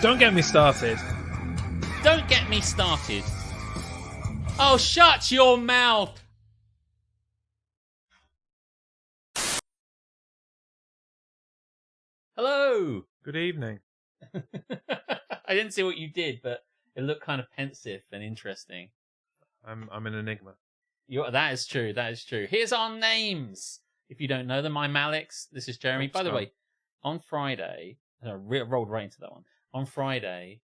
Don't get me started. Don't get me started. Oh, shut your mouth. Hello. Good evening. I didn't see what you did, but it looked kind of pensive and interesting. I'm an enigma. That is true. That is true. Here's our names. If you don't know them, I'm Alex. This is Jeremy. By the way, on Friday, I rolled right into that one. On Friday,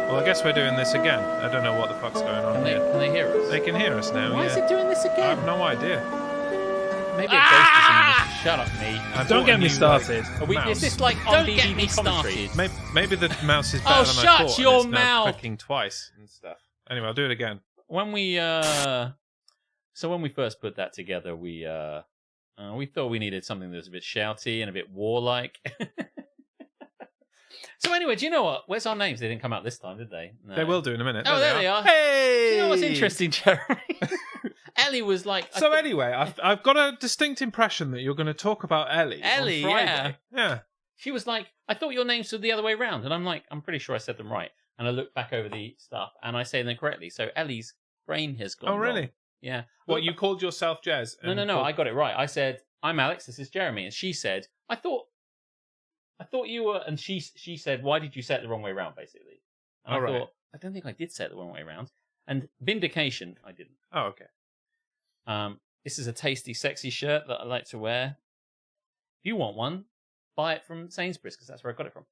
Well, I guess we're doing this again. I don't know what the fuck's going on here. Can they hear us? They can hear us now. Why is it doing this I again? have no idea. Maybe a ghost is in the... Shut up, me. Don't get me started. Is this like on DVD commentary? Maybe the mouse is better than I thought. Shut your and it's now mouth! clicking twice and stuff. Anyway, I'll do it again. When we first put that together, we thought we needed something that was a bit shouty and a bit warlike. So anyway, do you know what? Where's our names? They didn't come out this time, did they? No. They will do in a minute. Oh, there they are. Hey! Do you know what's interesting, Jeremy? Ellie was like... Anyway, I've got a distinct impression that you're going to talk about Ellie on Friday. Yeah. She was like, I thought your names were the other way around. And I'm like, I'm pretty sure I said them right. And I looked back over the stuff and I say them correctly. So Ellie's brain has gone wrong. Really? Yeah. What, you called yourself Jez? No. I got it right. I said, I'm Alex, this is Jeremy. And she said, I thought you were... And she said, why did you say it the wrong way around, basically? And I thought, I don't think I did say it the wrong way around. And vindication, I didn't. Oh, okay. This is a tasty, sexy shirt that I like to wear. If you want one, buy it from Sainsbury's, because that's where I got it from.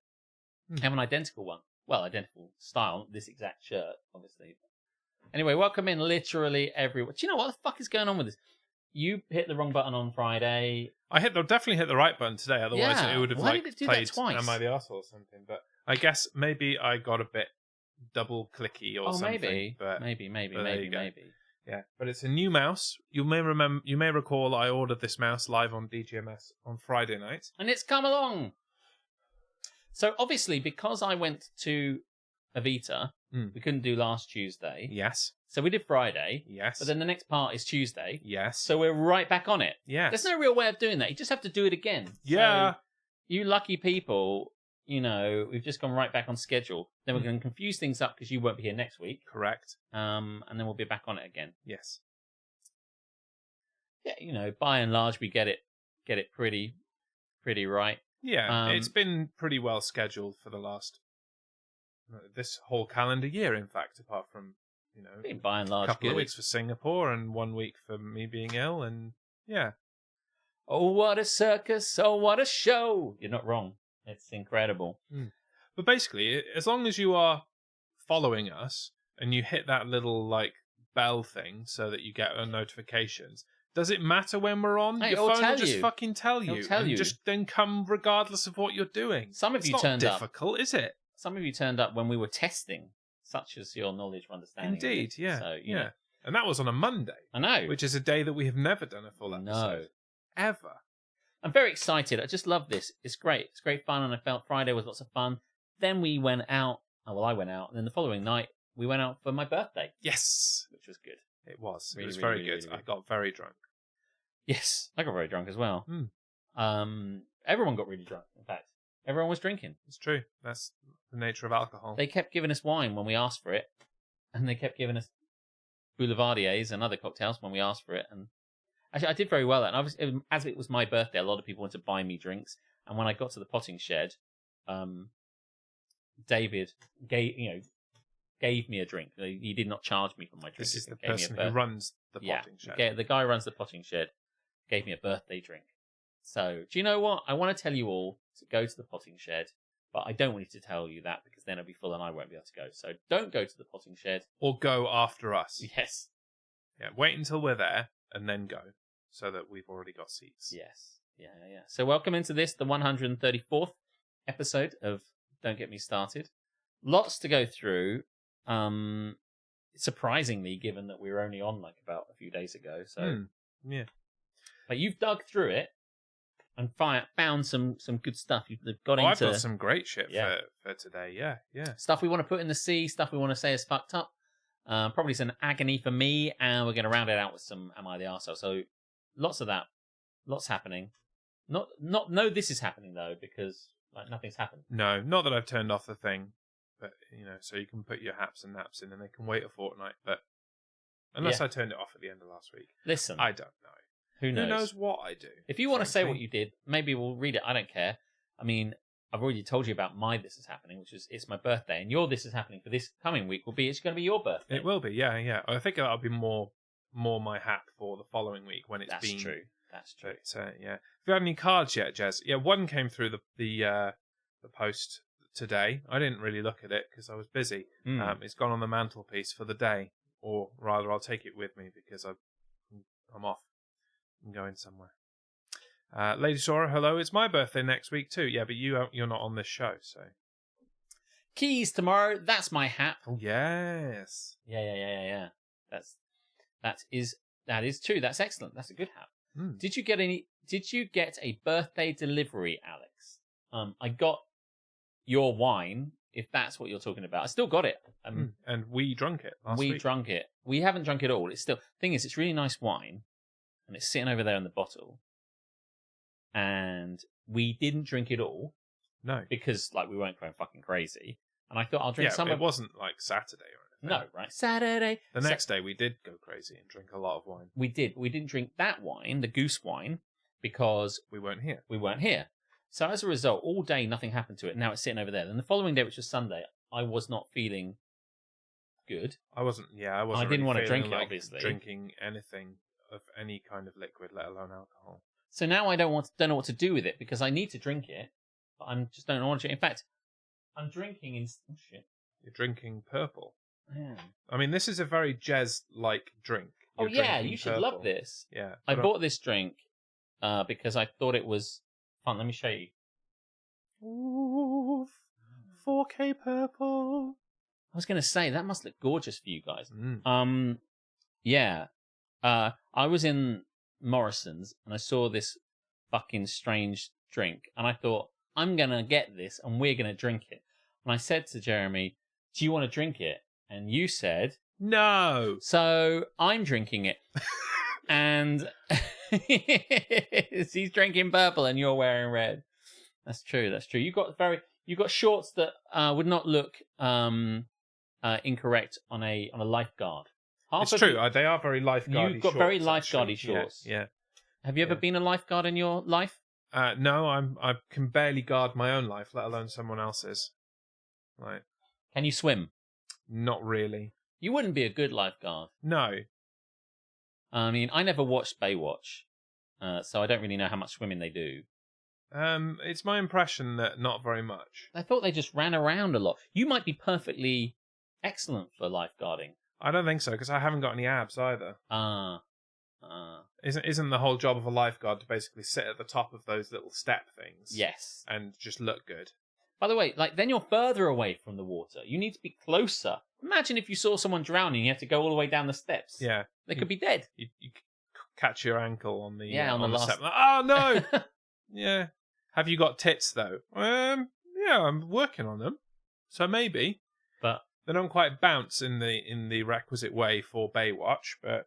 I have an identical one. Well, identical style, this exact shirt, obviously. Anyway, welcome in literally everyone. Do you know what the fuck is going on with this? You hit the wrong button on Friday. I definitely hit the right button today, otherwise it would have Why did it do that played twice? Am I the Arsehole or something. But I guess maybe I got a bit double clicky or something. Maybe. But Maybe. Yeah, but it's a new mouse. You may recall I ordered this mouse live on DGMS on Friday night. And it's come along. So obviously, because I went to Avita, we couldn't do last Tuesday. Yes. So we did Friday. Yes. But then the next part is Tuesday. Yes. So we're right back on it. Yes. There's no real way of doing that. You just have to do it again. Yeah. So you lucky people, we've just gone right back on schedule. Then we're going to confuse things up because you won't be here next week. Correct. And then we'll be back on it again. Yes. Yeah, by and large, we get it pretty right. Yeah, it's been pretty well scheduled for the last this whole calendar year. In fact, apart from by and large, a couple of weeks for Singapore and 1 week for me being ill, and yeah. Oh, what a circus! Oh, what a show! You're not wrong. It's incredible. But basically, as long as you are following us and you hit that little bell thing so that you get our notifications, does it matter when we're on? Hey, Your phone will just you. fucking tell you. It'll tell you. Just then come regardless of what you're doing. Some of you turned up. It's not difficult, is it? Some of you turned up when we were testing, such as your knowledge or understanding. Indeed, yeah. So, yeah. And that was on a Monday. I know. Which is a day that we have never done a full episode. No. Ever. I'm very excited. I just love this. It's great. It's great fun, and I felt Friday was lots of fun. Then we went out. Oh, well, I went out. And then the following night, we went out for my birthday. Yes. Which was good. It was. Really, it was really, very really, good. really I got very drunk. Yes. I got very drunk as well. Everyone got really drunk, in fact. Everyone was drinking. It's true. That's the nature of alcohol. They kept giving us wine when we asked for it. And they kept giving us boulevardiers and other cocktails when we asked for it. And actually, I did very well. And as it was my birthday, a lot of people wanted to buy me drinks. And when I got to the potting shed, David gave me a drink. He did not charge me for my drink. This is the person who runs the potting shed. The guy who runs the potting shed gave me a birthday drink. So, do you know what? I want to tell you all to go to the potting shed, but I don't want you to tell you that because then it'll be full and I won't be able to go. So, don't go to the potting shed. Or go after us. Yes. Yeah, wait until we're there and then go so that we've already got seats. Yes. Yeah. So, welcome into this, the 134th episode of Don't Get Me Started. Lots to go through. Surprisingly, given that we were only on about a few days ago. So, yeah. But you've dug through it and found some good stuff. You've got I've got some great shit for today. Yeah. Stuff we want to put in the sea, stuff we want to say is fucked up. Probably some agony for me, and we're going to round it out with some Am I the Arsehole? So lots of that, lots happening. No, this is happening though because like nothing's happened. No, not that I've turned off the thing, but so you can put your haps and naps in, and they can wait a fortnight. But unless I turned it off at the end of last week, listen, I don't know. Who knows? Who knows what I do? If you want to say what you did, maybe we'll read it. I don't care. I mean, I've already told you about my This Is Happening, which is it's my birthday, and your This Is Happening for this coming week will be it's going to be your birthday. It will be, yeah. I think that'll be more my hap for the following week when it's been. That's true. But, yeah. Have you had any cards yet, Jez? Yeah, one came through the post today. I didn't really look at it because I was busy. It's gone on the mantelpiece for the day, or rather, I'll take it with me because I'm off. I'm going somewhere. Lady Sora, hello. It's my birthday next week too. Yeah, but you're not on this show, so. Keys tomorrow. That's my hat. Oh yes. Yeah. That is true. That's excellent. That's a good hat. Did you get a birthday delivery, Alex? I got your wine, if that's what you're talking about. I still got it. And we drunk it last week. We drunk it. We haven't drunk it all. It's still thing is, it's really nice wine, and it's sitting over there in the bottle. And we didn't drink it all. No, because like we weren't going fucking crazy. And I thought I'll drink some. It wasn't like Saturday or anything. No, right? Saturday. The next day we did go crazy and drink a lot of wine. We did. We didn't drink that wine, the goose wine, because we weren't here. So as a result, all day nothing happened to it. Now it's sitting over there. Then the following day, which was Sunday, I was not feeling good. I wasn't. Yeah, I didn't want to drink it. Obviously, drinking anything of any kind of liquid, let alone alcohol. So now I don't know what to do with it because I need to drink it, but I just don't want to. In fact, I'm drinking in. Oh shit! You're drinking purple. I am. I mean, this is a very Jez-like drink. Oh yeah, you should love this. Yeah, I bought this drink because I thought it was fun. Let me show you. Ooh, 4K purple. I was going to say that must look gorgeous for you guys. Yeah. I was in Morrison's and I saw this fucking strange drink and I thought I'm going to get this and we're going to drink it. And I said to Jeremy, "Do you want to drink it?" And you said, "No." So I'm drinking it. And he's drinking purple and you're wearing red. That's true. You got shorts that would not look incorrect on a lifeguard. It's true. They are very lifeguardy. You've got shorts, very lifeguardy shorts. Yeah. Have you ever been a lifeguard in your life? No, I can barely guard my own life, let alone someone else's. Right. Can you swim? Not really. You wouldn't be a good lifeguard. No. I mean, I never watched Baywatch, so I don't really know how much swimming they do. It's my impression that not very much. I thought they just ran around a lot. You might be perfectly excellent for lifeguarding. I don't think so, because I haven't got any abs either. Isn't the whole job of a lifeguard to basically sit at the top of those little step things? Yes. And just look good? By the way, then you're further away from the water. You need to be closer. Imagine if you saw someone drowning, you have to go all the way down the steps. Yeah. They could be dead. You catch your ankle on the on the last step. Oh, no! Yeah. Have you got tits, though? Yeah, I'm working on them. So maybe. But they don't quite bounce in the requisite way for Baywatch, but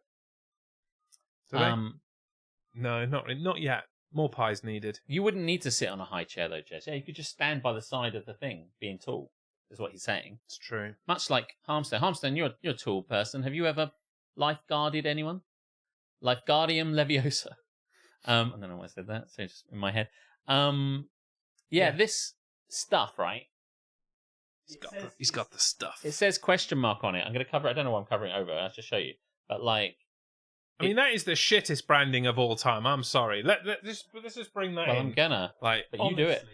do they? No, not yet. More pies needed. You wouldn't need to sit on a high chair though, Jess. Yeah, you could just stand by the side of the thing, being tall. Is what he's saying. It's true. Much like Harmstead. Harmstead, you're a tall person. Have you ever lifeguarded anyone? Lifeguardium Leviosa. I don't know why I said that. So it's just in my head. This stuff, right? He's got the stuff. It says question mark on it. I'm going to cover it. I don't know why I'm covering it over. I'll just show you. But like, I mean, that is the shittest branding of all time. I'm sorry. Let's just bring that in. Well, I'm gonna. But honestly, you do it.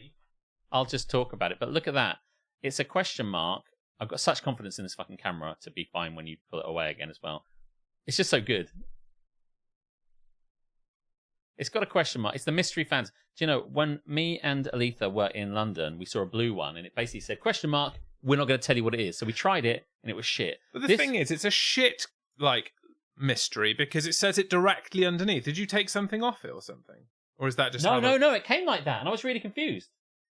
I'll just talk about it. But look at that. It's a question mark. I've got such confidence in this fucking camera to be fine when you pull it away again as well. It's just so good. It's got a question mark. It's the mystery fans. Do you know, when me and Aletha were in London, we saw a blue one and it basically said question mark. We're not going to tell you what it is. So we tried it and it was shit. But the thing is, it's a shit mystery because it says it directly underneath. Did you take something off it or something? Or is that just No, it came like that and I was really confused.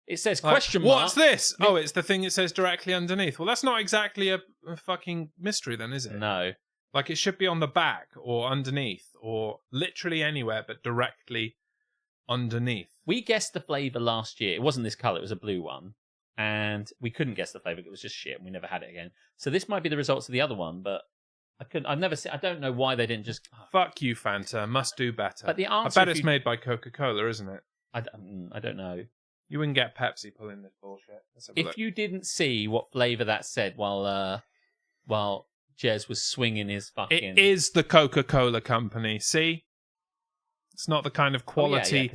It says Like, question mark. what's this? Oh, it's the thing it says directly underneath. Well, that's not exactly a fucking mystery then, is it? No. Like, it should be on the back or underneath or literally anywhere but directly underneath. We guessed the flavour last year. It wasn't this colour, it was a blue one. And we couldn't guess the flavour, it was just shit, and we never had it again. So this might be the results of the other one, but I've never seen. I don't know why they didn't just. Fuck you, Fanta. Must do better. But the answer, I bet it's made by Coca-Cola, isn't it? I don't know. You wouldn't get Pepsi pulling this bullshit. If you didn't see what flavour that said while Jez was swinging his fucking. It is the Coca-Cola company. See, it's not the kind of quality,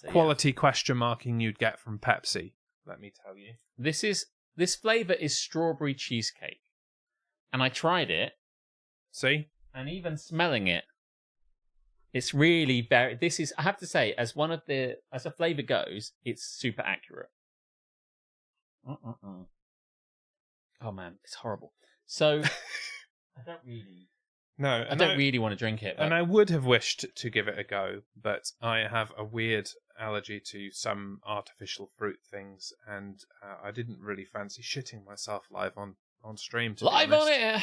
quality question marking you'd get from Pepsi. Let me tell you. This flavour is strawberry cheesecake, and I tried it. See? And even smelling it, it's really very. This is, I have to say, as a flavour goes, it's super accurate. Oh man, it's horrible. So I don't really. No, I don't really want to drink it. But... And I would have wished to give it a go, but I have a weird allergy to some artificial fruit things, and I didn't really fancy shitting myself live on stream. Live on air!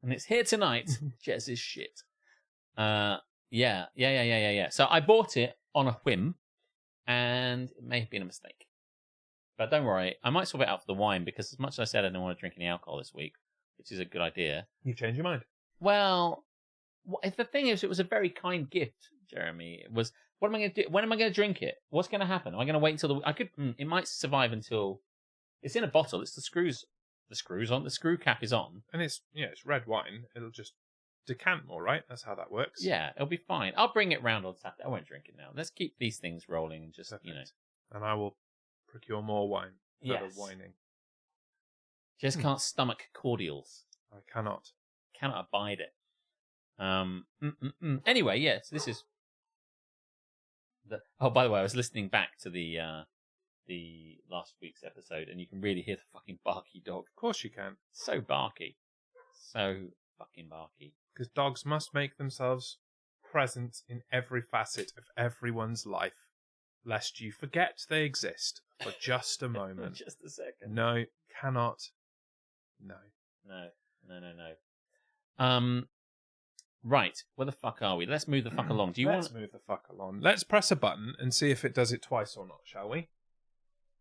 And it's here tonight. Jez's shit. Yeah. So I bought it on a whim, and it may have been a mistake. But don't worry, I might swap it out for the wine, because as much as I said I didn't want to drink any alcohol this week, which is a good idea. You changed your mind. Well, the thing is, it was a very kind gift, Jeremy. It was, what am I going to do? When am I going to drink it? What's going to happen? Am I going to wait until it might survive until, it's in a bottle. It's the screw cap is on. And it's red wine. It'll just decant more, right? That's how that works. Yeah, it'll be fine. I'll bring it round on Saturday. I won't drink it now. Let's keep these things rolling and just, Perfect. And I will procure more wine for the whining. Just can't stomach cordials. I cannot. Cannot abide it. Anyway, yes, this is. Oh, by the way, I was listening back to the last week's episode, and you can really hear the fucking barky dog. Of course you can. So barky, so fucking barky. Because dogs must make themselves present in every facet of everyone's life, lest you forget they exist for just a moment. Just a second. No, cannot. No. Right, where the fuck are we? Let's move the fuck along. Let's move the fuck along. Let's press a button and see if it does it twice or not, shall we?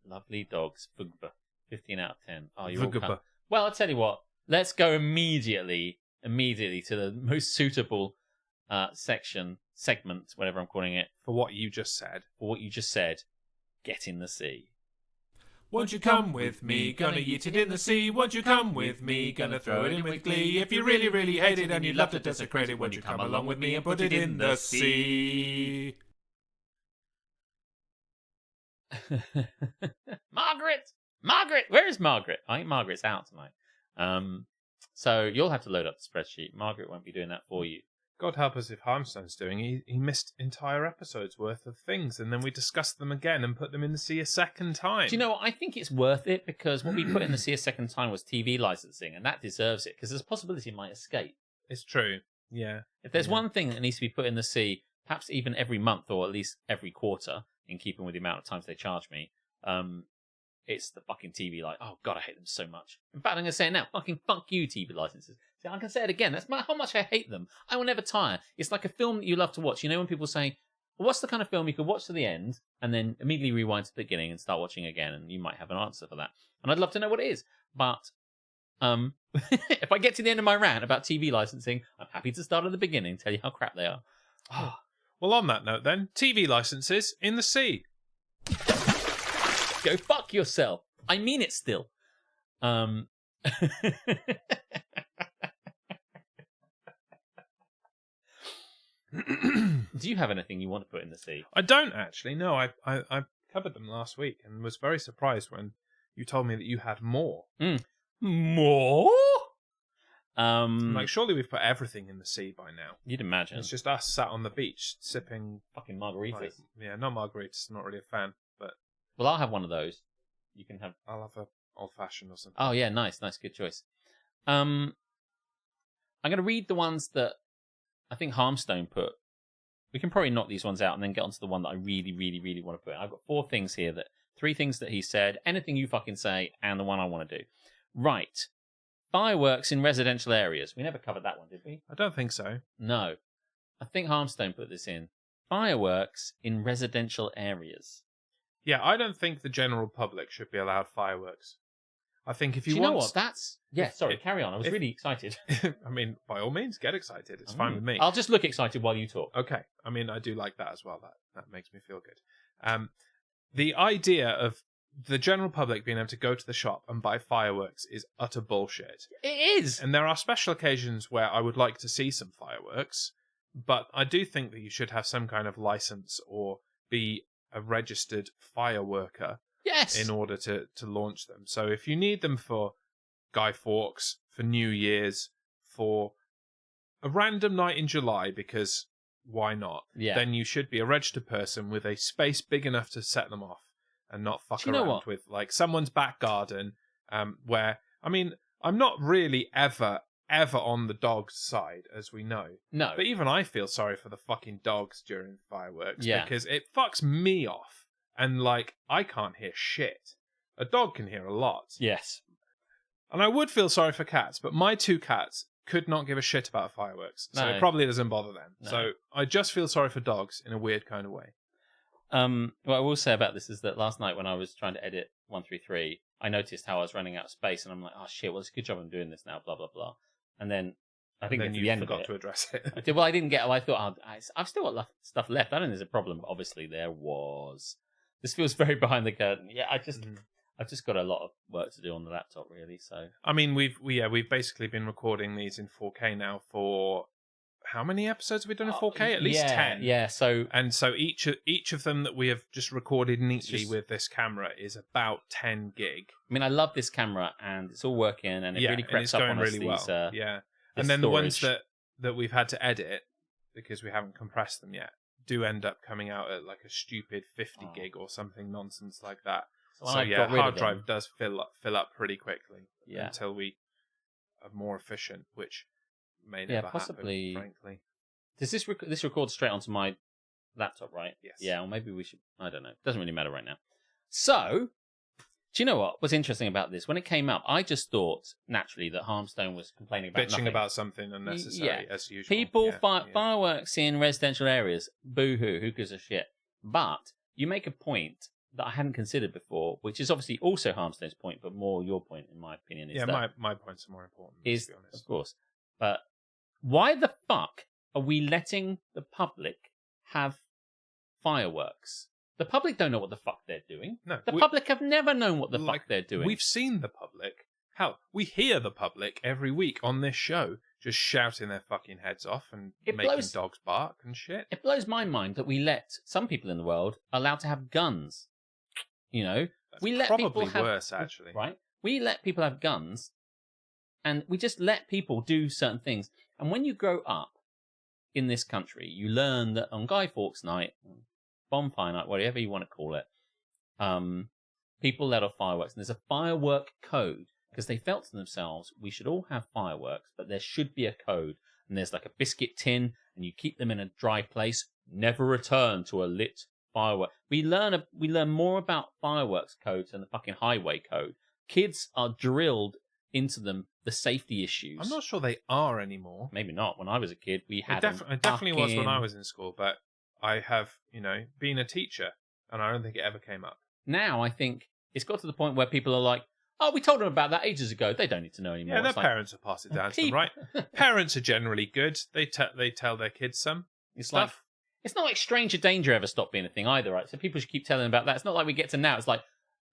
Lovely dogs. Vugba. 15 out of 10. Oh, you're all Vugba. Well, I'll tell you what. Let's go immediately to the most suitable segment, whatever I'm calling it. For what you just said. Get in the sea. Won't you come with me? Gonna eat it in the sea. Won't you come with me? Gonna throw it in with glee. If you really, really hate it and you love to desecrate it, won't you come along with me and put it in the sea? Margaret! Where is Margaret? I think Margaret's out tonight. So you'll have to load up the spreadsheet. Margaret won't be doing that for you. God help us if Harmstone's doing. He missed entire episodes worth of things, and then we discussed them again and put them in the sea a second time. Do you know what? I think it's worth it, because what we put in the sea a second time was TV licensing, and that deserves it, because there's a possibility it might escape. It's true. Yeah. If there's one thing that needs to be put in the sea, perhaps even every month or at least every quarter, in keeping with the amount of times they charge me, it's the fucking TV oh God, I hate them so much. In fact, I'm going to say it now. Fucking fuck you, TV licenses. See, I can say it again. That's how much I hate them. I will never tire. It's like a film that you love to watch. You know when people say, well, what's the kind of film you could watch to the end and then immediately rewind to the beginning and start watching again, and you might have an answer for that. And I'd love to know what it is. But if I get to the end of my rant about TV licensing, I'm happy to start at the beginning, tell you how crap they are. Well, on that note then, TV licenses in the sea. Go fuck yourself. I mean it still. Do you have anything you want to put in the sea? I don't actually. No, I covered them last week and was very surprised when you told me that you had more. More? Like, surely we've put everything in the sea by now. You'd imagine. It's just us sat on the beach sipping fucking margaritas. Not margaritas. Not really a fan, but. Well, I'll have one of those. You can have. I'll have a old fashioned or something. Oh yeah, nice, good choice. I'm going to read the ones that I think Harmstone put. We can probably knock these ones out and then get onto the one that I really, really, really want to put in. I've got 4 things here that 3 things that he said, anything you fucking say, and the one I want to do. Right. Fireworks in residential areas. We never covered that one, did we? I don't think so. No. I think Harmstone put this in. Fireworks in residential areas. Yeah, I don't think the general public should be allowed fireworks. I think if you Do you want... know what? That's... Yeah, sorry, carry on. I was really excited. I mean, by all means, get excited. It's fine with me. I'll just look excited while you talk. Okay. I mean, I do like that as well. That makes me feel good. The idea of the general public being able to go to the shop and buy fireworks is utter bullshit. It is! And there are special occasions where I would like to see some fireworks, but I do think that you should have some kind of license or be a registered fireworker in order to launch them. So if you need them for Guy Fawkes, for New Year's, for a random night in July, because why not? Yeah. Then you should be a registered person with a space big enough to set them off and not fuck around with like someone's back garden, where, I mean, I'm not really ever on the dog's side, as we know. No. But even I feel sorry for the fucking dogs during fireworks because it fucks me off. And, like, I can't hear shit. A dog can hear a lot. Yes. And I would feel sorry for cats, but my 2 cats could not give a shit about fireworks. So it probably doesn't bother them. No. So I just feel sorry for dogs in a weird kind of way. What I will say about this is that last night when I was trying to edit 133, I noticed how I was running out of space, and I'm like, oh shit, well, it's a good job I'm doing this now, blah, blah, blah. And then I think at the end forgot to address it. I did. Well, I didn't get. I thought I've still got stuff left. I don't think there's a problem, but obviously there was. This feels very behind the curtain. Yeah, I've just got a lot of work to do on the laptop, really. So I mean, we've basically been recording these in 4K now for how many episodes have we done in 4K? At least 10. Yeah. So each of them that we have just recorded neatly with this camera is about 10 gig. I mean, I love this camera, and it's all working, and it really creeps up on us. Really well. And then storage. The ones that we've had to edit because we haven't compressed them yet do end up coming out at like a stupid 50 gig or something nonsense like that. So yeah, hard drive does fill up pretty quickly until we are more efficient, which may never possibly happen, frankly. Does this record straight onto my laptop, right? Yes. Yeah, or maybe we should. I don't know. Doesn't really matter right now. So, do you know what was interesting about this? When it came up, I just thought naturally that Harmstone was complaining about bitching about something unnecessary as usual. People fireworks in residential areas. Boo hoo. Who gives a shit? But you make a point that I hadn't considered before, which is obviously also Harmstone's point, but more your point, in my opinion. Is my points are more important. To be honest, of course. But why the fuck are we letting the public have fireworks? The public don't know what the fuck they're doing. No, the public have never known what the fuck they're doing. We've seen the public. Hell, we hear the public every week on this show just shouting their fucking heads off and making dogs bark and shit. It blows my mind that we let some people in the world allowed to have guns. You know, we let probably people have, worse, actually. Right? We let people have guns, and we just let people do certain things. And when you grow up in this country, you learn that on Guy Fawkes night, bonfire night, whatever you want to call it, people let off fireworks. And there's a firework code because they felt to themselves, we should all have fireworks, but there should be a code. And there's like a biscuit tin, and you keep them in a dry place. Never return to a lit firework. We learn more about fireworks codes than the fucking highway code. Kids are drilled into them the safety issues. I'm not sure they are anymore. Maybe not. When I was a kid, we had. It definitely was when I was in school, but I have, been a teacher, and I don't think it ever came up. Now I think it's got to the point where people are like, "Oh, we told them about that ages ago. They don't need to know anymore." Yeah, their parents will pass it down to them, right? Parents are generally good. They tell their kids some stuff. It's not like stranger danger ever stopped being a thing either, right? So people should keep telling about that. It's not like we get to now. It's like,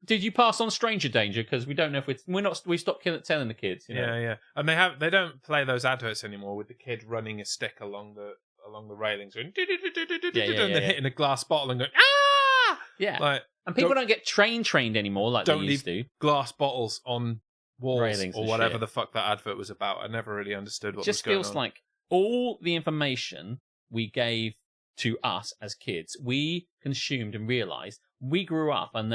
did you pass on stranger danger? Because we don't know if we stopped telling the kids. Yeah. And they don't play those adverts anymore with the kid running a stick along the railings, and then hitting a glass bottle and going ah. Yeah. And people don't get trained anymore like they used to. Don't leave glass bottles on walls railings or whatever the fuck that advert was about. I never really understood what was going on. It just feels like all the information we gave to us as kids, we consumed and realized. We grew up, and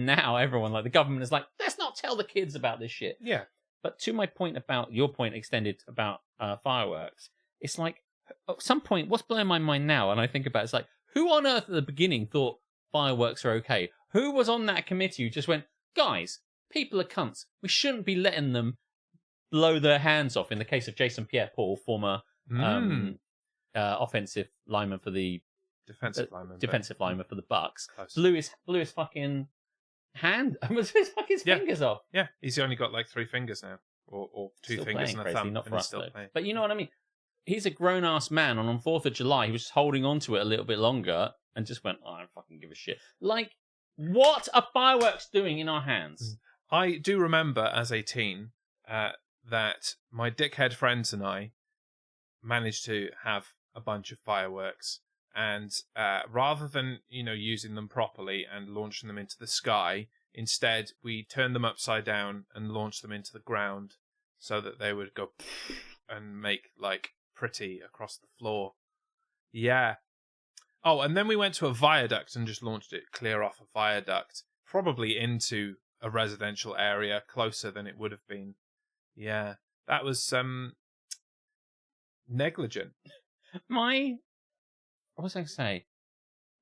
now everyone, like the government, is like, let's not tell the kids about this shit. Yeah. But to my point about your point extended about fireworks, it's like at some point, what's blowing my mind now, and I think about it's like, who on earth at the beginning thought fireworks are okay? Who was on that committee who just went, guys, people are cunts. We shouldn't be letting them blow their hands off. In the case of Jason Pierre-Paul, former offensive lineman for the defensive lineman for the Bucks, Close. blew his fucking hand, his fucking fingers off. Yeah, he's only got like 3 fingers now, or 2 Still fingers and a thumb. Not for us, still though. playing. But you know what I mean? He's a grown-ass man, and on 4th of July, he was just holding on to it a little bit longer and just went, I don't fucking give a shit. Like, what are fireworks doing in our hands? I do remember as a teen that my dickhead friends and I managed to have a bunch of fireworks, and rather than using them properly and launching them into the sky, instead we turned them upside down and launched them into the ground so that they would go and make like pretty across the floor. Yeah. Oh, and then we went to a viaduct and just launched it clear off a viaduct, probably into a residential area closer than it would have been. Yeah, that was negligent. What was I going to say?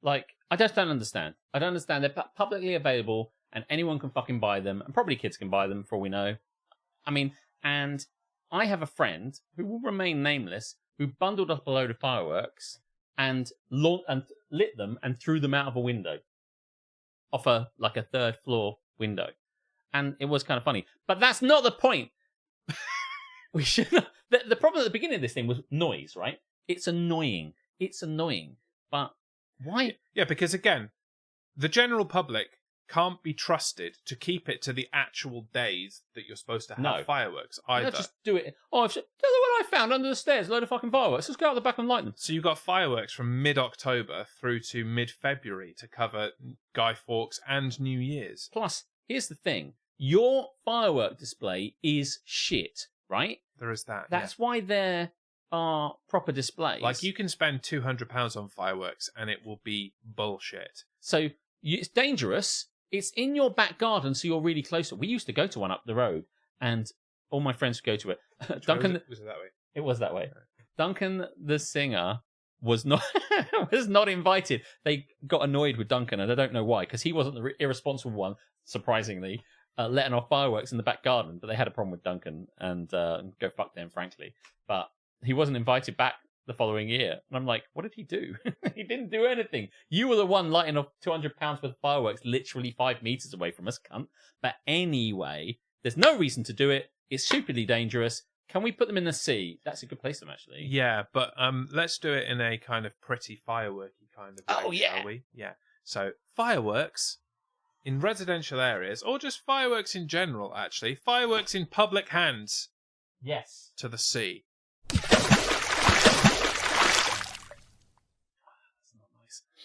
Like, I just don't understand. I don't understand. They're publicly available and anyone can fucking buy them, and probably kids can buy them for all we know. I mean, and I have a friend who will remain nameless who bundled up a load of fireworks and lit them and threw them out of a window, off a 3rd floor window, and it was kind of funny. But that's not the point. We should. The problem at the beginning of this thing was noise, right? It's annoying. But why? Yeah, because again, the general public can't be trusted to keep it to the actual days that you're supposed to have fireworks either. No, just do it. Oh, the one I found under the stairs, a load of fucking fireworks. Let's go out the back and light them. So you've got fireworks from mid-October through to mid-February to cover Guy Fawkes and New Year's. Plus, here's the thing. Your firework display is shit, right? There is that. That's why there are proper displays. Like, you can spend £200 on fireworks and it will be bullshit. So it's dangerous. It's in your back garden, so you're really close to it. We used to go to one up the road, and all my friends would go to it. Duncan, was it that way? It was that way. Right. Duncan, the singer, was not invited. They got annoyed with Duncan, and I don't know why, because he wasn't the irresponsible one, surprisingly, letting off fireworks in the back garden. But they had a problem with Duncan, and go fuck them, frankly. But he wasn't invited back the following year. And I'm like, what did he do? He didn't do anything. You were the one lighting off £200 worth of fireworks literally 5 meters away from us, cunt. But anyway, there's no reason to do it. It's stupidly dangerous. Can we put them in the sea? That's a good place for them, actually. Yeah, but let's do it in a kind of pretty fireworky kind of way, oh, yeah. Shall we? Yeah. So, fireworks in residential areas, or just fireworks in general, actually. Fireworks in public hands. Yes. To the sea.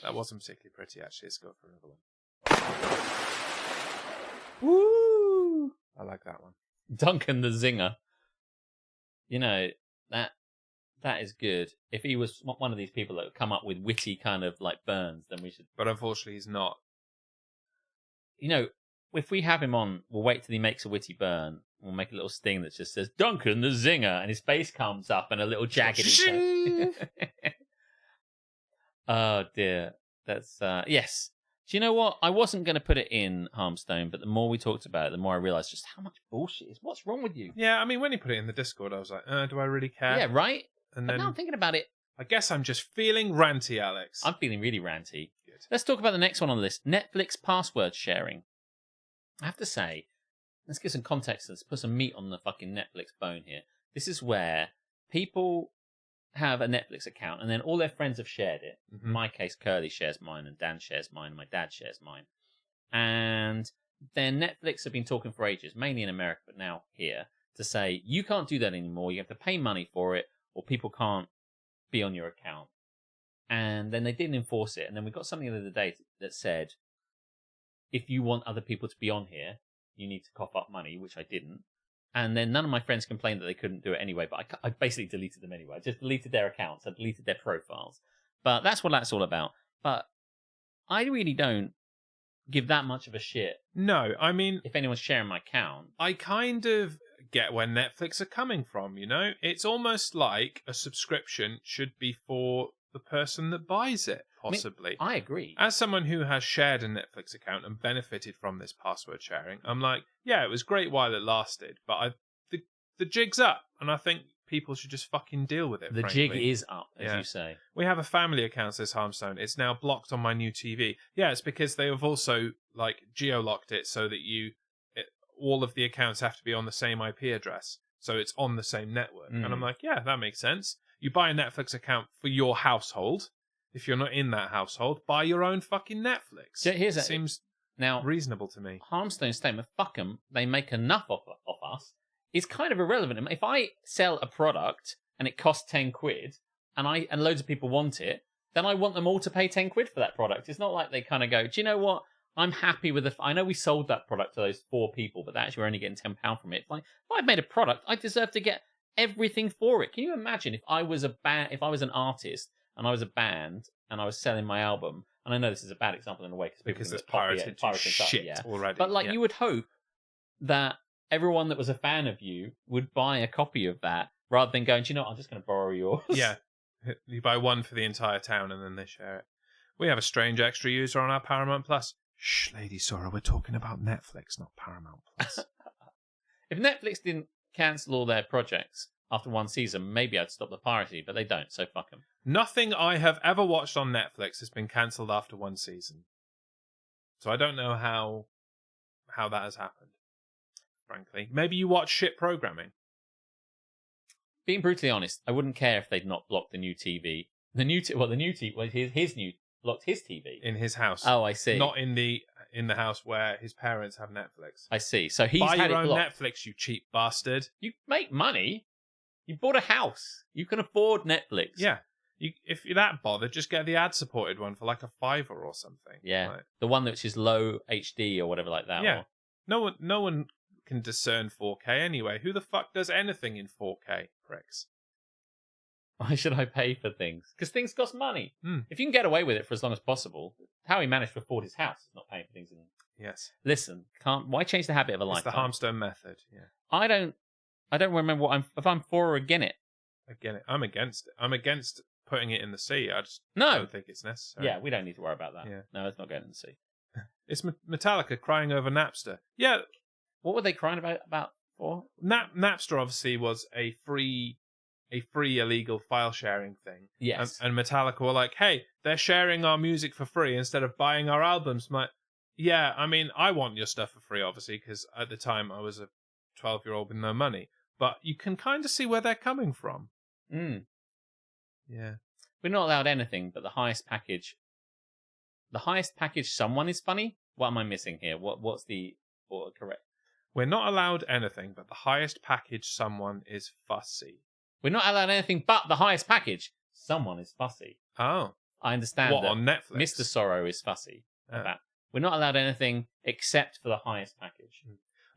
That wasn't particularly pretty, actually. Let's go for another one. Woo! I like that one. Duncan the Zinger. You know, that is good. If he was one of these people that would come up with witty kind of like burns, then we should... But unfortunately, he's not. You know, if we have him on, we'll wait till he makes a witty burn. We'll make a little sting that just says, Duncan the Zinger, and his face comes up and a little jaggedy... Oh dear, that's yes. Do you know what? I wasn't going to put it in Harmstone, but the more we talked about it, the more I realised just how much bullshit is. What's wrong with you? Yeah, I mean, when you put it in the Discord, I was like, do I really care? Yeah, right. And but then now I'm thinking about it. I guess I'm just feeling ranty, Alex. I'm feeling really ranty. Good. Let's talk about the next one on the list: Netflix password sharing. I have to say, let's give some context. Let's put some meat on the fucking Netflix bone here. This is where people have a Netflix account and then all their friends have shared it. Mm-hmm. In my case, Curly shares mine and Dan shares mine and my dad shares mine. And then Netflix have been talking for ages, mainly in America, but now here, to say, you can't do that anymore. You have to pay money for it or people can't be on your account. And then they didn't enforce it. And then we got something the other day that said, if you want other people to be on here, you need to cough up money, which I didn't. And then none of my friends complained that they couldn't do it anyway, but I basically deleted them anyway. I just deleted their accounts. I deleted their profiles. But that's what that's all about. But I really don't give that much of a shit. No, I mean... if anyone's sharing my account. I kind of get where Netflix are coming from, you know? It's almost like a subscription should be for the person that buys it. possibly. I agree. As someone who has shared a Netflix account and benefited from this password sharing, I'm like, yeah, it was great while it lasted, but the jig's up, and I think people should just fucking deal with it. The frankly. jig is up, as you say. We have a family account, says Harmstone. It's now blocked on my new TV. Yeah, it's because they have also geo-locked it so that all of the accounts have to be on the same IP address, so it's on the same network. And I'm like, yeah, that makes sense. You buy a Netflix account for your household. If you're not in that household, buy your own fucking Netflix. Seems reasonable to me. Harmstone's statement, fuck them, they make enough of us, is kind of irrelevant. If I sell a product and it costs 10 quid and loads of people want it, then I want them all to pay 10 quid for that product. It's not like they kind of go, do you know what? I'm happy with I know we sold that product to those 4 people, but actually we're only getting £10 from it. Like, if I've made a product, I deserve to get everything for it. Can you imagine if I was an artist and I was a band and I was selling my album? And I know this is a bad example in a way because it's pirated shit already. But you would hope that everyone that was a fan of you would buy a copy of that rather than going, do you know what, I'm just going to borrow yours. Yeah. You buy one for the entire town and then they share it. We have a strange extra user on our Paramount Plus. Shh, Lady Sora, we're talking about Netflix, not Paramount Plus. If Netflix didn't cancel all their projects after one season, maybe I'd stop the piracy, but they don't, so fuck them. Nothing I have ever watched on Netflix has been cancelled after one season. So I don't know how that has happened, frankly. Maybe you watch shit programming. Being brutally honest, I wouldn't care if they'd not blocked the new TV. Blocked his TV in his house. Oh, I see. Not in the house where his parents have Netflix. I see. So he's buy had your it own blocked. Netflix, you cheap bastard. You make money. You bought a house. You can afford Netflix. Yeah. If you're that bothered, just get the ad-supported one for like a $5 or something. Yeah, like, the one which is low HD or whatever like that. Yeah. No one can discern 4K anyway. Who the fuck does anything in 4K, pricks? Why should I pay for things? Because things cost money. Mm. If you can get away with it for as long as possible, how he managed to afford his house is not paying for things. Yes. Listen, why change the habit of a lifetime? It's the Harmstone method. Yeah. I don't remember if I'm for or against it. I'm against it. I'm against putting it in the sea. I just don't think it's necessary. Yeah, we don't need to worry about that. Yeah. No, it's not going in the sea. It's Metallica crying over Napster. Yeah. What were they crying about for? Napster obviously was a free illegal file sharing thing. Yes. And Metallica were like, hey, they're sharing our music for free instead of buying our albums. Yeah, I mean, I want your stuff for free, obviously, because at the time I was a 12-year-old with no money. But you can kind of see where they're coming from. Mm. Yeah. We're not allowed anything but the highest package. The highest package someone is funny? What am I missing here? What's the correct? We're not allowed anything but the highest package someone is fussy. We're not allowed anything but the highest package. Someone is fussy. Oh. I understand what, that on Netflix? Mr. Sorrow is fussy. That. We're not allowed anything except for the highest package.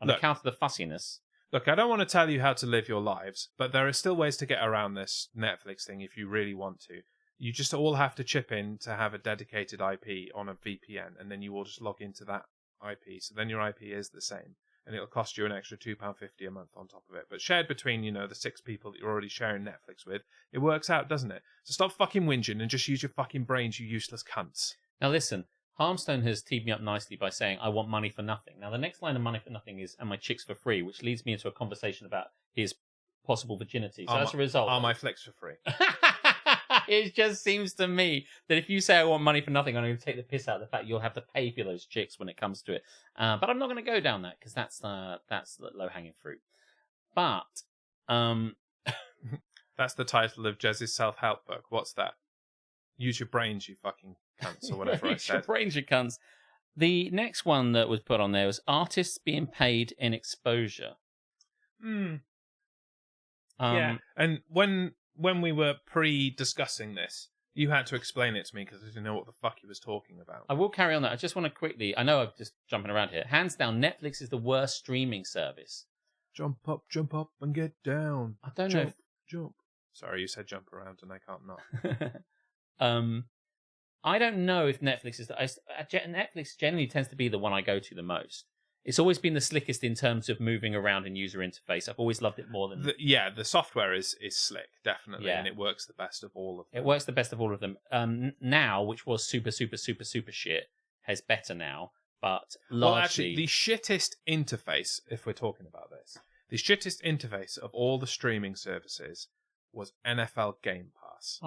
On account of the fussiness. Look, I don't want to tell you how to live your lives, but there are still ways to get around this Netflix thing if you really want to. You just all have to chip in to have a dedicated IP on a VPN, and then you all just log into that IP. So then your IP is the same. And it'll cost you an extra £2.50 a month on top of it. But shared between, the 6 people that you're already sharing Netflix with, it works out, doesn't it? So stop fucking whinging and just use your fucking brains, you useless cunts. Now listen, Harmstone has teed me up nicely by saying, I want money for nothing. Now the next line of money for nothing is, and my chicks for free, which leads me into a conversation about his possible virginity. So as a result... Are my flicks for free? It just seems to me that if you say I want money for nothing, I'm going to take the piss out of the fact you'll have to pay for those chicks when it comes to it. But I'm not going to go down that because that's the low-hanging fruit. But that's the title of Jez's self-help book. What's that? Use your brains, you fucking cunts, or whatever I said. Use your brains, you cunts. The next one that was put on there was artists being paid in exposure. Yeah, and when we were pre-discussing this, you had to explain it to me because I didn't know what the fuck he was talking about. I will carry on that. I just want to quickly... I know I'm just jumping around here. Hands down, Netflix is the worst streaming service. Jump up, and get down. I don't know. Jump. Sorry, you said jump around and I can't not. I don't know if Netflix is... Netflix generally tends to be the one I go to the most. It's always been the slickest in terms of moving around in user interface. I've always loved it more than... The software is slick, definitely, and it works the best of all of them. It works the best of all of them. Now, which was super shit, has better now, but largely... Well, actually, the shittest interface, if we're talking about this, the shittest interface of all the streaming services was NFL Game Pass.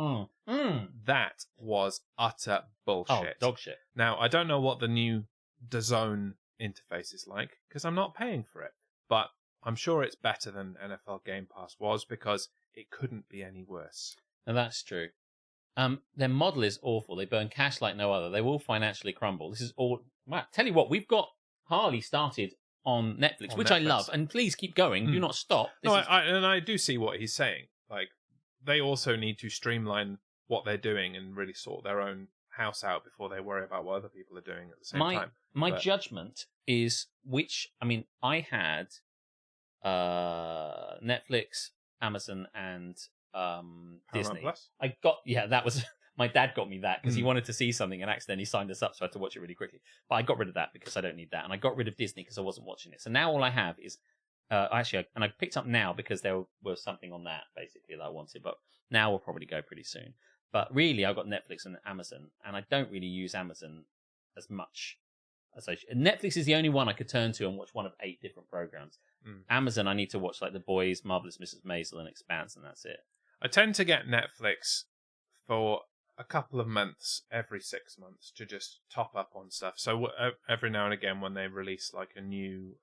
That was utter bullshit. Oh, dog shit. Now, I don't know what the new DAZN interface is like, because I'm not paying for it. But I'm sure it's better than NFL Game Pass was, because it couldn't be any worse. Now, that's true. Their model is awful. They burn cash like no other. They will financially crumble. This is all... Wow, tell you what, we've got Harley started on Netflix, which I love. And please keep going. Do not stop. I do see what he's saying. Like, they also need to streamline what they're doing and really sort their own house out before they worry about what other people are doing at the same time. My judgment is I had Netflix, Amazon, and Disney. Plus? That was my dad got me that because he wanted to see something and accidentally signed us up, so I had to watch it really quickly. But I got rid of that because I don't need that, and I got rid of Disney because I wasn't watching it. So now all I have is I picked up Now because there was something on that basically that I wanted, but Now will probably go pretty soon. But really, I've got Netflix and Amazon, and I don't really use Amazon as much as I should. Netflix is the only one I could turn to and watch one of 8 different programs. Amazon, I need to watch like The Boys, Marvelous Mrs. Maisel, and Expanse, and that's it. I tend to get Netflix for a couple of months, every 6 months, to just top up on stuff. So every now and again, when they release like a new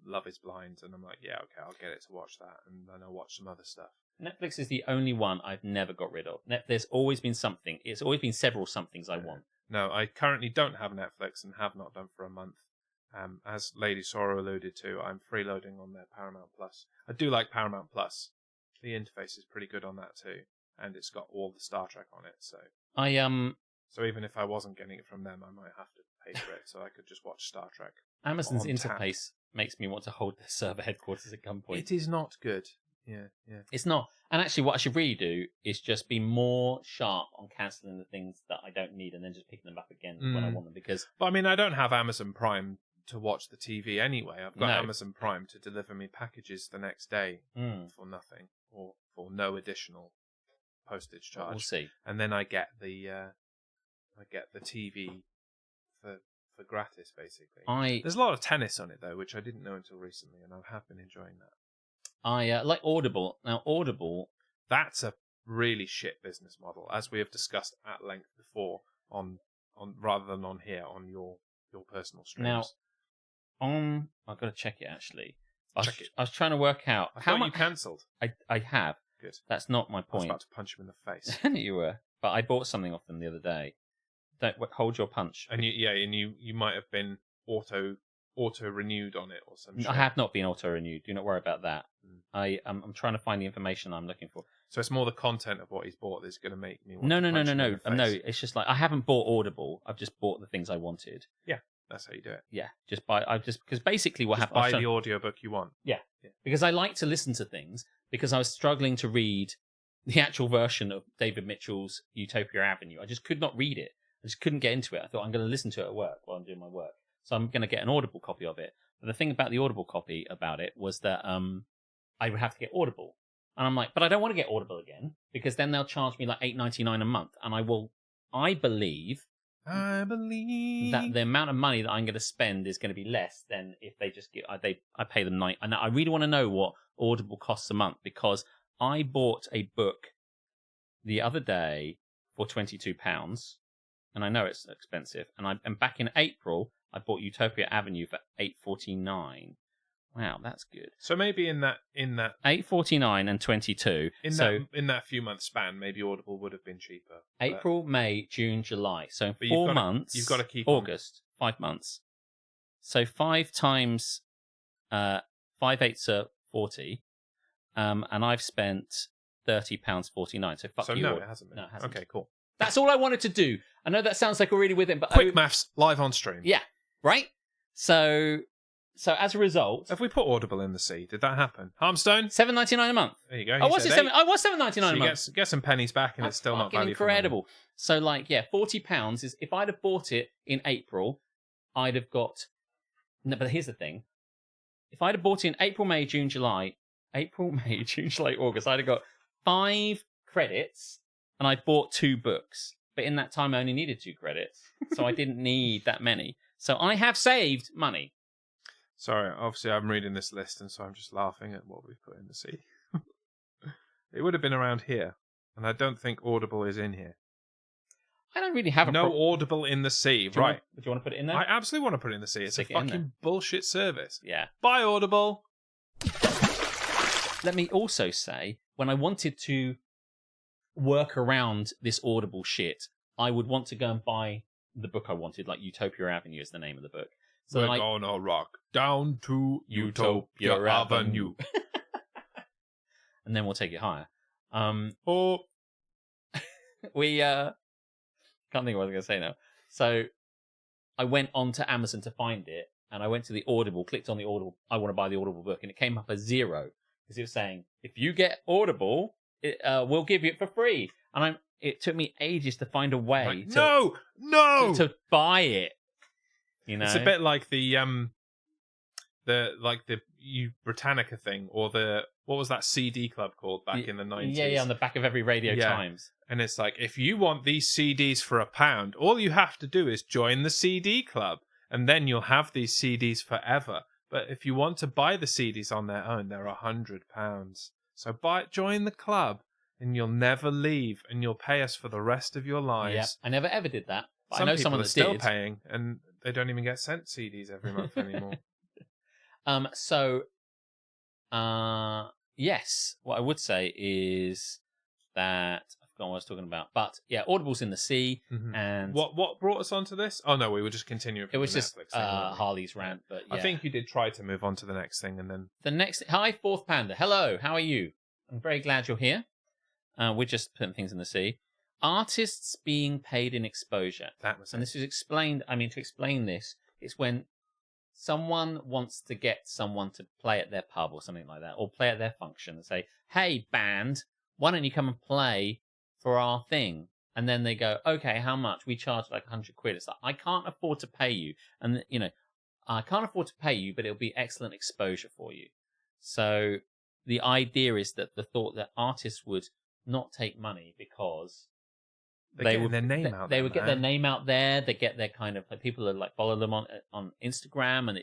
Love is Blind, and I'm like, yeah, okay, I'll get it to watch that, and then I'll watch some other stuff. Netflix is the only one I've never got rid of. There's always been something. It's always been several somethings I want. No, I currently don't have Netflix and have not done for a month. As Lady Sorrow alluded to, I'm freeloading on their Paramount Plus. I do like Paramount Plus. The interface is pretty good on that too, and it's got all the Star Trek on it. So so even if I wasn't getting it from them, I might have to pay for it so I could just watch Star Trek. Amazon's interface makes me want to hold their server headquarters at gunpoint. It is not good. Yeah. It's not. And actually, what I should really do is just be more sharp on cancelling the things that I don't need and then just picking them up again when I want them. But I don't have Amazon Prime to watch the TV anyway. I've got Amazon Prime to deliver me packages the next day for nothing or for no additional postage charge. We'll see. And then I get the TV for gratis, basically. There's a lot of tennis on it though, which I didn't know until recently, and I have been enjoying that. I like Audible. Now, Audible... That's a really shit business model, as we have discussed at length before, on rather than on here, on your personal streams. Now, I've got to check it, actually. I was trying to work out... How much you cancelled? I have. Good. That's not my point. I was about to punch him in the face. You were. But I bought something off them the other day. Don't hold your punch. And you might have been auto-renewed on it or something. I have not been auto-renewed. Do not worry about that. I'm trying to find the information I'm looking for. So it's more the content of what he's bought that's going to make me want No. to punch him in the face. No, it's just like I haven't bought Audible. I've just bought the things I wanted. Yeah, that's how you do it. Yeah, because basically what happened. Buy the audiobook you want. Yeah, because I like to listen to things because I was struggling to read the actual version of David Mitchell's Utopia Avenue. I just could not read it. I just couldn't get into it. I thought I'm going to listen to it at work while I'm doing my work. So I'm going to get an Audible copy of it. But the thing about the Audible copy about it was that I would have to get Audible. And I'm like, but I don't want to get Audible again because then they'll charge me like $8.99 a month. And I believe that the amount of money that I'm going to spend is going to be less than if they just I pay them $9. And I really want to know what Audible costs a month because I bought a book the other day for £22. And I know it's expensive. And back in April, I bought Utopia Avenue for $8.49. Wow, that's good. So maybe in that $8.49 and $22. In that few month span, maybe Audible would have been cheaper. April, May, June, July. So in 4 months. You've got to keep August. 5 months. So 5 times 5 eighths are 40. And I've spent £30.49. So fuck you. No, it hasn't been. No, it hasn't. Okay, cool. That's all I wanted to do. I know that sounds like a really weird thing, but quick maths live on stream. Yeah, right. So as a result, have we put Audible in the sea? Did that happen? Harmstone, $7.99 a month. There you go. I was $7.99 a month. Get some pennies back, and That's it's still not value incredible. So £40 is if I'd have bought it in April, I'd have got No, but here's the thing. If I'd have bought in April, May, June, July, August, I'd have got 5 credits and I bought 2 books. But in that time, I only needed 2 credits. So I didn't need that many. So I have saved money. Sorry, obviously I'm reading this list, and so I'm just laughing at what we've put in the sea. It would have been around here, and I don't think Audible is in here. I don't really have no Audible in the sea, right? Do you want to put it in there? I absolutely want to put it in the sea. It's a fucking bullshit service. Yeah. Buy Audible. Let me also say, when I wanted to work around this Audible shit, I would want to go and buy the book I wanted, like Utopia Avenue is the name of the book. So we're gonna rock down to Utopia Avenue. And then we'll take it higher. We can't think of what I was going to say now. So I went onto Amazon to find it, and I went to the Audible, clicked on the Audible, I want to buy the Audible book, and it came up as 0 because it was saying, if you get Audible, we'll give you it for free. And it took me ages to find a way to buy it. You know, it's a bit like the Britannica thing, or what was that CD club called back in the 90s? Yeah, on the back of every Radio Times. And it's like, if you want these CDs for £1, all you have to do is join the CD club, and then you'll have these CDs forever. But if you want to buy the CDs on their own, they're £100. So join the club, and you'll never leave, and you'll pay us for the rest of your lives. Yeah, I never ever did that. But Some I know people someone are that still did. paying, and they don't even get sent CDs every month anymore. Yes, what I would say is that I forgot what I was talking about, but yeah, Audible's in the sea, and what brought us onto this? Oh no, we were just continuing. It was just Harley's rant, but yeah. I think you did try to move on to the next thing, and then the next. Hi, Fourth Panda. Hello, how are you? I'm very glad you're here. We're just putting things in the sea. Artists being paid in exposure. This is explained. I mean, to explain this, it's when someone wants to get someone to play at their pub or something like that, or play at their function and say, hey, band, why don't you come and play for our thing? And then they go, okay, how much? We charge like £100. It's like, I can't afford to pay you. And, I can't afford to pay you, but it'll be excellent exposure for you. So the idea is that the thought that artists would not take money because they would their name out. They would get their name out there. They get their kind of people are like follow them on Instagram, and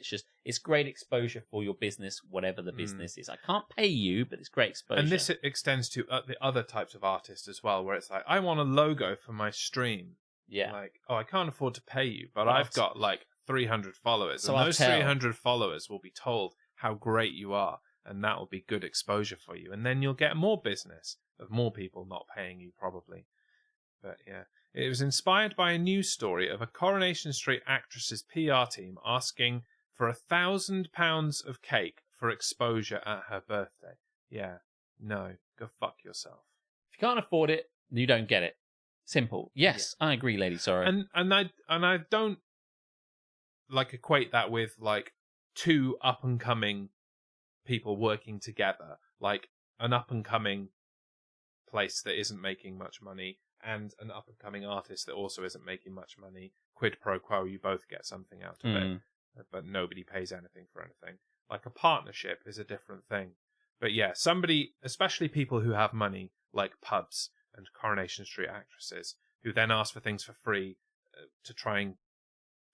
it's great exposure for your business, whatever the business is. I can't pay you, but it's great exposure. And this extends to the other types of artists as well, where it's like, I want a logo for my stream. Yeah. Like, I can't afford to pay you, but I've got like 300 followers, and those 300 followers will be told how great you are, and that will be good exposure for you, and then you'll get more business of more people not paying you probably. But yeah, it was inspired by a news story of a Coronation Street actress's PR team asking for £1,000 of cake for exposure at her birthday. Yeah, no, go fuck yourself. If you can't afford it, you don't get it. Simple. Yes, yeah. I agree, Lady Sorrow. And I don't like equate that with like 2 up and coming people working together, like an up and coming place that isn't making much money and an up-and-coming artist that also isn't making much money. Quid pro quo, you both get something out of it, but nobody pays anything for anything. Like a partnership is a different thing. But yeah, somebody, especially people who have money, like pubs and Coronation Street actresses, who then ask for things for free to try and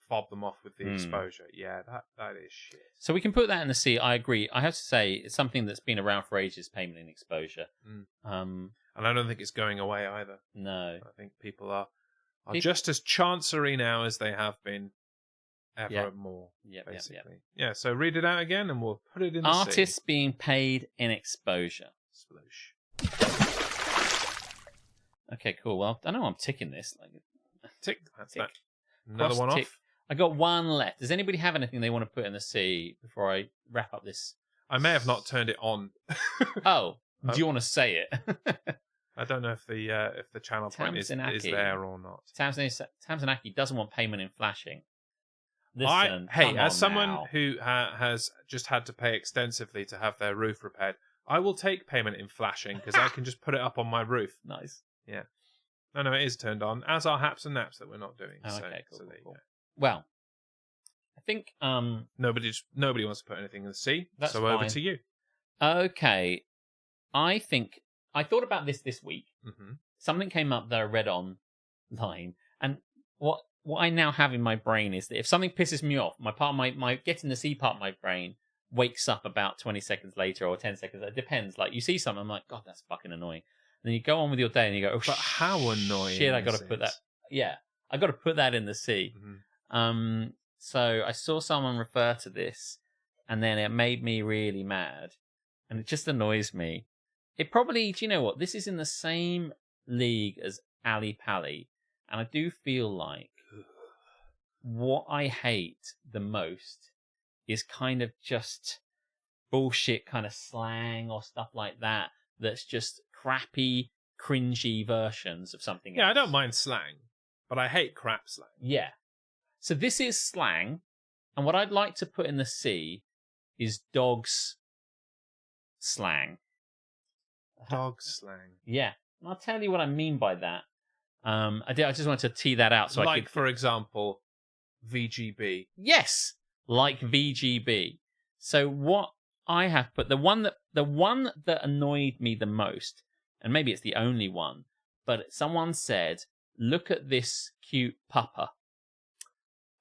fob them off with the exposure. Yeah, that is shit. So we can put that in the sea. I agree. I have to say, it's something that's been around for ages, payment in exposure. And I don't think it's going away either. No. I think people are just as chancery now as they have been ever more, basically. Yeah, so read it out again and we'll put it in the sea. Artists being paid in exposure. Sploosh. Okay, cool. Well, I know I'm ticking this. Tick. That's tick. That. Another one tick. off. I got one left. Does anybody have anything they want to put in the sea before I wrap up this? I may have not turned it on. Oh, do you want to say it? I don't know if the channel point is there or not. Tamsinaki doesn't want payment in flashing. Listen, as someone who has just had to pay extensively to have their roof repaired, I will take payment in flashing because I can just put it up on my roof. Nice. Yeah. No, it is turned on, as are haps and naps that we're not doing. Oh, okay, cool. Well, I think Nobody wants to put anything in the sea. That's so over fine. to you. Okay. I think I thought about this week. Mm-hmm. Something came up that I read online, and what I now have in my brain is that if something pisses me off, my getting the sea part of my brain wakes up about 20 seconds later or 10 seconds. It depends. Like you see something, I'm like, God, that's fucking annoying. And then you go on with your day and you go, oh, but how annoying! Shit, I got to put that. Yeah, I got to put that in the sea. Mm-hmm. So I saw someone refer to this, and then it made me really mad, and it just annoys me. It probably, do you know what? This is in the same league as Ali Pali, and I do feel like what I hate the most is kind of just bullshit kind of slang or stuff like that that's just crappy, cringy versions of something else. Yeah, I don't mind slang, but I hate crap slang. Yeah. So this is slang, and what I'd like to put in the sea is dogs slang. Dog slang. Yeah. And I'll tell you what I mean by that. I just wanted to tee that out so I could... for example, VGB. Yes, like VGB. So what I have put, the one that annoyed me the most, and maybe it's the only one, but someone said, "Look at this cute pupper."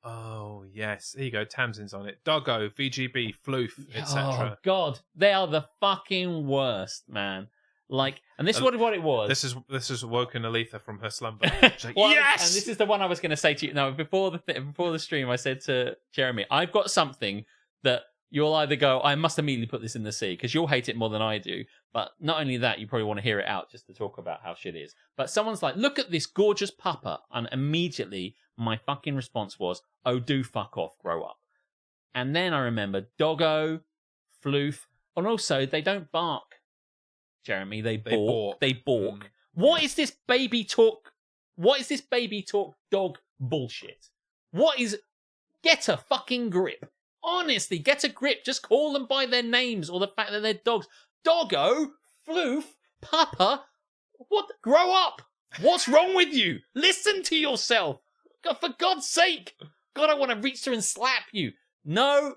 Oh yes, there you go. Tamsin's on it. Doggo, VGB, floof, etc. Oh God, they are the fucking worst, man. Like, and this is what it was. This is woken Aletha from her slumber. She's like, well, yes. And this is the one I was going to say to you. No, before the stream, I said to Jeremy, I've got something that you'll either go, I must immediately put this in the sea because you'll hate it more than I do. But not only that, you probably want to hear it out just to talk about how shit it is. But someone's like, look at this gorgeous pupper, and immediately my fucking response was, oh, do fuck off, grow up. And then I remembered doggo, floof, and also they don't bark. Jeremy, they balk. They balk. What is this baby talk? What is this baby talk dog bullshit? Get a fucking grip. Honestly, get a grip. Just call them by their names or the fact that they're dogs. Doggo, floof, pupper. What? Grow up. What's wrong with you? Listen to yourself. God, for God's sake. God, I want to reach through and slap you. No.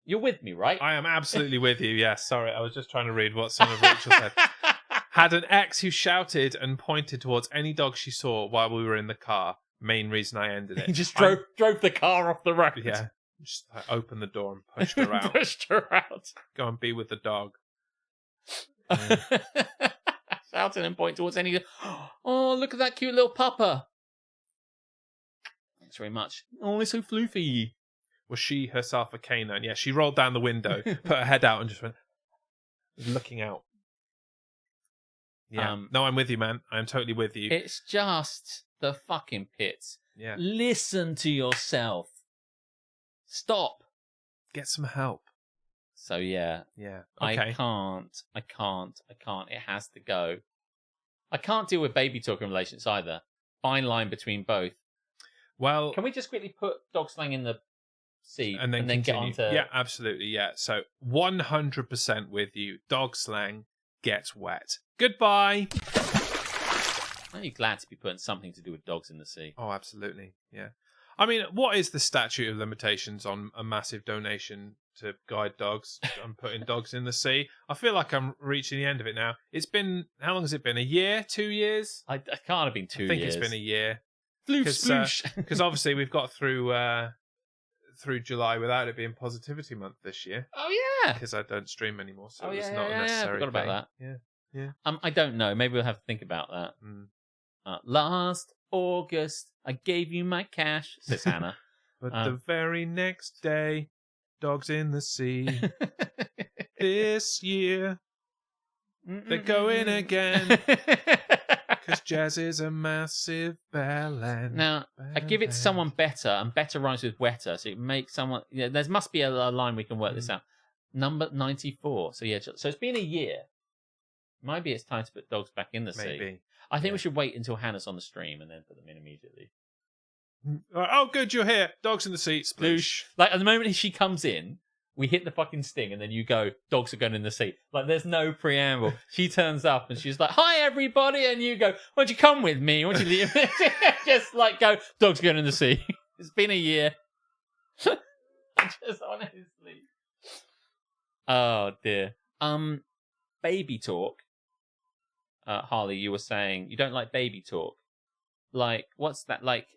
You're with me, right? I am absolutely with you, yes. Sorry, I was just trying to read what some of Rachel said. Had an ex who shouted and pointed towards any dog she saw while we were in the car. Main reason I ended it. He just drove the car off the road. Yeah. Just opened the door and pushed her out. Pushed her out. Go and be with the dog. Shouting and pointing towards any... Oh, look at that cute little pupper. Thanks very much. Oh, it's so floofy. Was she herself a canine? Yeah, she rolled down the window, put her head out, and just went looking out. Yeah, no, I'm with you, man. I'm totally with you. It's just the fucking pits. Yeah, listen to yourself. Stop. Get some help. So yeah, okay. I can't. It has to go. I can't deal with baby talk in relations either. Fine line between both. Well, can we just quickly put dog slang in the sea and then get on to... Yeah, absolutely, yeah. So 100% with you. Dog slang gets wet. Goodbye. Aren't you glad to be putting something to do with dogs in the sea? Oh, absolutely, yeah. I mean, what is the statute of limitations on a massive donation to guide dogs and putting dogs in the sea? I feel like I'm reaching the end of it now. It's been, how long has it been? A year? 2 years? I can't have been 2 years. I think it's been a year. Floosh. Because obviously we've got through July without it being Positivity Month this year. Oh, yeah. Because I don't stream anymore, so it's yeah, not a necessary I forgot about that. Yeah. I don't know. Maybe we'll have to think about that. Last August, I gave you my cash, says Hannah. But the very next day, dogs in the sea. This year, they're going again. Because jazz is a massive ballad. Now, I give it to someone better, and better rhymes with wetter, so it makes someone... Yeah, there must be a line we can work this out. Number 94. So yeah, so it's been a year. Maybe it's time to put dogs back in the sea. Maybe. I think we should wait until Hannah's on the stream and then put them in immediately. Oh, good, you're here. Dogs in the sea. Sploosh. Like, at the moment she comes in, we hit the fucking sting, and then you go, dogs are going in the sea. Like, there's no preamble. She turns up, and she's like, hi, everybody, and you go, why don't you come with me? Why don't you leave? Just, like, go, dogs are going in the sea. It's been a year. Just honestly. Oh dear. Baby talk. Harley, you were saying you don't like baby talk. Like, what's that? Like,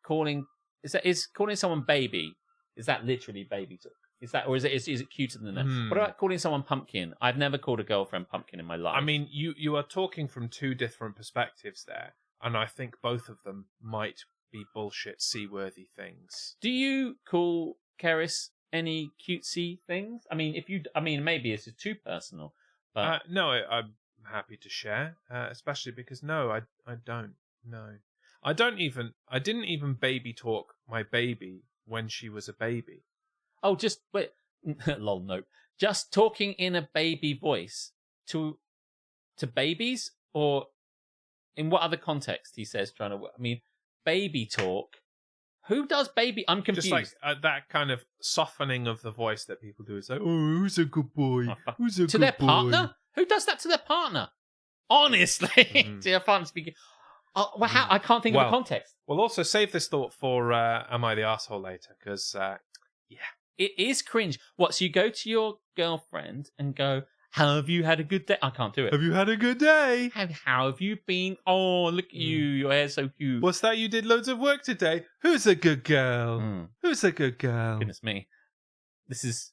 calling is calling someone baby? Is that literally baby talk? Is that, or is it cuter than that? What about calling someone pumpkin? I've never called a girlfriend pumpkin in my life. I mean, you are talking from two different perspectives there, and I think both of them might be bullshit C-worthy things. Do you call Keris any cutesy things? I mean, maybe this is too personal, but no, I'm happy to share, especially because no, I don't. No, I didn't even baby talk my baby when she was a baby. Oh, just wait. Lol, nope. Just talking in a baby voice to babies, or in what other context? He says, trying to. I mean, baby talk. Who does baby? I'm confused. Just like that kind of softening of the voice that people do. It's like, oh, who's a good boy? Who's a to good their boy? partner? Who does that to their partner? Honestly, to their partner speaking. Well, how? I can't think of a context. We'll also save this thought for Am I the Arsehole later, because it is cringe. What? So you go to your girlfriend and go, "How have you had a good day?" I can't do it. Have you had a good day? How have you been? Oh, look at you. Your hair's so cute. What's that? You did loads of work today. Who's a good girl? Who's a good girl? Goodness me. This is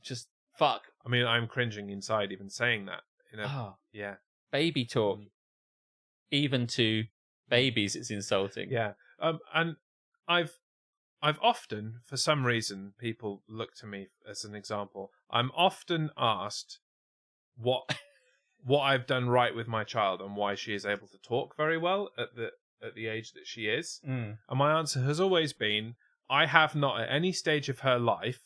just fuck. I mean, I'm cringing inside even saying that. Yeah. Baby talk. Even to babies, it's insulting. Yeah. And I've often, for some reason, people look to me as an example. I'm often asked what I've done right with my child and why she is able to talk very well at the age that she is. And my answer has always been, I have not at any stage of her life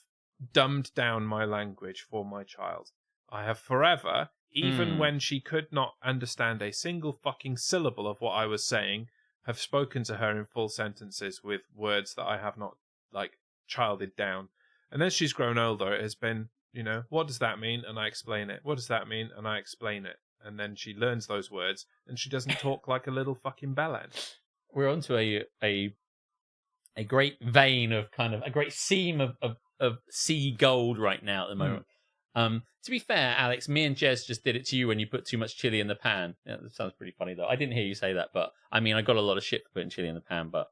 dumbed down my language for my child. I have forever, even when she could not understand a single fucking syllable of what I was saying, have spoken to her in full sentences with words that I have not, like, childed down. And as she's grown older, it has been, what does that mean? And I explain it. What does that mean? And I explain it. And then she learns those words, and she doesn't talk like a little fucking bellend. We're onto a great vein of kind of a great seam of sea gold right now at the moment. To be fair, Alex, me and Jez just did it to you when you put too much chili in the pan. Yeah, that sounds pretty funny, though. I didn't hear you say that, but I mean, I got a lot of shit for putting chili in the pan, but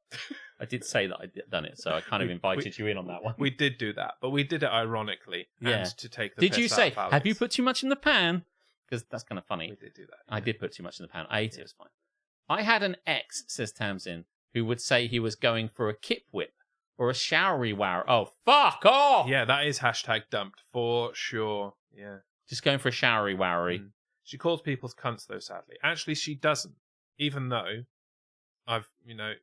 I did say that I'd done it, so I kind of invited you in on that one. We did do that, but we did it ironically and to take the Did piss you out say, of Alex. have you put too much in the pan? Because that's kind of funny. We did do that. I did put too much in the pan. I ate it, it was fine. I had an ex, says Tamsin, who would say he was going for a kip whip or a showery wow. Oh, fuck off! Yeah, that is #dumped for sure. Yeah. Just going for a showery wowery. She calls people cunts, though, sadly. Actually, she doesn't. Even though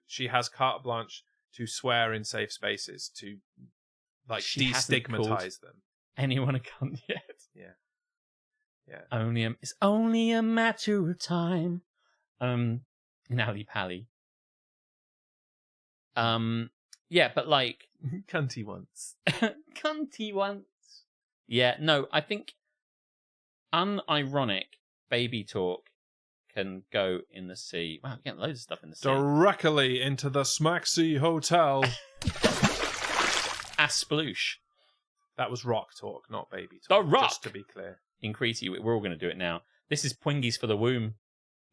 she has carte blanche to swear in safe spaces, to, like, destigmatize them. Anyone a cunt yet? Yeah. It's only a matter of time. Nally Pally. Yeah, but like cunty once. Cunty once. Yeah, no, I think unironic baby talk can go in the sea. Wow, getting loads of stuff in the sea. Directly into the Smacksea Hotel. Asploosh. That was rock talk, not baby The talk. rock. Just to be clear. In Crete, we're all going to do it now. This is Pwingies for the womb.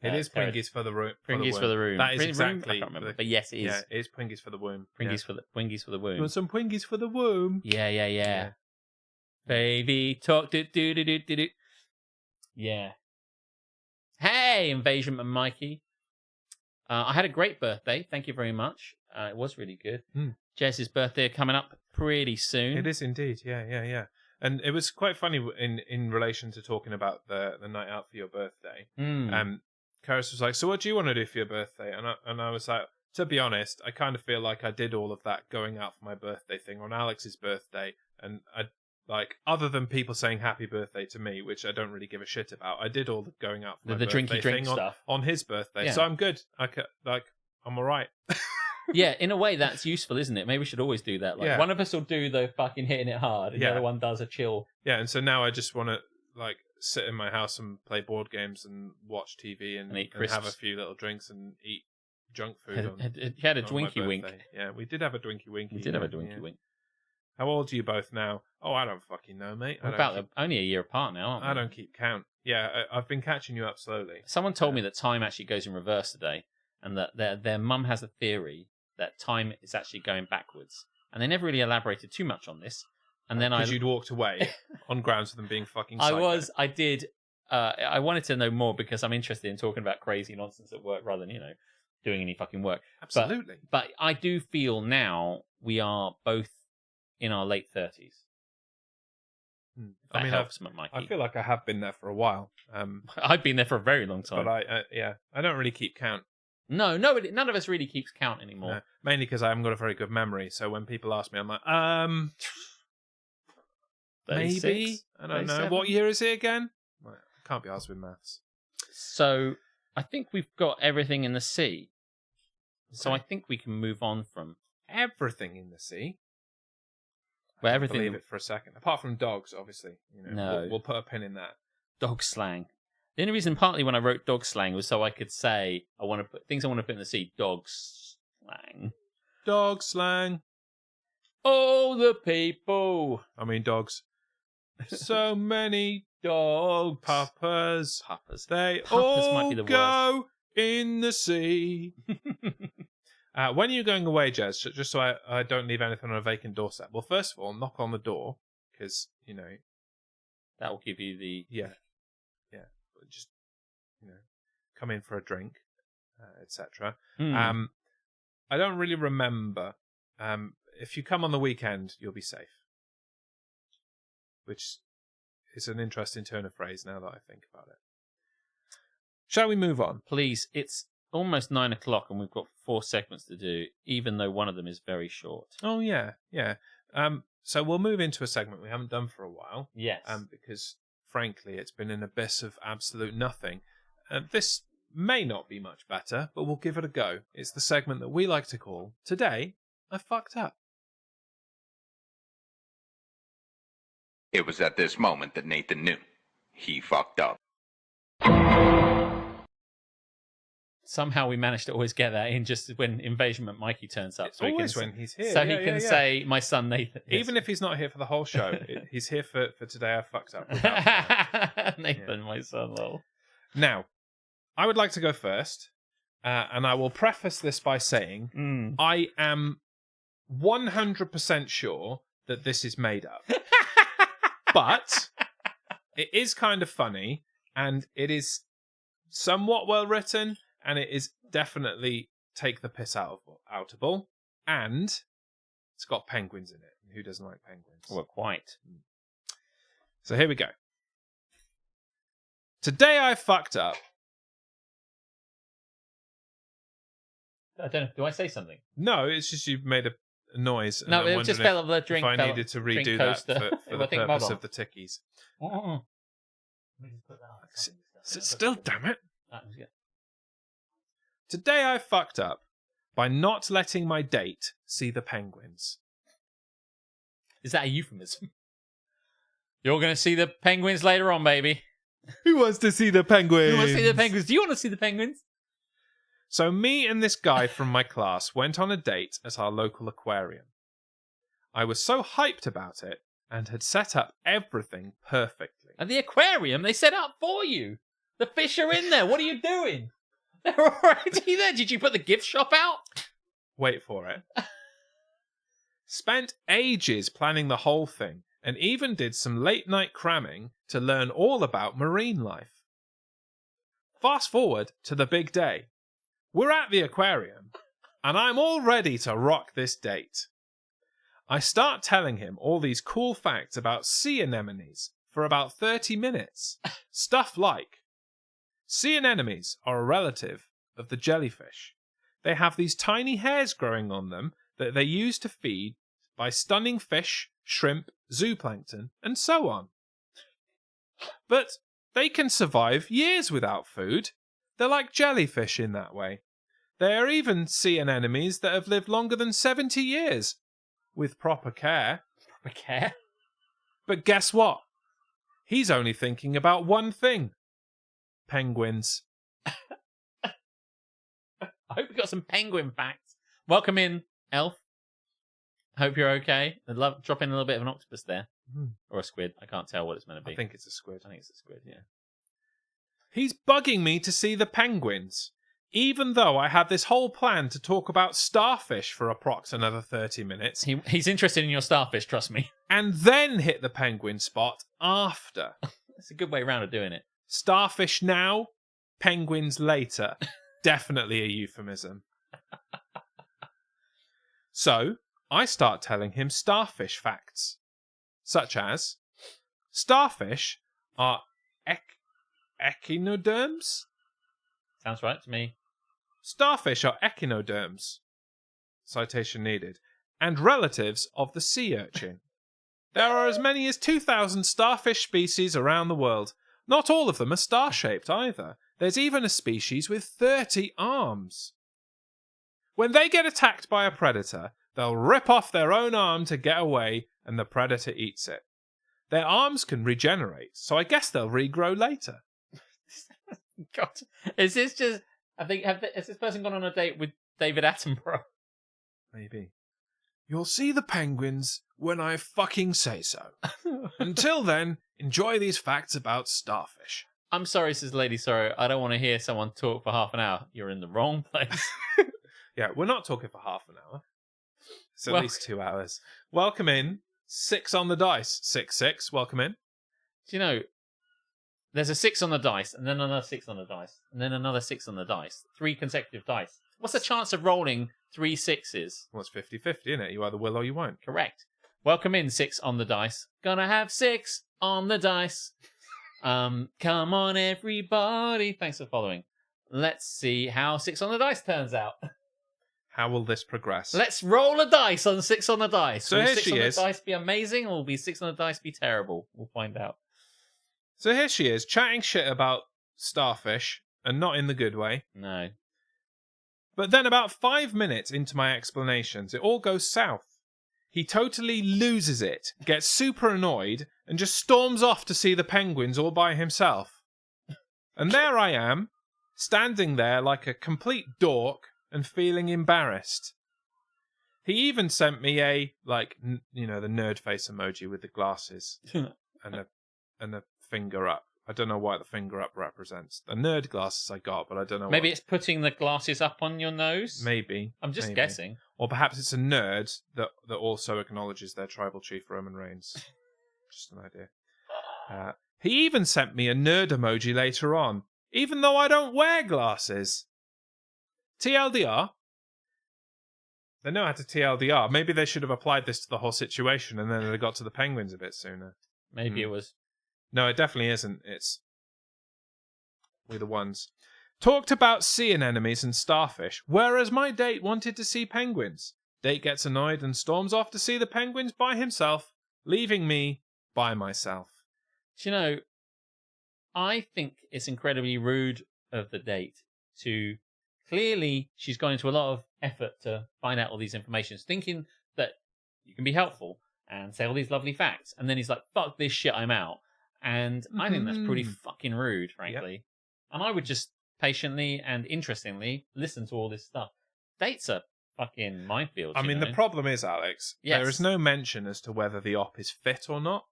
It is Pwingies for the room. Pwingies for the room. That is exactly. I can't remember, but yes, it is. Yeah, it is Pwingies for the womb. Pwingies for the womb. You want some Pwingies for the womb? Yeah. Baby talk. Do. Yeah. Hey, Invasion and Mikey. I had a great birthday. Thank you very much. It was really good. Jess's birthday coming up pretty soon. It is indeed. Yeah. And it was quite funny in relation to talking about the night out for your birthday. Karis was like, so what do you want to do for your birthday? And I was like, to be honest, I kind of feel like I did all of that going out for my birthday thing on Alex's birthday. And I, like, other than people saying happy birthday to me, which I don't really give a shit about, I did all the going out for my birthday drinky drink thing stuff on his birthday. Yeah. So I'm good. I'm all right. Yeah, in a way that's useful, isn't it? Maybe we should always do that. Like, one of us will do the fucking hitting it hard, and the other one does a chill. Yeah, and so now I just want to, like, sit in my house and play board games and watch TV and eat and have a few little drinks and eat junk food. You had a on my Dwinky Wink. birthday. Yeah, we did have a Dwinky Winky. We did have a Dwinky Wink. How old are you both now? Oh, I don't fucking know, mate. We're only a year apart now, aren't we? I don't keep count. Yeah, I've been catching you up slowly. Someone told me that time actually goes in reverse today, and that their mum has a theory that time is actually going backwards. And they never really elaborated too much on this. And then Because you'd walked away on grounds of them being fucking psycho. I did. I wanted to know more because I'm interested in talking about crazy nonsense at work rather than, doing any fucking work. Absolutely. But I do feel now we are both in our late 30s. That helps, Mikey. I feel like I have been there for a while. I've been there for a very long time. But I don't really keep count. No, none of us really keeps count anymore. No, mainly because I haven't got a very good memory. So when people ask me, I'm like, 36, maybe? I don't 37? know. What year is it again? Well, I can't be asked with maths. So I think we've got everything in the sea. So I Okay. think we can move on from Everything in the sea. where I everything. believe it for a second. Apart from dogs, obviously. No. We'll put a pin in that. Dog slang. The only reason, partly, when I wrote dog slang was so I could say I want to put things I want to put in the sea. Dog slang. Dog slang. Oh, the people. I mean, dogs. So many Dogs. puppers. Puppers. They Puppers all might be the go in the sea. When are you going away, Jez? Just so I don't leave anything on a vacant doorstep. Well, first of all, knock on the door because That will give you the. yeah, just come in for a drink, etc. Hmm. I don't really remember. If you come on the weekend, you'll be safe. Which is an interesting turn of phrase now that I think about it. Shall we move on? Please, it's almost 9 o'clock and we've got 4 segments to do, even though one of them is very short. Oh, yeah. So we'll move into a segment we haven't done for a while. Yes. Because, frankly, it's been an abyss of absolute nothing. This may not be much better, but we'll give it a go. It's the segment that we like to call, Today, I Fucked Up. It was at this moment that Nathan knew. He fucked up. Somehow we managed to always get that in just when Invasion Mikey turns up. It's always when he's here. So he can say, my son Nathan. Even if he's not here for the whole show, he's here for Today I Fucked Up. without fail. Nathan, my son, lol. Now, I would like to go first, and I will preface this by saying I am 100% sure that this is made up. But it is kind of funny, and it is somewhat well written, and it is definitely take the piss outable, and it's got penguins in it. Who doesn't like penguins? Well, quite. So here we go. Today I fucked up. I don't know. Do I say something? No, it's just you've made a noise. And No, I'm it just wondering fell off the drink. if I needed to redo that for the purpose of the tickies. Sit still, damn it. Today I fucked up by not letting my date see the penguins. Is that a euphemism? You're going to see the penguins later on, baby. Who wants to see the penguins? You want to see the penguins? Do you want to see the penguins? So me and this guy from my class went on a date at our local aquarium. I was so hyped about it and had set up everything perfectly. At the aquarium, they set up for you. The fish are in there. What are you doing? They're already there. Did you put the gift shop out? Wait for it. Spent ages planning the whole thing and even did some late night cramming to learn all about marine life. Fast forward to the big day. We're at the aquarium and I'm all ready to rock this date. I start telling him all these cool facts about sea anemones for about 30 minutes. Stuff like, sea anemones are a relative of the jellyfish. They have these tiny hairs growing on them that they use to feed by stunning fish, shrimp, zooplankton, and so on. But they can survive years without food. They're like jellyfish in that way. There are even sea anemones that have lived longer than 70 years. With proper care. Proper care? But guess what? He's only thinking about one thing. Penguins. I hope you got some penguin facts. Welcome in, Elf. Hope you're okay. I'd love drop in a little bit of an octopus there. Or a squid. I can't tell what it's meant to be. I think it's a squid. I think it's a squid, yeah. He's bugging me to see the penguins, even though I had this whole plan to talk about starfish for approx another 30 minutes. He's interested in your starfish, trust me. And then hit the penguin spot after. It's a good way round of doing it. Starfish now, penguins later. Definitely a euphemism. So, I start telling him starfish facts. Such as, starfish are echinoderms? Sounds right to me. Starfish are echinoderms. Citation needed. And relatives of the sea urchin. There are as many as 2,000 starfish species around the world. Not all of them are star-shaped either. There's even a species with 30 arms. When they get attacked by a predator, they'll rip off their own arm to get away, and the predator eats it. Their arms can regenerate, so I guess they'll regrow later. God, is this just? I think has this person gone on a date with David Attenborough? Maybe. You'll see the penguins when I fucking say so. Until then, enjoy these facts about starfish. I'm sorry, says Lady Sorrow. I don't want to hear someone talk for half an hour. You're in the wrong place. Yeah, we're not talking for half an hour. It's at least 2 hours. Welcome in. 6 on the dice. 6-6. Welcome in. Do you know, there's a 6 on the dice, and then another 6 on the dice, and then another 6 on the dice. 3 consecutive dice. What's the chance of rolling 3 6s? Well, it's 50-50, isn't it? You either will or you won't. Correct. Welcome in, 6 on the dice. Gonna have 6 on the dice. Come on, everybody. Thanks for following. Let's see how 6 on the dice turns out. How will this progress? Let's roll a dice on 6 on the dice. So will here 6 she on is. the dice be amazing, or will be 6 on the dice be terrible? We'll find out. So here she is, chatting shit about starfish, and not in the good way. No. But then about 5 minutes into my explanations, it all goes south. He totally loses it, gets super annoyed, and just storms off to see the penguins all by himself. And there I am, standing there like a complete dork and feeling embarrassed. He even sent me a, the nerd face emoji with the glasses and a finger up. I don't know what the finger up represents. The nerd glasses I got, but I don't know. Maybe it's putting the glasses up on your nose? Maybe. I'm just guessing. Or perhaps it's a nerd that also acknowledges their tribal chief Roman Reigns. Just an idea. He even sent me a nerd emoji later on, even though I don't wear glasses. TLDR? They know how to TLDR. Maybe they should have applied this to the whole situation and then they got to the penguins a bit sooner. Maybe it was. No, it definitely isn't. It's we're the ones. Talked about sea anemones and starfish, whereas my date wanted to see penguins. Date gets annoyed and storms off to see the penguins by himself, leaving me by myself. Do you know, I think it's incredibly rude of the date to... Clearly, she's gone into a lot of effort to find out all these informations, thinking that you can be helpful and say all these lovely facts. And then he's like, fuck this shit, I'm out. And I think that's pretty fucking rude, frankly. Yep. And I would just patiently and interestingly listen to all this stuff. Dates are fucking minefields. I mean, the problem is, Alex, there is no mention as to whether the op is fit or not.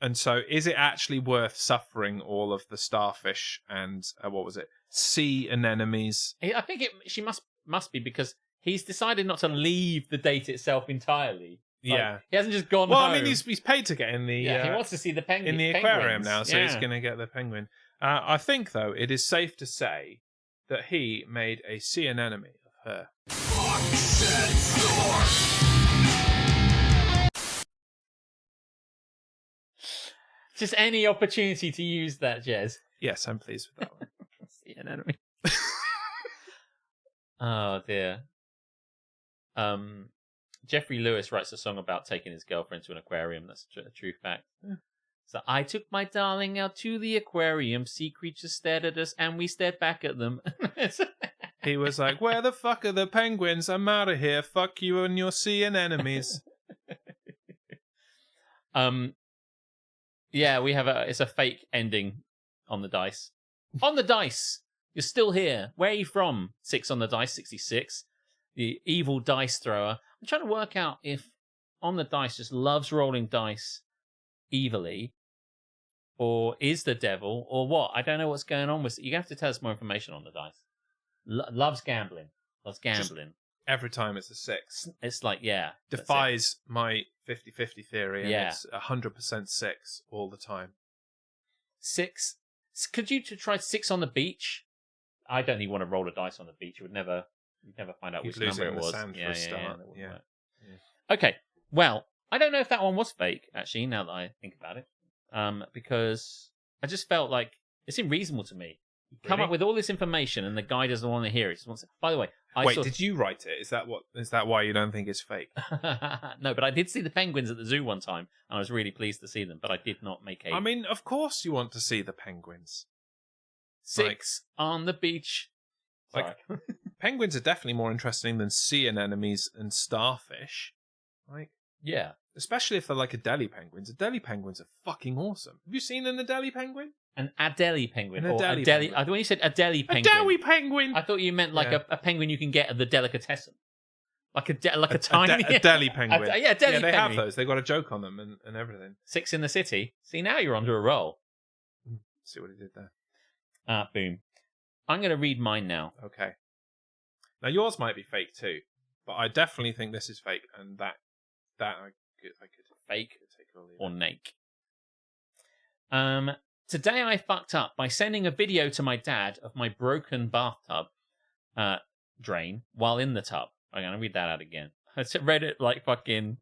And so, is it actually worth suffering all of the starfish and, sea anemones? I think she must be, because he's decided not to leave the date itself entirely. Yeah. He hasn't just gone home. I mean, he's paid to get in the... he wants to see the penguin. In the aquarium now, so he's going to get the penguin. I think, though, it is safe to say that he made a sea anemone of her. Just any opportunity to use that, Jez. Yes, I'm pleased with that one. Sea anemone. Oh, dear. Jeffrey Lewis writes a song about taking his girlfriend to an aquarium. That's a true fact. Yeah. So I took my darling out to the aquarium. Sea creatures stared at us and we stared back at them. He was like, where the fuck are the penguins? I'm out of here. Fuck you and your sea anemones. Yeah, we have it's a fake ending on the dice. On the dice! You're still here. Where are you from? 6 on the dice, 66. The evil dice thrower. I'm trying to work out if on the dice just loves rolling dice evilly, or is the devil, or what? I don't know what's going on with it. You have to tell us more information on the dice. Loves gambling. Loves gambling. Every time it's a 6. It's like, yeah. Defies my 50-50 theory, and Yeah. it's 100% 6 all the time. 6. Could you try 6 on the beach? I don't even want to roll a dice on the beach. You'd never find out You'd which lose number it in it the was. sand for a start. that wouldn't Yeah. work. Okay. Well, I don't know if that one was fake, actually, now that I think about it. Because I just felt like it seemed reasonable to me. You come up with all this information and the guy doesn't want to hear it. He just wants to... By the way, Wait, did you write it? Is that why you don't think it's fake? No, but I did see the penguins at the zoo one time, and I was really pleased to see them, but I did not make a... I mean, of course you want to see the penguins. 6 on the beach. Like, penguins are definitely more interesting than sea anemones and starfish. Like, yeah. Especially if they're like Adelie penguins. Adelie penguins are fucking awesome. Have you seen an Adelie penguin? An Adelie penguin. An or Adelie Adelie. penguin. When you said Adelie penguin, Adelie penguin. I thought you meant like Yeah. a penguin you can get at the delicatessen, like a tiny Adelie penguin. Yeah, Adelie yeah, they have penguin. those. They got a joke on them and everything. 6 in the city. See, now you're onto a roll. See what he did there. Boom. I'm going to read mine now. Okay. Now yours might be fake too, but I definitely think this is fake, and that I could Fake take it or leave or it. nake. Today I fucked up by sending a video to my dad of my broken bathtub drain while in the tub. I'm going to read that out again. I read it like fucking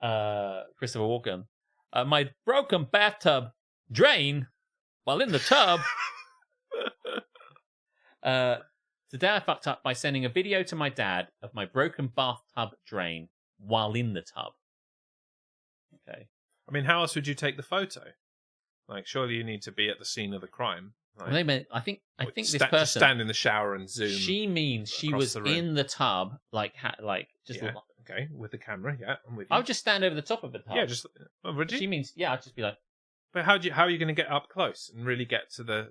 Christopher Walken. My broken bathtub drain while in the tub. Today I fucked up by sending a video to my dad of my broken bathtub drain while in the tub. Okay. I mean, how else would you take the photo? Like, surely you need to be at the scene of the crime. Like, I think this just person stand in the shower and zoom. She means she across was the room. in the tub, just. Yeah, okay, with the camera. Yeah, I'm with you. I would just stand over the top of the tub. Yeah, just. Oh, would you? She means I'd just be like. But how are you going to get up close and really get to the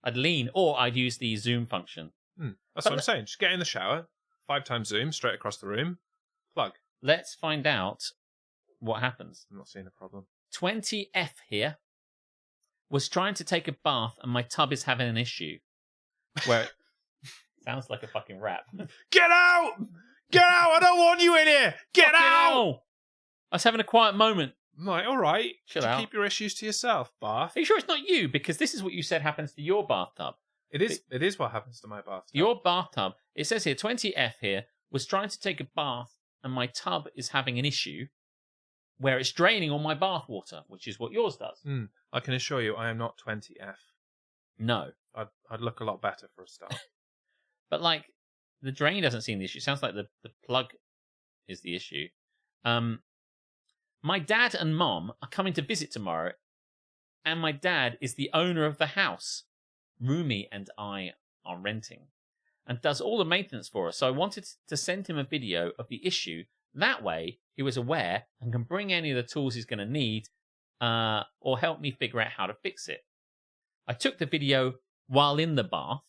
I'd lean, or I'd use the zoom function. That's what I'm saying. Just get in the shower, 5 times zoom, straight across the room, plug. Let's find out what happens. I'm not seeing a problem. 20F here was trying to take a bath and my tub is having an issue. Where it sounds like a fucking rap. Get out! Get out! I don't want you in here! Get Fucking out! hell! I was having a quiet moment. I'm like, all right. Chill Just out. keep your issues to yourself, bath. Are you sure it's not you? Because this is what you said happens to your bathtub. It is what happens to my bathtub. Your bathtub, it says here, 20F here, was trying to take a bath and my tub is having an issue where it's draining all my bath water, which is what yours does. I can assure you, I am not 20F. No. I'd look a lot better for a start. But, like, the drain doesn't seem the issue. It sounds like the plug is the issue. My dad and mom are coming to visit tomorrow, and my dad is the owner of the house. Rumi and I are renting, and does all the maintenance for us. So I wanted to send him a video of the issue. That way, he was aware and can bring any of the tools he's going to need, or help me figure out how to fix it. I took the video while in the bath,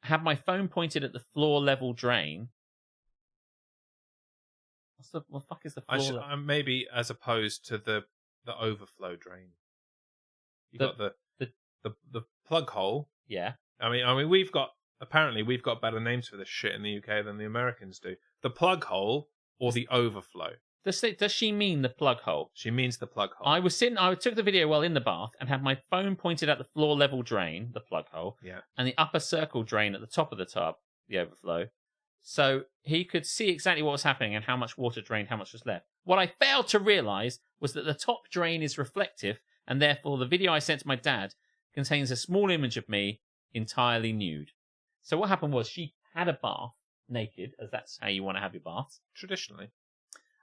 had my phone pointed at the floor level drain. What the fuck is the floor? Maybe as opposed to the overflow drain. You got the plug hole. Yeah. I mean, we've got better names for this shit in the UK than the Americans do. The plug hole or the overflow. Does she mean the plug hole? She means the plug hole. I took the video while in the bath and had my phone pointed at the floor level drain, the plug hole, yeah, and the upper circle drain at the top of the tub, the overflow, so he could see exactly what was happening and how much water drained, how much was left. What I failed to realise was that the top drain is reflective, and therefore the video I sent to my dad contains a small image of me entirely nude. So what happened was she had a bath naked, as that's how you want to have your baths. Traditionally.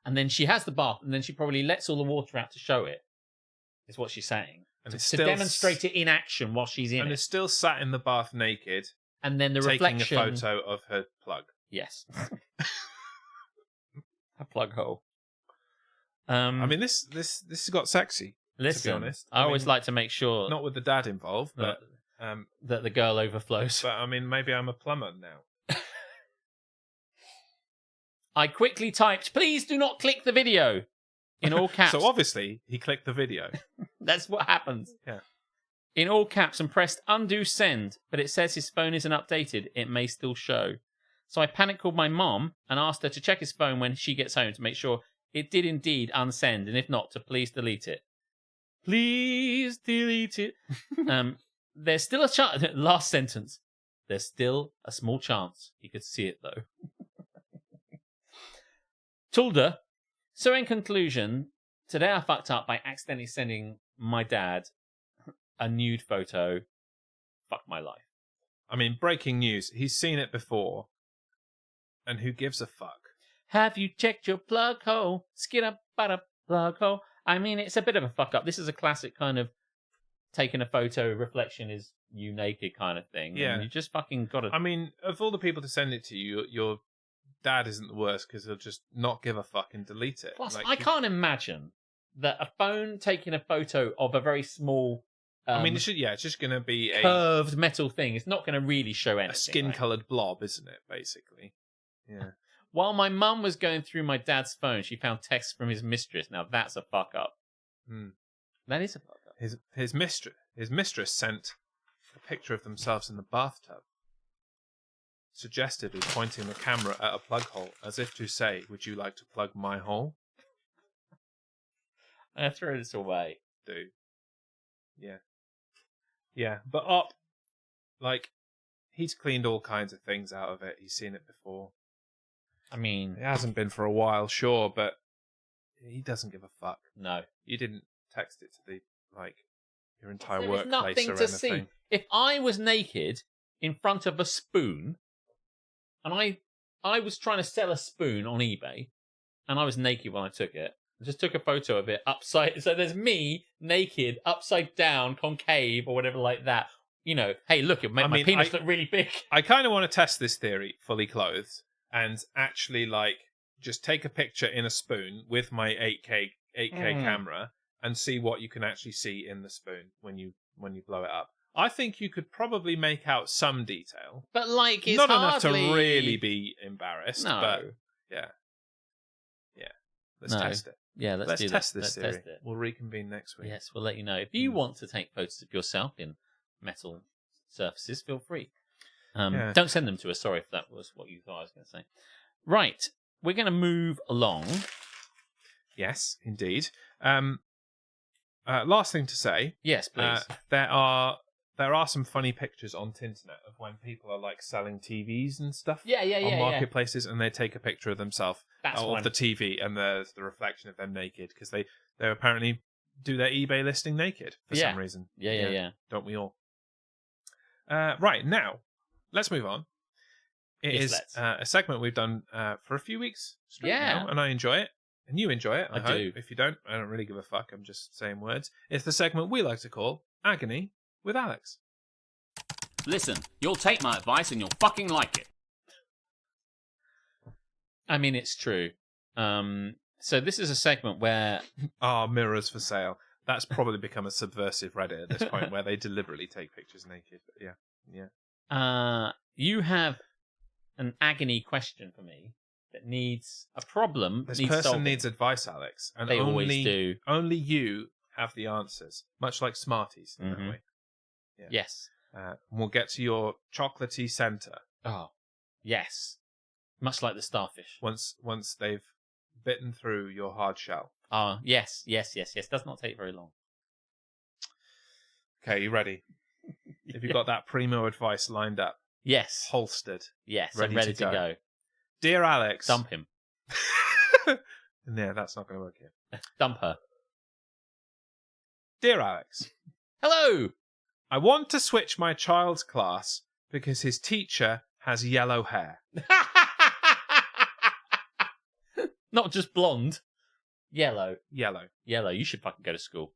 And then she has the bath, and then she probably lets all the water out to show it, is what she's saying. And to demonstrate it in action while she's in it. And is still sat in the bath naked. And then the taking reflection... a photo of her plug. Yes. A plug hole. I mean, this has got sexy, listen, to be honest. I always like to make sure... Not with the dad involved, but... that the girl overflows. But I mean, maybe I'm a plumber now. I quickly typed, "Please do not click the video," in all caps. So obviously, he clicked the video. That's what happens. Yeah. In all caps, and pressed undo send, but it says his phone isn't updated. It may still show. So I panic called my mom and asked her to check his phone when she gets home to make sure it did indeed unsend, and if not, to please delete it. Please delete it. There's still a chance. Last sentence. There's still a small chance he could see it, though. Tulda. So in conclusion, today I fucked up by accidentally sending my dad a nude photo. Fuck my life. I mean, breaking news. He's seen it before. And who gives a fuck? Have you checked your plug hole? Skid up, but a plug hole. I mean, it's a bit of a fuck up. This is a classic kind of taking a photo, reflection is you naked kind of thing. Yeah. And you just fucking got to... I mean, of all the people to send it to you, your dad isn't the worst because he'll just not give a fuck and delete it. Plus, I can't imagine that a phone taking a photo of a very small... I mean, it's just going to be a curved metal thing. It's not going to really show anything. A skin-coloured blob, isn't it, basically? Yeah. While my mum was going through my dad's phone, she found texts from his mistress. Now that's a fuck up. That is a fuck up. His mistress sent a picture of themselves in the bathtub, suggestively pointing the camera at a plug hole, as if to say, "Would you like to plug my hole?" I throw this away, dude. Yeah, but he's cleaned all kinds of things out of it. He's seen it before. I mean, it hasn't been for a while, sure, but he doesn't give a fuck. No, you didn't text it to your entire there workplace nothing or to anything. See. If I was naked in front of a spoon, and I was trying to sell a spoon on eBay, and I was naked when I took it, I just took a photo of it upside. So there's me naked, upside down, concave, or whatever like that. You know, hey, look, it made my penis look really big. I kind of want to test this theory, fully clothed, and actually just take a picture in a spoon with my 8K camera and see what you can actually see in the spoon when you blow it up. I think you could probably make out some detail, but it's not hardly... enough to really be embarrassed. No, but yeah. Let's test it. Yeah, let's test this theory. Test it. We'll reconvene next week. Yes, we'll let you know. If you want to take photos of yourself in metal surfaces, feel free. Don't send them to us. Sorry if that was what you thought I was going to say. Right, we're going to move along. Yes, indeed. Last thing to say. Yes, please. There are some funny pictures on Tinternet of when people are selling TVs and stuff. On marketplaces, and they take a picture of themselves of the TV, and there's the reflection of them naked because they apparently do their eBay listing naked for some reason. Yeah. Don't we all? Right, now let's move on. It is a segment we've done for a few weeks straight now, and I enjoy it. And you enjoy it, I hope. do. If you don't, I don't really give a fuck. I'm just saying words. It's the segment we like to call Agony with Alex. Listen, you'll take my advice and you'll fucking like it. I mean, it's true. So this is a segment where... mirrors for sale. That's probably become a subversive Reddit at this point where they deliberately take pictures naked. But yeah. You have an agony question for me that needs a problem. This person needs advice, Alex. And they always do. Only you have the answers. Much like Smarties in that way. Yeah. Yes. We'll get to your chocolatey centre. Oh, yes. Much like the starfish. Once they've bitten through your hard shell. Oh, yes. Does not take very long. Okay, you ready? Have you got that primo advice lined up? Yes. Holstered? Yes, I'm ready to go. Dear Alex. Dump him. Yeah, that's not going to work here. Dump her. Dear Alex. Hello! I want to switch my child's class because his teacher has yellow hair. Not just blonde. Yellow. Yellow. You should fucking go to school.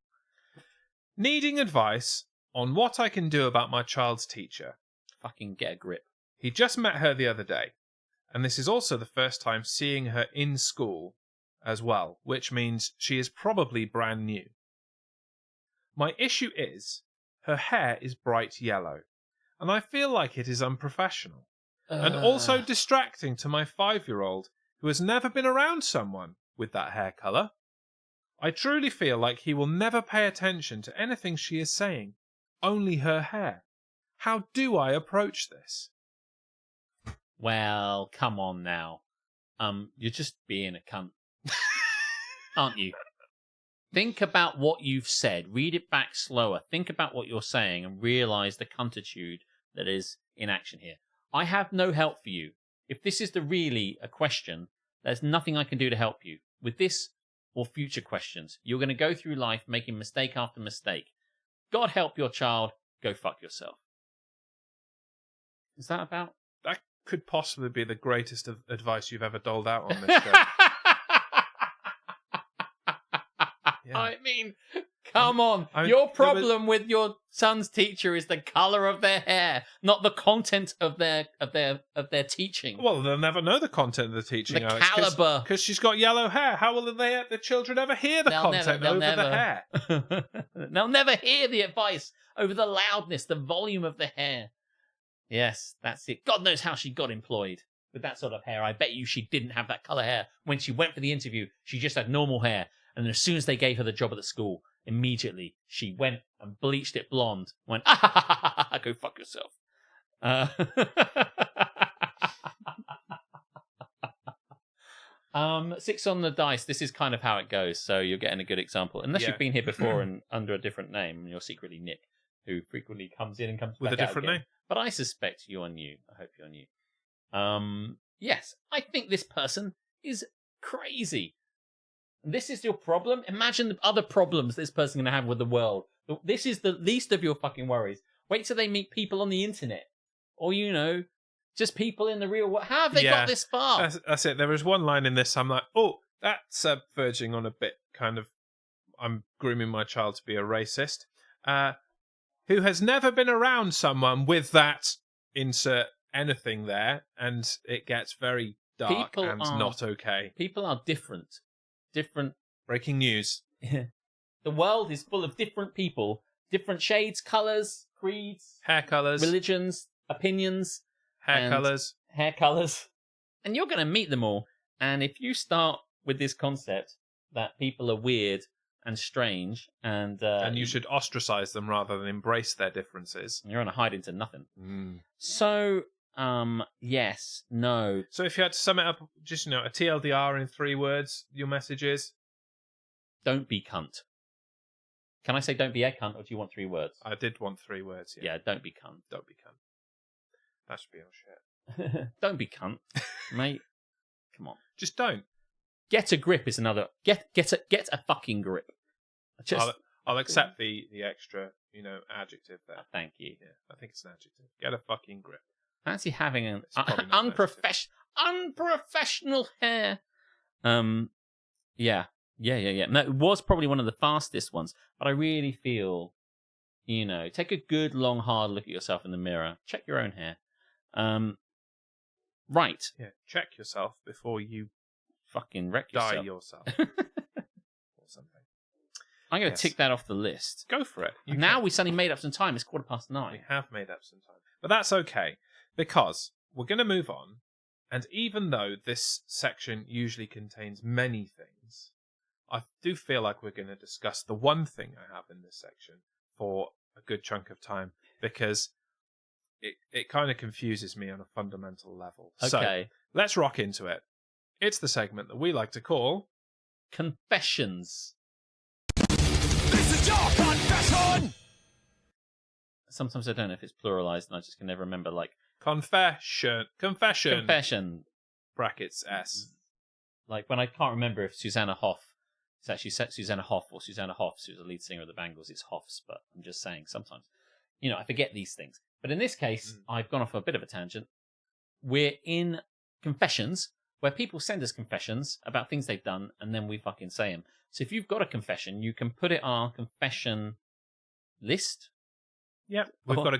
Needing advice on what I can do about my child's teacher. Fucking get a grip. He just met her the other day, and this is also the first time seeing her in school as well, which means she is probably brand new. My issue is, her hair is bright yellow, and I feel like it is unprofessional. And also distracting to my 5-year-old who has never been around someone with that hair colour. I truly feel like he will never pay attention to anything she is saying, only her hair. How do I approach this? Well, come on now. You're just being a cunt. Aren't you? Think about what you've said. Read it back slower. Think about what you're saying and realise the cuntitude that is in action here. I have no help for you. If this is really a question, there's nothing I can do to help you. With this or future questions, you're going to go through life making mistake after mistake. God help your child. Go fuck yourself. Is that about? That could possibly be the greatest of advice you've ever doled out on this show. Yeah. I mean, come on. Your problem with your son's teacher is the colour of their hair, not the content of their teaching. Well, they'll never know the content of the teaching. The calibre. Because she's got yellow hair. How will the children ever hear the content over the hair? They'll never hear the advice over the loudness, the volume of the hair. Yes, that's it. God knows how she got employed with that sort of hair. I bet you she didn't have that colour hair. When she went for the interview, she just had normal hair. And as soon as they gave her the job at the school, immediately she went and bleached it blonde. Went, go fuck yourself. 6 on the dice. This is kind of how it goes. So you're getting a good example. Unless you've been here before and under a different name, and you're secretly Nick, who frequently comes in and comes with back a different out again. name. But I suspect you're new. I hope you're new. Yes, I think this person is crazy. This is your problem? Imagine the other problems this person's going to have with the world. This is the least of your fucking worries. Wait till they meet people on the internet. Or, just people in the real world. How have they got this far? That's it. There was one line in this, I'm like, oh, that's verging on a bit kind of, I'm grooming my child to be a racist. Who has never been around someone with that, insert anything there, and it gets very dark not okay. People are different. Breaking news. The world is full of different people, different shades, colours, creeds, hair colours, religions, opinions, hair colours. And you're going to meet them all. And if you start with this concept that people are weird and strange, and you should ostracize them rather than embrace their differences, you're going to hide into nothing. So, yes, no. So if you had to sum it up, just, a TLDR in 3 words, your message is? Don't be cunt. Can I say don't be a cunt, or do you want 3 words? I did want 3 words, yeah. Yeah, don't be cunt. Don't be cunt. That should be on shit. Don't be cunt, mate. Come on. Just don't. Get a grip is another. Get a fucking grip. I'll accept the extra, adjective there. Thank you. Yeah, I think it's an adjective. Get a fucking grip. Fancy having an unprofessional hair. Yeah. No, it was probably one of the fastest ones, but I really feel, take a good, long, hard look at yourself in the mirror. Check your own hair. Right. Yeah, check yourself before you fucking wreck die yourself. Or something. I'm going to tick that off the list. Go for it. We suddenly made up some time. It's 9:15. We have made up some time. But that's okay, because we're going to move on. And even though this section usually contains many things, I do feel like we're going to discuss the one thing I have in this section for a good chunk of time, because it kind of confuses me on a fundamental level. Okay. So let's rock into it. It's the segment that we like to call Confessions. This is your confession! Sometimes I don't know if it's pluralized, and I just can never remember. Like confession. Brackets S. Like when I can't remember if Susanna Hoff. It's actually Susanna Hoff or Susanna Hoffs, who's the lead singer of the Bangles. It's Hoffs, but I'm just saying sometimes, I forget these things. But in this case, I've gone off a bit of a tangent. We're in confessions, where people send us confessions about things they've done, and then we fucking say them. So if you've got a confession, you can put it on our confession list. Yep. We've got a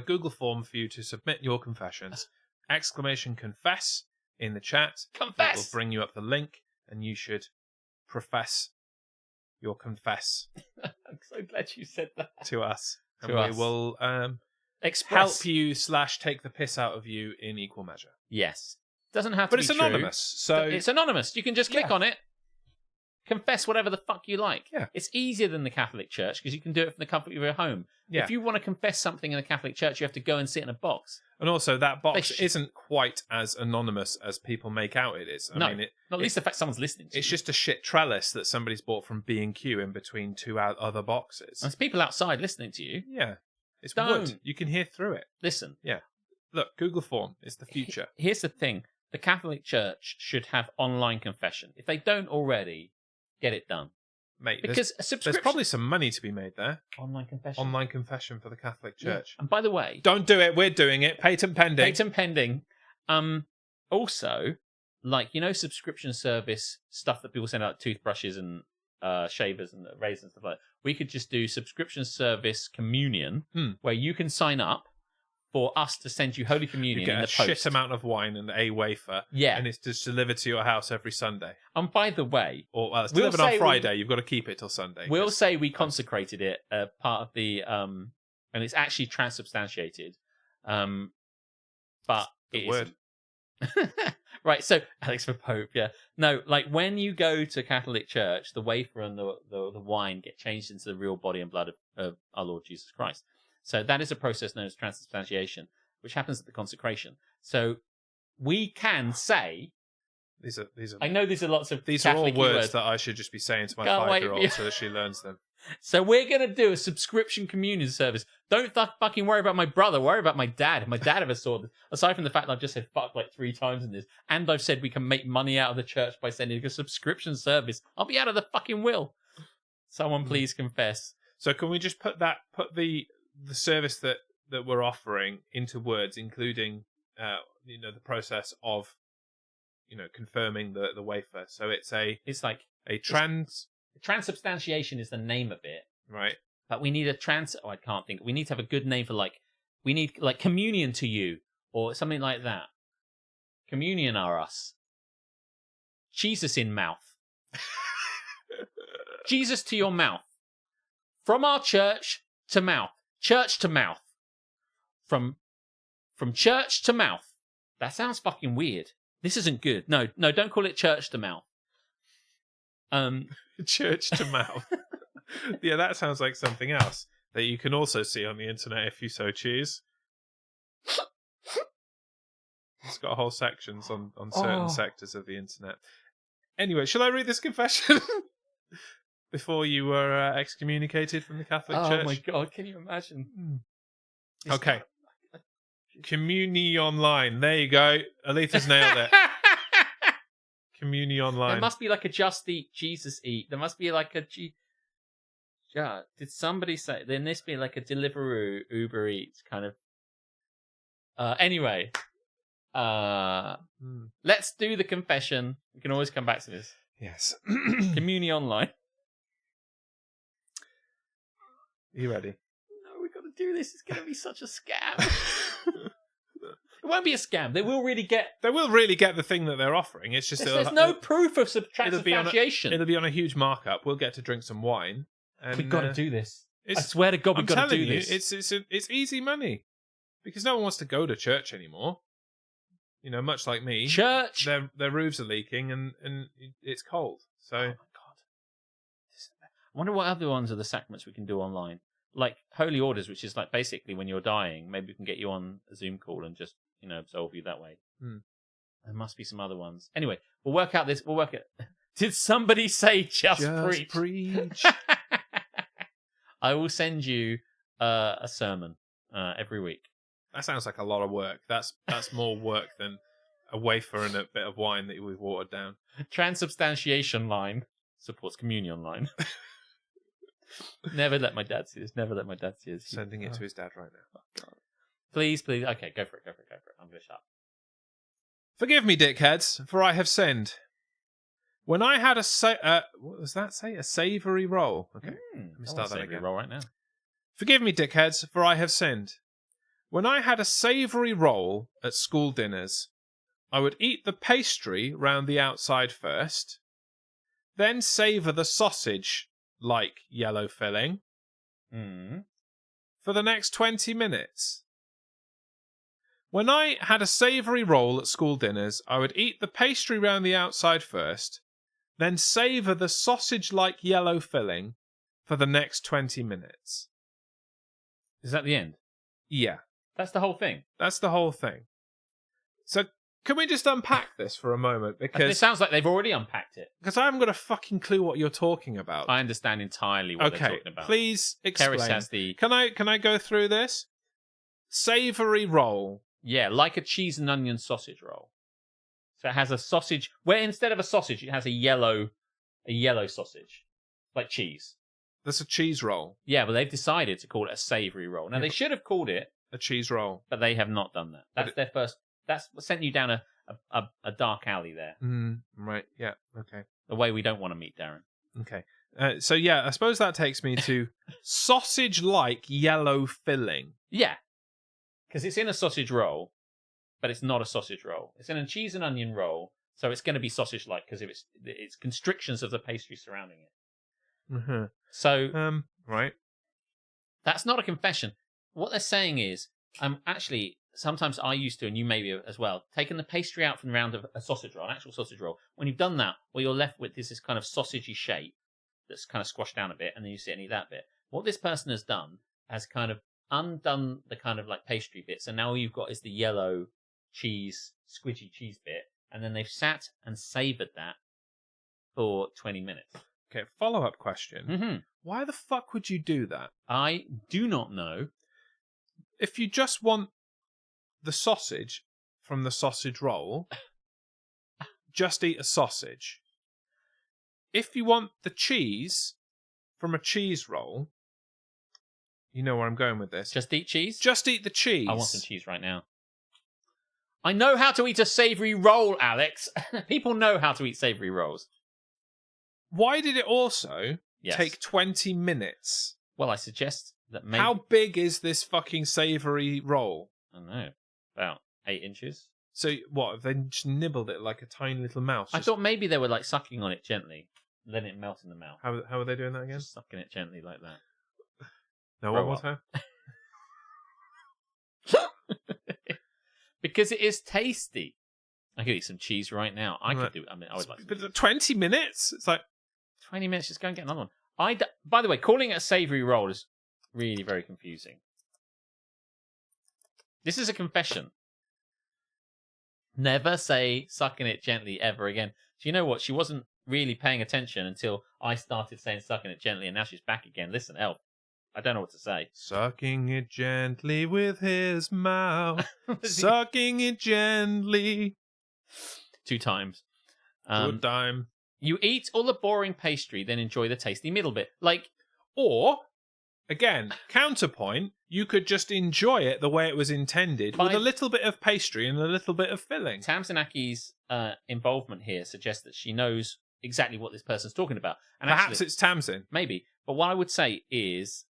Google form for you to submit your confessions. !confess in the chat. Confess! It will bring you up the link, and you should profess your confess. I'm so glad you said that. To us. And we will help you / take the piss out of you in equal measure. Yes. Doesn't have to be true. But it's anonymous. So it's anonymous. You can just click on it. Confess whatever the fuck you like. Yeah. It's easier than the Catholic Church because you can do it from the comfort of your home. Yeah. If you want to confess something in the Catholic Church, you have to go and sit in a box. And also, that box isn't quite as anonymous as people make out it is. Not at least the fact someone's listening to It's you. just a shit trellis that somebody's bought from B&Q in between two other boxes. There's people outside listening to you. Yeah. It's wood. You can hear through it. Listen. Yeah. Look, Google Form is the future. Here's the thing. The Catholic Church should have online confession. If they don't already, get it done. Mate, because there's probably some money to be made there. Online confession. Online confession for the Catholic Church. Yeah. And by the way... Don't do it. We're doing it. Patent pending. Patent pending. Also, subscription service stuff that people send out, toothbrushes and shavers and razors and stuff like that. We could just do subscription service communion where you can sign up for us to send you Holy Communion you get in the a post. Shit amount of wine and a wafer. Yeah. And it's just delivered to your house every Sunday. And by the way... It's delivered on Friday. You've got to keep it till Sunday. We'll say we consecrated it part of the... and it's actually transubstantiated. But the word. Right, so Alex for Pope, yeah. No, when you go to Catholic Church, the wafer and the wine get changed into the real body and blood of our Lord Jesus Christ. So that is a process known as transubstantiation, which happens at the consecration. So we can say... These are. I know these are lots of These Catholic are all words that I should just be saying to my 5-year-old so that she learns them. So we're going to do a subscription communion service. Don't fucking worry about my brother. Worry about my dad. If my dad ever saw this. Aside from the fact that I've just said fuck 3 times in this. And I've said we can make money out of the church by sending a subscription service. I'll be out of the fucking will. Someone please confess. So can we just put the service that we're offering into words, including the process of confirming the wafer. So it's transubstantiation is the name of it, right? But we need I can't think. We need to have a good name for we need communion to you or something like that. Communion are us. Jesus in mouth. Jesus to your mouth. From our church to mouth. Church to mouth. From church to mouth. That sounds fucking weird. This isn't good. No, don't call it church to mouth. Church to mouth. Yeah, that sounds like something else that you can also see on the internet if you so choose. It's got whole sections on certain sectors of the internet. Anyway, shall I read this confession? Before you were excommunicated from the Catholic Church? Oh my God, can you imagine? Okay. Community Online. There you go. Aletha's nailed it. Community Online. There must be a Just Eat, Jesus Eat. There must be a did somebody say? There must be a Deliveroo, Uber Eats kind of. Anyway, let's do the confession. We can always come back to this. Yes. Community Online. Are you ready? No, we've got to do this. It's going to be such a scam. It won't be a scam. They will really get the thing that they're offering. It's just there's no proof of transubstantiation. It'll be on a huge markup. We'll get to drink some wine. And, we've got to do this. I swear to God, we've got to do this. It's easy money because no one wants to go to church anymore. Much like me. Church. Their roofs are leaking and it's cold. So. Oh my God. I wonder what other ones are the sacraments we can do online. Like Holy Orders, which is basically when you're dying, maybe we can get you on a Zoom call and just, absolve you that way. There must be some other ones. Anyway, we'll work out this. Did somebody say just preach? I will send you a sermon every week. That sounds like a lot of work. That's more work than a wafer and a bit of wine that we've watered down. Transubstantiation line supports communion line. Never let my dad see this. Never let my dad see this. Sending it to his dad right now. Oh, God. Please. Okay, go for it. I'm going to shut up. Forgive me, dickheads, for I have sinned. When I had what does that say? A savoury roll. Okay, let me start that again. Roll right now. Forgive me, dickheads, for I have sinned. When I had a savoury roll at school dinners, I would eat the pastry round the outside first, then savour the sausage like yellow filling, for the next 20 minutes. When I had a savoury roll at school dinners, I would eat the pastry round the outside first, then savour the sausage-like yellow filling for the next 20 minutes. Is that the end? Yeah. That's the whole thing. That's the whole thing. So, can we just unpack this for a moment? It Because sounds like they've already unpacked it. I haven't got a fucking clue what you're talking about. I understand entirely what they're talking about. Please explain. Keris has the... Can I go through this? Savoury roll. Yeah, like a cheese and onion sausage roll. So it has a sausage, where instead of a sausage, it has a yellow sausage, like cheese. That's a cheese roll. Yeah, but they've decided to call it a savoury roll. Now, they should have called it a cheese roll, but they have not done that. That's their first. That's what sent you down a dark alley there. Right. Yeah. Okay. The way we don't want to meet Darren. Okay. So yeah, I suppose that takes me to sausage-like yellow filling. Yeah, because it's in a sausage roll, but it's not a sausage roll. It's in a cheese and onion roll, so it's going to be sausage-like because of its constrictions of the pastry surrounding it. Mm-hmm. So, right. That's not a confession. What they're saying is, actually, sometimes I used to, and you maybe as well, taking the pastry out from around a sausage roll, an actual sausage roll. When you've done that, what you're left with is this kind of sausagey shape that's kind of squashed down a bit, and then you sit and eat that bit. What this person has done has kind of undone the kind of like pastry bits, and now all you've got is the yellow cheese, squidgy cheese bit, and then they've sat and savoured that for 20 minutes. Okay, follow-up question. Mm-hmm. Why the fuck would you do that? I do not know. If you just want the sausage from the sausage roll, just eat a sausage. If you want the cheese from a cheese roll, you know where I'm going with this. Just eat cheese? Just eat the cheese. I want some cheese right now. I know how to eat a savoury roll, Alex. People know how to eat savoury rolls. Why did it also Yes. take 20 minutes? Well, I suggest that maybe... How big is this fucking savoury roll? I don't know. About 8 inches. So, what, have they just nibbled it like a tiny little mouse? I thought maybe they were like sucking on it gently, letting it melt in the mouth. How are they doing that again? Just sucking it gently like that. No, one more time? Because it is tasty. I could eat some cheese right now. I would like But 20 minutes? It's like... 20 minutes, just go and get another one. By the way, calling it a savoury roll is really very confusing. This is a confession. Never say sucking it gently ever again. Do you know what? She wasn't really paying attention until I started saying sucking it gently, and now she's back again. Listen, Elf, I don't know what to say. Sucking it gently with his mouth. Sucking it gently. 2 times. Good time. You eat all the boring pastry, then enjoy the tasty middle bit. Or, again, counterpoint, you could just enjoy it the way it was intended, with a little bit of pastry and a little bit of filling. Tamsinaki's involvement here suggests that she knows exactly what this person's talking about. And Perhaps actually, it's Tamsin. Maybe. But what I would say is...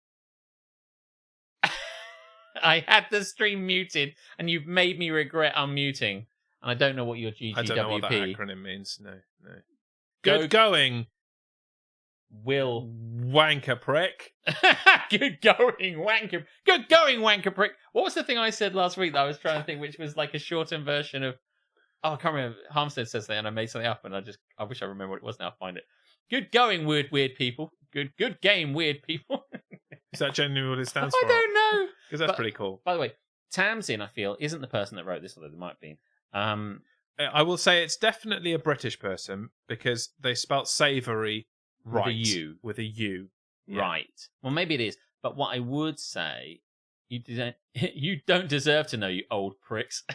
I had the stream muted, and you've made me regret unmuting. And I don't know what your GGWP... I don't know what that acronym means. No. Good going, Will wanker prick. Good going, wanker. Good going, wanker prick. What was the thing I said last week that I was trying to think, which was like a shortened version of... Oh, I can't remember. Harmstead says that, and I made something up, and I wish I remember what it was now. I'll find it. Good going, weird people. Good game, weird people. Is that genuinely what it stands for? I don't know. Because that's pretty cool. By the way, Tamsin, I feel, isn't the person that wrote this, although there might have been. I will say it's definitely a British person because they spelt savoury right. With a U. Yeah. Right. Well, maybe it is. But what I would say, you don't deserve to know, you old pricks.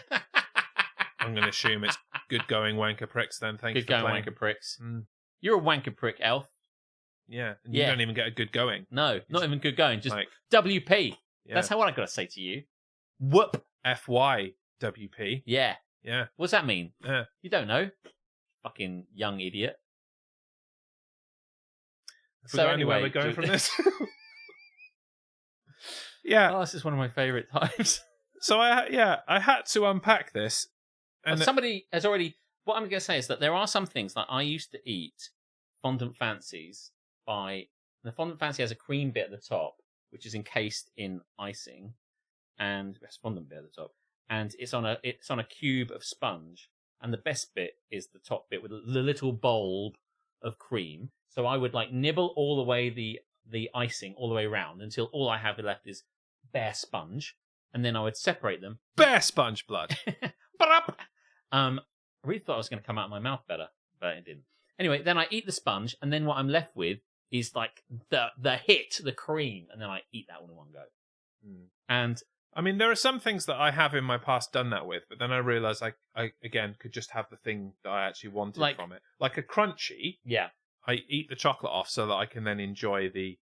I'm going to assume it's good going wanker pricks then. Thank you for playing. Good going wanker pricks. You're a wanker prick, Elf. Yeah. And you don't even get a good going. No, not even good going. Just WP. Yeah. That's what I got to say to you. Whoop. FYWP. Yeah. Yeah. What's that mean? Yeah. You don't know. Fucking young idiot. So anyway, we're going from this. Yeah. Oh, this is one of my favourite times. So I had to unpack this. And somebody has already... What I'm going to say is that there are some things that I used to eat fondant fancies by... The fondant fancy has a cream bit at the top which is encased in icing, and it has fondant bit at the top, and it's on a cube of sponge. And the best bit is the top bit with the little bulb of cream. So I would like nibble all the way the icing all the way around until all I have left is bare sponge, and then I would separate them. Bare sponge blood. I really thought it was going to come out of my mouth better, but it didn't. Anyway, then I eat the sponge, and then what I'm left with is like the cream, and then I eat that all in one go. And I mean, there are some things that I have in my past done that with, but then I realised I again could just have the thing that I actually wanted from it, like a crunchy. Yeah, I eat the chocolate off so that I can then enjoy the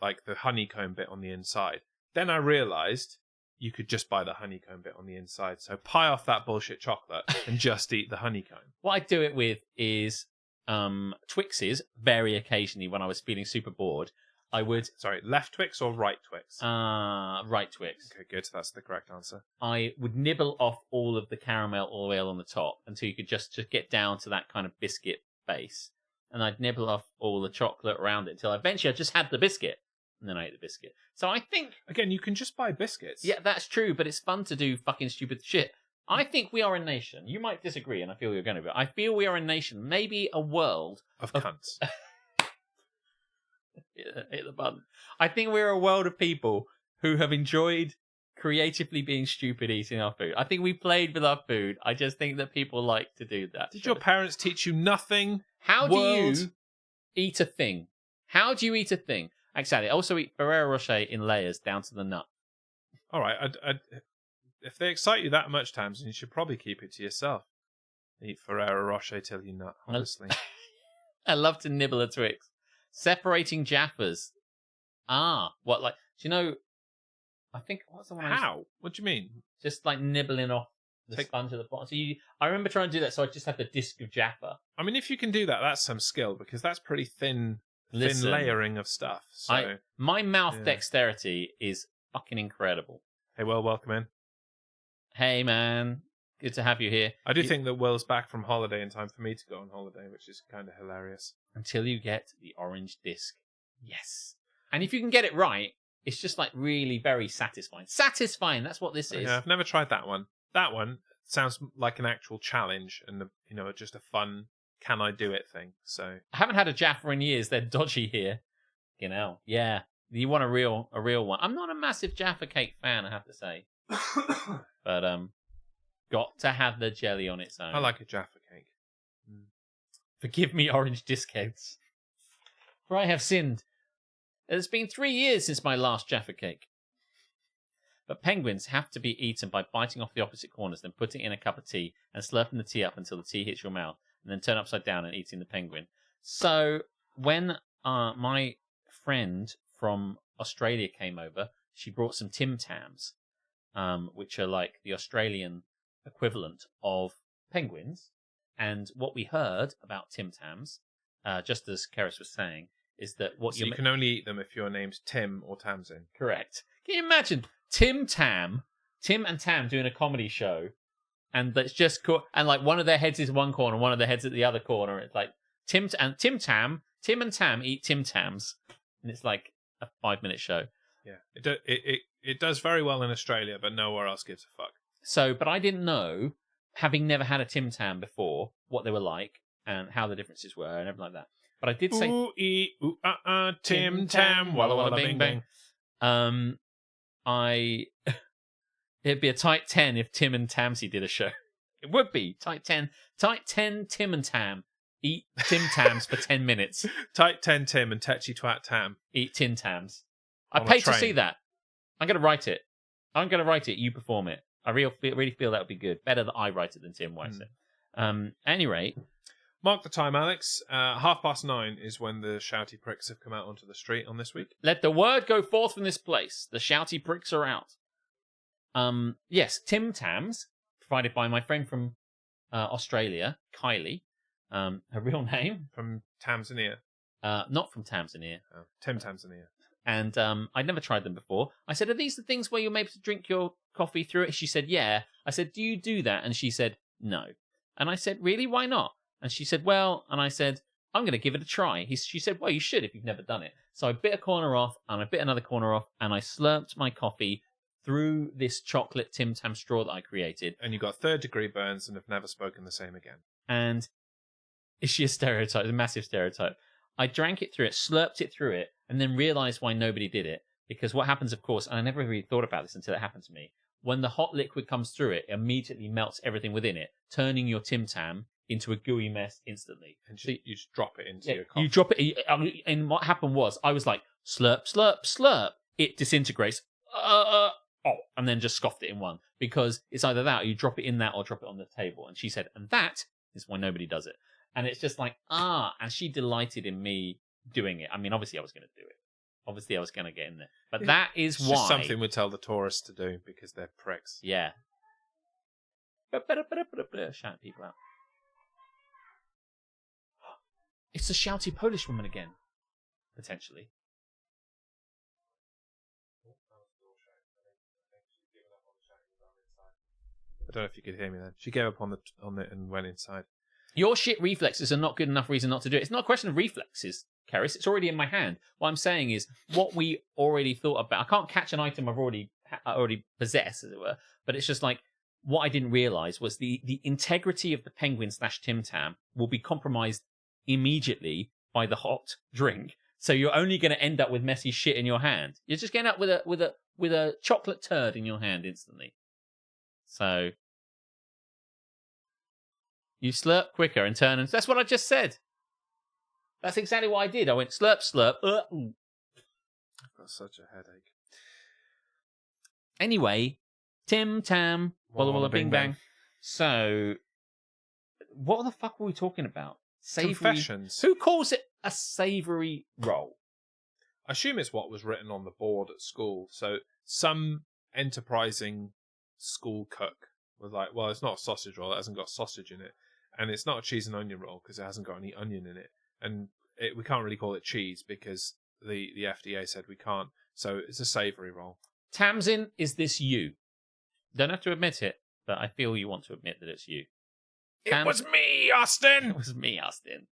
like the honeycomb bit on the inside. Then I realised you could just buy the honeycomb bit on the inside, so pie off that bullshit chocolate and just eat the honeycomb. What I do it with is Twixes. Very occasionally, when I was feeling super bored, I would... Sorry, left Twix or right Twix? Right Twix. Okay, good. That's the correct answer. I would nibble off all of the caramel oil on the top until you could just get down to that kind of biscuit base. And I'd nibble off all the chocolate around it until eventually I just had the biscuit. And then I ate the biscuit. So I think... Again, you can just buy biscuits. Yeah, that's true, but it's fun to do fucking stupid shit. I think we are a nation. You might disagree, and I feel you're going to be. I feel we are a nation, maybe a world... Of cunts. Hit the button. I think we're a world of people who have enjoyed creatively being stupid eating our food. I think we played with our food. I just think that people like to do that. Did your parents teach you nothing? How do you eat a thing? How do you eat a thing? Exactly. I also eat Ferrero Rocher in layers down to the nut. All right. If they excite you that much, Tamsin, you should probably keep it to yourself. Eat Ferrero Rocher till you nut, honestly. I love to nibble a Twix. Separating Jaffas. What, like, do you know, I think, what's the one? How? What do you mean? Just like nibbling off the sponge at the bottom. So I remember trying to do that, so I just had the disc of Jaffa. I mean, if you can do that, that's some skill, because that's pretty thin layering of stuff. So my mouth dexterity is fucking incredible. Hey, Will, welcome in. Hey, man. Good to have you here. I do think that Will's back from holiday in time for me to go on holiday, which is kind of hilarious. Until you get the orange disc. Yes. And if you can get it right, it's just like really very satisfying. Satisfying, that's what this is. Yeah, I've never tried that one. That one sounds like an actual challenge and, just a fun, can I do it thing. So I haven't had a Jaffa in years. They're dodgy here. Yeah. You want a real one. I'm not a massive Jaffa cake fan, I have to say. But got to have the jelly on its own. I like a Jaffa cake. Forgive me, orange disc heads, for I have sinned. It has been 3 years since my last Jaffa cake. But penguins have to be eaten by biting off the opposite corners, then putting in a cup of tea and slurping the tea up until the tea hits your mouth, and then turn upside down and eating the penguin. So when my friend from Australia came over, she brought some Tim Tams, which are like the Australian equivalent of penguins. And what we heard about Tim Tams, just as Keris was saying, is that you can only eat them if your name's Tim or Tamsin. Correct. Can you imagine Tim and Tam doing a comedy show, and it's just and like one of their heads is one corner, one of their heads at the other corner. It's like Tim and Tam eat Tim Tams, and it's like a 5-minute show. Yeah, it does very well in Australia, but nowhere else gives a fuck. So, but I didn't know, having never had a Tim Tam before, what they were like and how the differences were and everything like that. But I did say, Tim Tam, walla walla bing bang. It'd be a tight 10 if Tim and Tamsy did a show. It would be tight 10. Tight 10. Tim and Tam eat Tim Tams for 10 minutes. Tight 10 Tim and Tetchy Twat Tam eat Tim Tams. I paid to see that. I'm going to write it. You perform it. I really feel that would be good. Better that I write it than Tim writes it. At any rate. Mark the time, Alex. 9:30 is when the shouty pricks have come out onto the street on this week. Let the word go forth from this place. The shouty pricks are out. Yes, Tim Tams, provided by my friend from Australia, Kylie. Her real name? From Tanzania. Not from Tanzania. Oh, Tim Tanzania. And I'd never tried them before. I said, are these the things where you're able to drink your coffee through it? She said, yeah. I said, do you do that? And she said, no. And I said, really? Why not? And she said, well, and I said, I'm going to give it a try. She said, well, you should if you've never done it. So I bit a corner off, and I bit another corner off, and I slurped my coffee through this chocolate Tim Tam straw that I created. And you got third-degree burns and have never spoken the same again. And is she a stereotype? A massive stereotype. I drank it through it, slurped it through it, and then realised why nobody did it. Because what happens, of course, and I never really thought about this until it happened to me, when the hot liquid comes through it, it immediately melts everything within it, turning your Tim Tam into a gooey mess instantly. And so you just drop it into your coffee. You drop it, and what happened was, I was like, slurp, slurp, slurp. It disintegrates. And then just scoffed it in one. Because it's either that, or you drop it in that, or drop it on the table. And she said, and that is why nobody does it. And it's just like, and she delighted in me doing it. I mean, obviously I was going to do it. Obviously I was going to get in there. But that is it's why. Just something we tell the tourists to do, because they're pricks. Yeah. Shout people out. It's the shouty Polish woman again. Potentially. I don't know if you could hear me then. She gave up on it and went inside. Your shit reflexes are not good enough reason not to do it. It's not a question of reflexes, Karis. It's already in my hand. What I'm saying is what we already thought about. I can't catch an item I've already possess, as it were. But it's just like, what I didn't realise was the integrity of the penguin / Tim Tam will be compromised immediately by the hot drink. So you're only going to end up with messy shit in your hand. You're just getting up with a chocolate turd in your hand instantly. So you slurp quicker and turn, and that's what I just said. That's exactly what I did. I went slurp, slurp. I've got such a headache. Anyway, Tim Tam, Walla Walla Bing Bang. So, what the fuck were we talking about? Savory. Confessions. Who calls it a savoury roll? I assume it's what was written on the board at school. So some enterprising school cook was like, well, it's not a sausage roll. It hasn't got sausage in it. And it's not a cheese and onion roll because it hasn't got any onion in it. And we can't really call it cheese because the FDA said we can't. So it's a savoury roll. Tamsin, is this you? Don't have to admit it, but I feel you want to admit that it's you. It was me, Austin! It was me, Austin.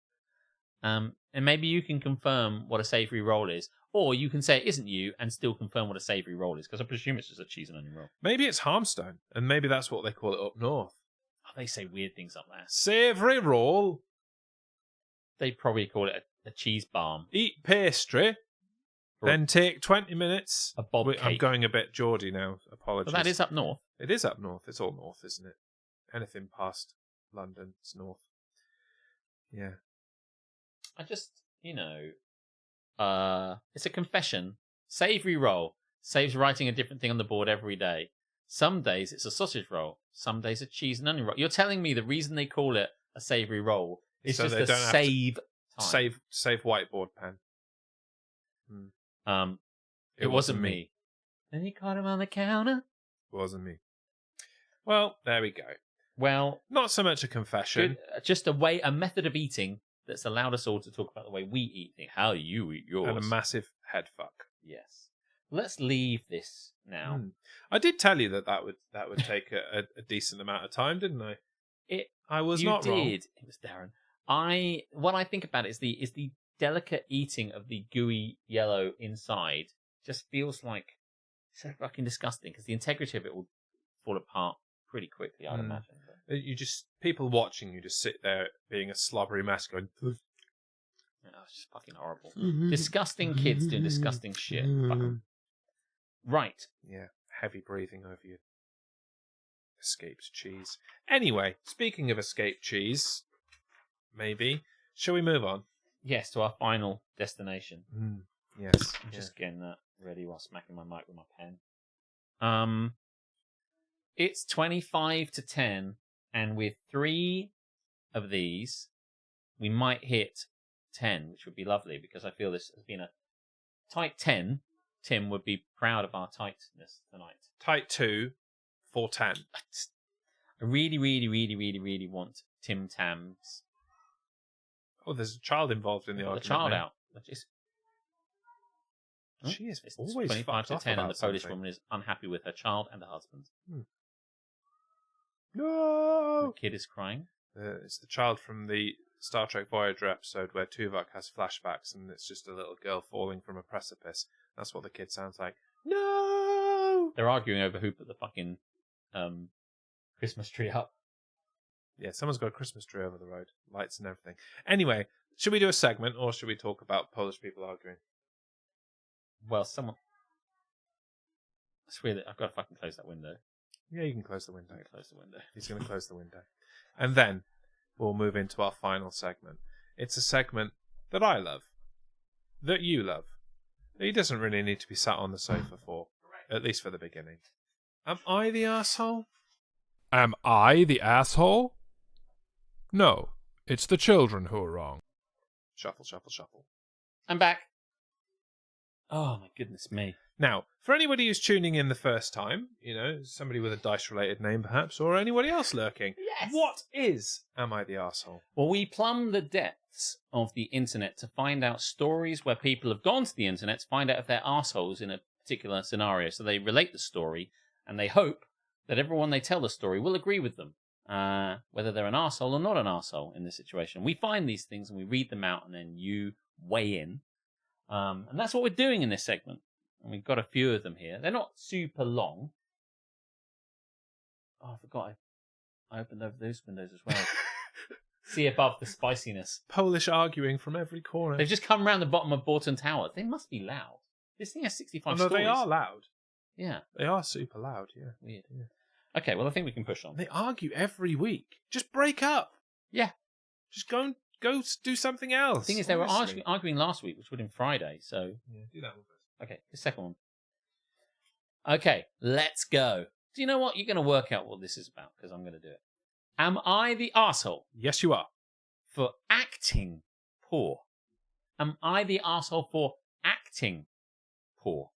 And maybe you can confirm what a savoury roll is. Or you can say it isn't you and still confirm what a savoury roll is, because I presume it's just a cheese and onion roll. Maybe it's Harmstone, and maybe that's what they call it up north. Oh, they say weird things up there. Savoury roll. They probably call it a cheese balm. Eat pastry, then take 20 minutes. A bob cake. I'm going a bit Geordie now, apologies. But that is up north. It is up north. It's all north, isn't it? Anything past London, it's north. Yeah. I just, it's a confession. Savoury roll saves writing a different thing on the board every day. Some days it's a sausage roll. Some days a cheese and onion roll. You're telling me the reason they call it a savoury roll is so just they to don't have save time. Save whiteboard pen. It wasn't me. Then he caught him on the counter. It wasn't me. Well, there we go. Well, not so much a confession. Just a method of eating that's allowed us all to talk about the way we eat things, how you eat yours. And a massive head fuck. Yes. Let's leave this now. I did tell you that would take a decent amount of time, didn't I? I was not wrong. You did. It was Darren. What I think about it is the delicate eating of the gooey yellow inside just feels like so fucking disgusting because the integrity of it will fall apart pretty quickly, I'd imagine. People watching you just sit there being a slobbery mess going... Yeah, it's just fucking horrible. Disgusting kids doing disgusting shit. Fucking... Right. Yeah, heavy breathing over your escaped cheese. Anyway, speaking of escaped cheese, maybe, shall we move on? Yes, to our final destination. Yes. I'm just getting that ready while smacking my mic with my pen. It's 25 to 10, and with 3 of these, we might hit 10, which would be lovely, because I feel this has been a tight 10. Tim would be proud of our tightness tonight. Tight 2 for 10. I really, really, really, really, really want Tim Tams. Oh, there's a child involved in the argument. The child out. Which is... She is always 25 to 10, and the something. Polish woman is unhappy with her child and her husband. No! The kid is crying. It's the child from the Star Trek Voyager episode where Tuvok has flashbacks and it's just a little girl falling from a precipice. That's what the kid sounds like. No! They're arguing over who put the fucking Christmas tree up. Yeah, someone's got a Christmas tree over the road. Lights and everything. Anyway, should we do a segment or should we talk about Polish people arguing? Well, someone... It's weird that I've got to fucking close that window. Yeah, you can close the window. Close the window. He's going to close the window. And then we'll move into our final segment. It's a segment that I love. That you love. That he doesn't really need to be sat on the sofa for. At least for the beginning. Am I the arsehole? Am I the asshole? No, it's the children who are wrong. Shuffle, shuffle, shuffle. I'm back. Oh, my goodness me. Now, for anybody who's tuning in the first time, somebody with a dice-related name perhaps, or anybody else lurking, Yes. What is Am I the Arsehole? Well, we plumb the depths of the internet to find out stories where people have gone to the internet to find out if they're arseholes in a particular scenario. So they relate the story, and they hope that everyone they tell the story will agree with them, whether they're an arsehole or not an arsehole in this situation. We find these things and we read them out, and then you weigh in. And that's what we're doing in this segment. And we've got a few of them here. They're not super long. Oh, I forgot. I opened over those windows as well. See above the spiciness. Polish arguing from every corner. They've just come around the bottom of Borton Tower. They must be loud. This thing has 65 stories. They are loud. Yeah. They are super loud, yeah. Weird. Yeah. Okay, well, I think we can push on. They argue every week. Just break up. Yeah. Just go do something else. The thing is, they were arguing last week, which would have been Friday, so... Yeah, do that one first. Okay, the second one. Okay, let's go. Do you know what? You're going to work out what this is about, because I'm going to do it. Am I the arsehole Yes, you are. for acting poor? Am I the arsehole for acting poor?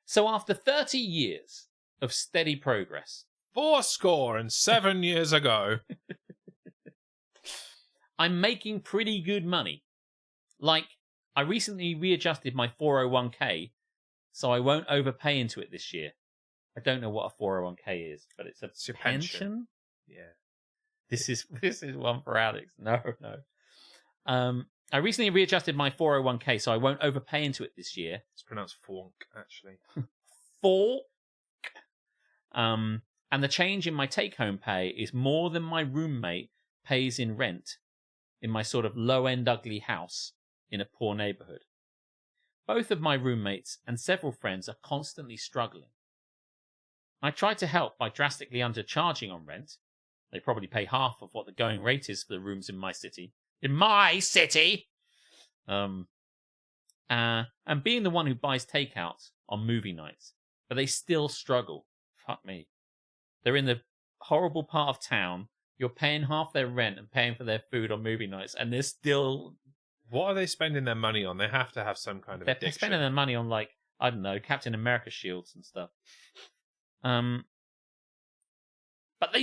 So after 30 years of steady progress... 87 years ago. I'm making pretty good money. Like, I recently readjusted my 401k, so I won't overpay into it this year. I don't know what a 401k is, but it's a your pension. Yeah. This is one for Alex. No. I recently readjusted my 401k, so I won't overpay into it this year. It's pronounced fork, actually. Fork. And the change in my take-home pay is more than my roommate pays in rent in my sort of low-end ugly house in a poor neighborhood. Both of my roommates and several friends are constantly struggling. I try to help by drastically undercharging on rent. They probably pay half of what the going rate is for the rooms in my city. In my city! And being the one who buys takeouts on movie nights. But they still struggle. Fuck me. They're in the horrible part of town. You're paying half their rent and paying for their food on movie nights, and they're still... What are they spending their money on? They have to have some kind of addiction. They're spending their money on, like, I don't know, Captain America shields and stuff. But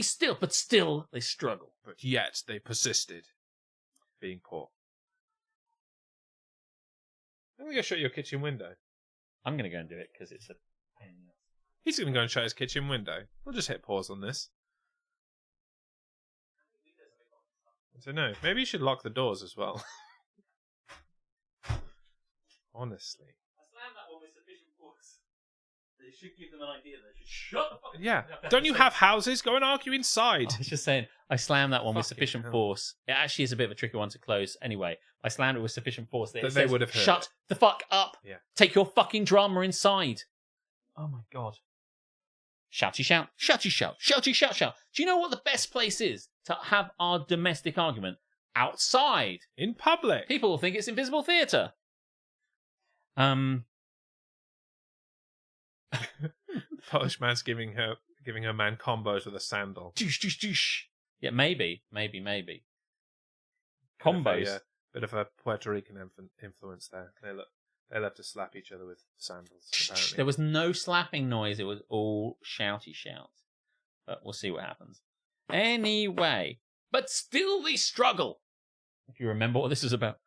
still, they struggle. But yet, they persisted being poor. I'm going to go shut your kitchen window. I'm going to go and do it, because it's a pain in the ass. He's going to go and shut his kitchen window. We'll just hit pause on this. I don't know. Maybe you should lock the doors as well. Honestly. I slammed that one with sufficient force. They should give them an idea. They should shut the fuck up. Yeah. Don't you have houses? Go and argue inside. I was just saying, I slammed that one with Fucking sufficient hell. force. It actually is a bit of a tricky one to close. Anyway, I slammed it with sufficient force that That they says, would have heard shut it. the fuck up. Yeah. Take your fucking drama inside. Oh my god. Shouty shout, shouty shout, shouty shout shout. Do you know what the best place is to have our domestic argument? Outside. In public. People will think it's invisible theatre. Polish man's giving her man combos with a sandal. Doosh, doosh, doosh. Yeah, maybe. Combos. Bit of a Puerto Rican influence there. They love to slap each other with sandals, apparently. There was no slapping noise. It was all shouty shouts. But we'll see what happens. Anyway. But still they struggle. If you remember what this is about.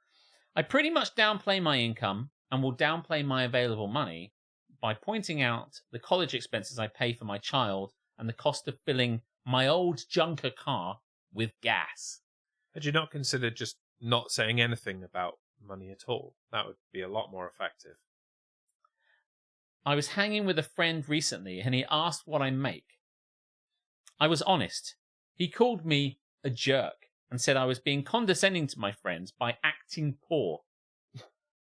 I pretty much downplay my income and will downplay my available money by pointing out the college expenses I pay for my child and the cost of filling my old junker car with gas. Had you not considered just not saying anything about money at all? That would be a lot more effective. I was hanging with a friend recently and he asked what I make. I was honest. He called me a jerk and said I was being condescending to my friends by acting poor.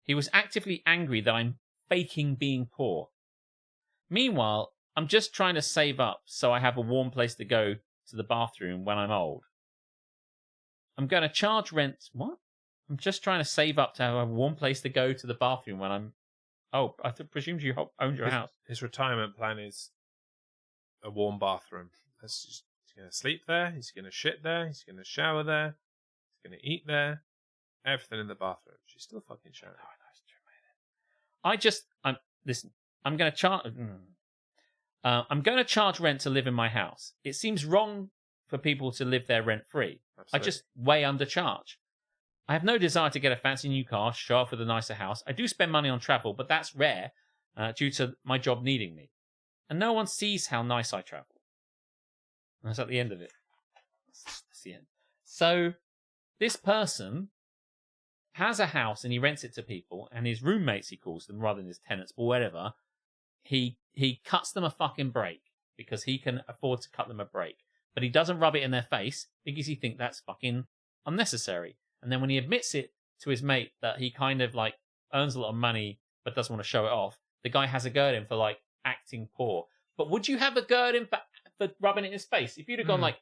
He was actively angry that I'm faking being poor. Meanwhile, I'm just trying to save up so I have a warm place to go to the bathroom when I'm old. I'm going to charge rent. What? I'm just trying to save up to have a warm place to go to the bathroom when I'm... Oh, I presume you owned your house. His retirement plan is a warm bathroom. He's going to sleep there. He's going to shit there. He's going to shower there. He's going to eat there. Everything in the bathroom. She's still fucking showering. Listen, I'm going to charge... I'm going to charge rent to live in my house. It seems wrong for people to live there rent-free. I just way undercharge. I have no desire to get a fancy new car, show off with a nicer house. I do spend money on travel, but that's rare due to my job needing me. And no one sees how nice I travel. And that's at the end of it. That's the end. So this person has a house and he rents it to people, and his roommates, he calls them, rather than his tenants, but whatever, he cuts them a fucking break because he can afford to cut them a break. But he doesn't rub it in their face because he thinks that's fucking unnecessary. And then when he admits it to his mate that he kind of like earns a lot of money but doesn't want to show it off, the guy has a go at him for like acting poor. But would you have a go at him for rubbing it in his face? If you'd have gone like,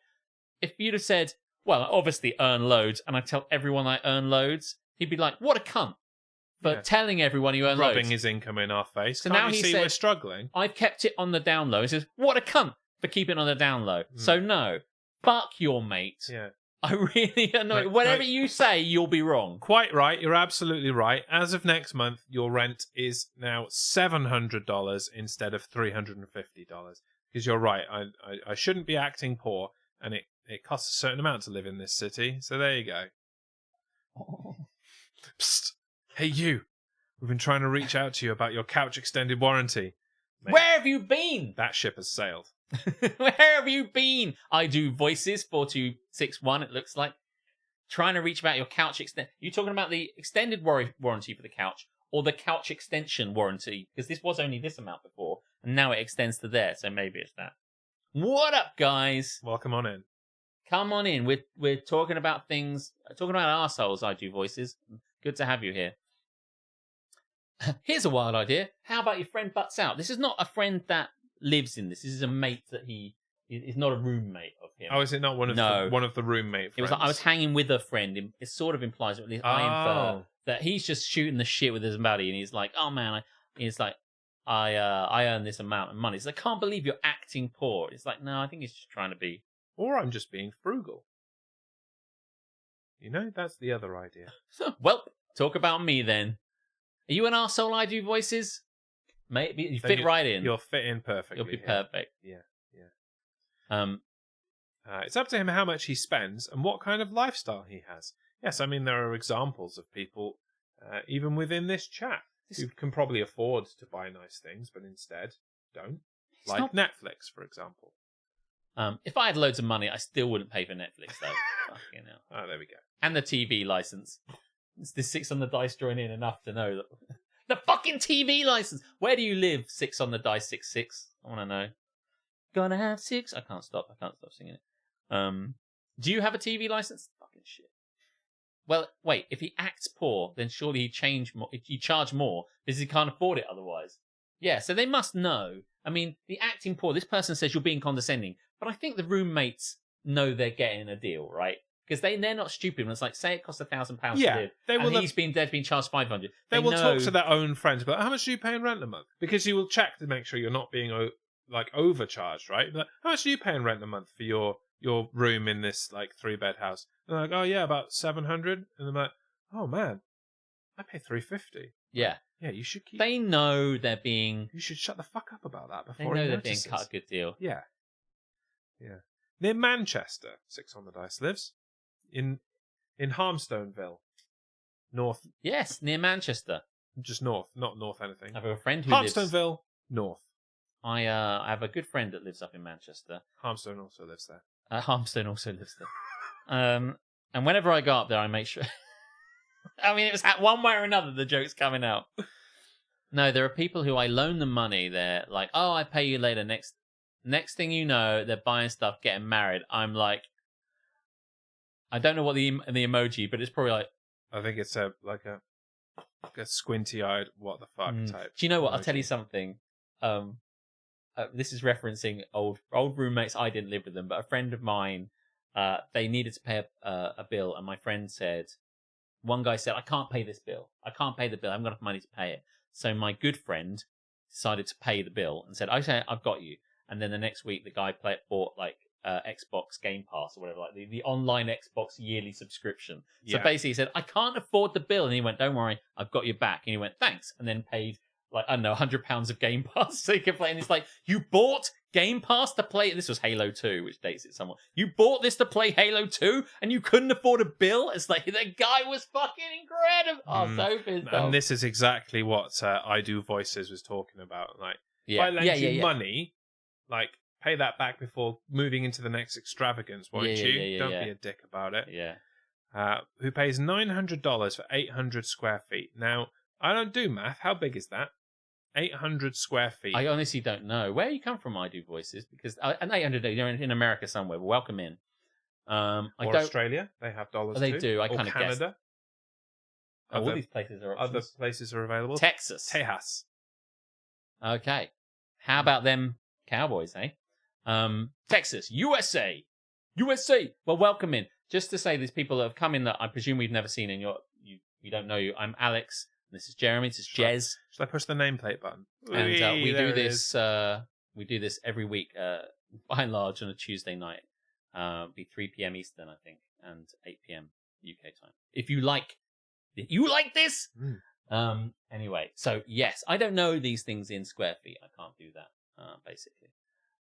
if you'd have said, well, I obviously earn loads and I tell everyone I earn loads, he'd be like, what a cunt for telling everyone you earn loads. Rubbing his income in our face. So Can't now you he see said, we're struggling? I've kept it on the down low. He says, what a cunt for keeping it on the down low. So no, fuck your mate. Yeah. I really annoy. Whatever you say, you'll be wrong. Quite right. You're absolutely right. As of next month, your rent is now $700 instead of $350. Because you're right. I shouldn't be acting poor, and it costs a certain amount to live in this city. So there you go. Psst. Hey, you. We've been trying to reach out to you about your couch extended warranty. Mate, where have you been? That ship has sailed. Where have you been? I do voices 4261. It looks like trying to reach about your couch extend. You talking about the extended warranty for the couch or the couch extension warranty? Because this was only this amount before, and now it extends to there. So maybe it's that. What up, guys? Welcome on in. Come on in. We're talking about things. Talking about arseholes. I do voices. Good to have you here. Here's a wild idea. How about your friend butts out? This is not a friend that lives in this. This is a mate that he is not a roommate of him. Oh, is it not one of the roommate friends? It was like I was hanging with a friend. It sort of implies, or at least I infer, that he's just shooting the shit with his buddy, and he's like, "Oh man," I earn this amount of money. So I can't believe you're acting poor. It's like, no, I think he's just trying to be, or I'm just being frugal. You know, that's the other idea. Well, talk about me then. Are you an arsehole? I do voices. Mate, you fit right in. You'll fit in perfectly. You'll be perfect. Yeah. Yeah. It's up to him how much he spends and what kind of lifestyle he has. Yes, I mean, there are examples of people, even within this chat, who can probably afford to buy nice things, but instead don't. Like Netflix, for example. If I had loads of money, I still wouldn't pay for Netflix, though. Fucking hell. Oh, there we go. And the TV license. It's the 6 on the dice join in enough to know that... The fucking TV license! Where do you live? 6 on the dice, 6. I want to know. Gonna have 6. I can't stop singing it. Do you have a TV license? Fucking shit. Well, wait. If he acts poor, then surely he'd charge more because he can't afford it otherwise. Yeah, so they must know. I mean, the acting poor. This person says you're being condescending, but I think the roommates know they're getting a deal, right? Because they're not stupid. When it's like, say it costs £1,000 to live, and he's been charged $500. They will talk to their own friends about how much do you pay in rent a month? Because you will check to make sure you're not being overcharged, right? Like, how much do you pay in rent a month for your room in this like 3-bed house? And they're like, oh yeah, about 700. And I'm like, oh man, I pay 350. Yeah, yeah. You should keep. They know they're being. You should shut the fuck up about that before. They know they're being cut a good deal. Yeah, yeah. Near Manchester, 6 on the dice lives. In Harmstoneville, north. Yes, near Manchester. Just north, not north anything. I have a friend who Harmstoneville, north. I have a good friend that lives up in Manchester. Harmstone also lives there. Harmstone also lives there. And whenever I go up there, I make sure. I mean, it was one way or another the joke's coming out. No, there are people who I loan them money. They're like, "Oh, I pay you later." Next thing you know, they're buying stuff, getting married. I'm like, I don't know what the emoji, but it's probably like. I think it's a squinty-eyed, what the fuck type. Do you know what? emoji. I'll tell you something. This is referencing old roommates. I didn't live with them, but a friend of mine. They needed to pay a bill, and my friend said, one guy said, "I can't pay this bill. I can't pay the bill. I haven't got enough money to pay it." So my good friend decided to pay the bill and said, "Okay, I've got you." And then the next week, the guy bought like Xbox Game Pass or whatever, like the online Xbox yearly subscription. So basically, he said, "I can't afford the bill," and he went, "Don't worry, I've got your back." And he went, "Thanks," and then paid like, I don't know, £100 of Game Pass so you can play. And it's like, you bought Game Pass to play. This was Halo 2, which dates it somewhat. You bought this to play Halo 2 and you couldn't afford a bill? It's like, the guy was fucking incredible. Oh, so pissed off. And this is exactly what I Do Voices was talking about. Like, if I lend you money, like, pay that back before moving into the next extravagance, won't you? Don't be a dick about it. Yeah. Who pays $900 for 800 square feet. Now, I don't do math. How big is that? 800 square feet. I honestly don't know. Where you come from, I Do Voices? Because an 800, you're in America somewhere. But welcome in. Australia, they have dollars they too. do. I kind of guess. Canada. All these places are options. Other places are available. Texas. Tejas. Okay. How about them Cowboys, eh? Texas, USA. Well, welcome in. Just to say, these people that have come in that I presume we've never seen, and we don't know you. I'm Alex. This is Jeremy. This is Jez. Should I push the nameplate button? And we do this. We do this every week, by and large, on a Tuesday night. Be 3 p.m. Eastern, I think, and 8 p.m. UK time. If you like this. Anyway, so yes, I don't know these things in square feet. I can't do that, basically.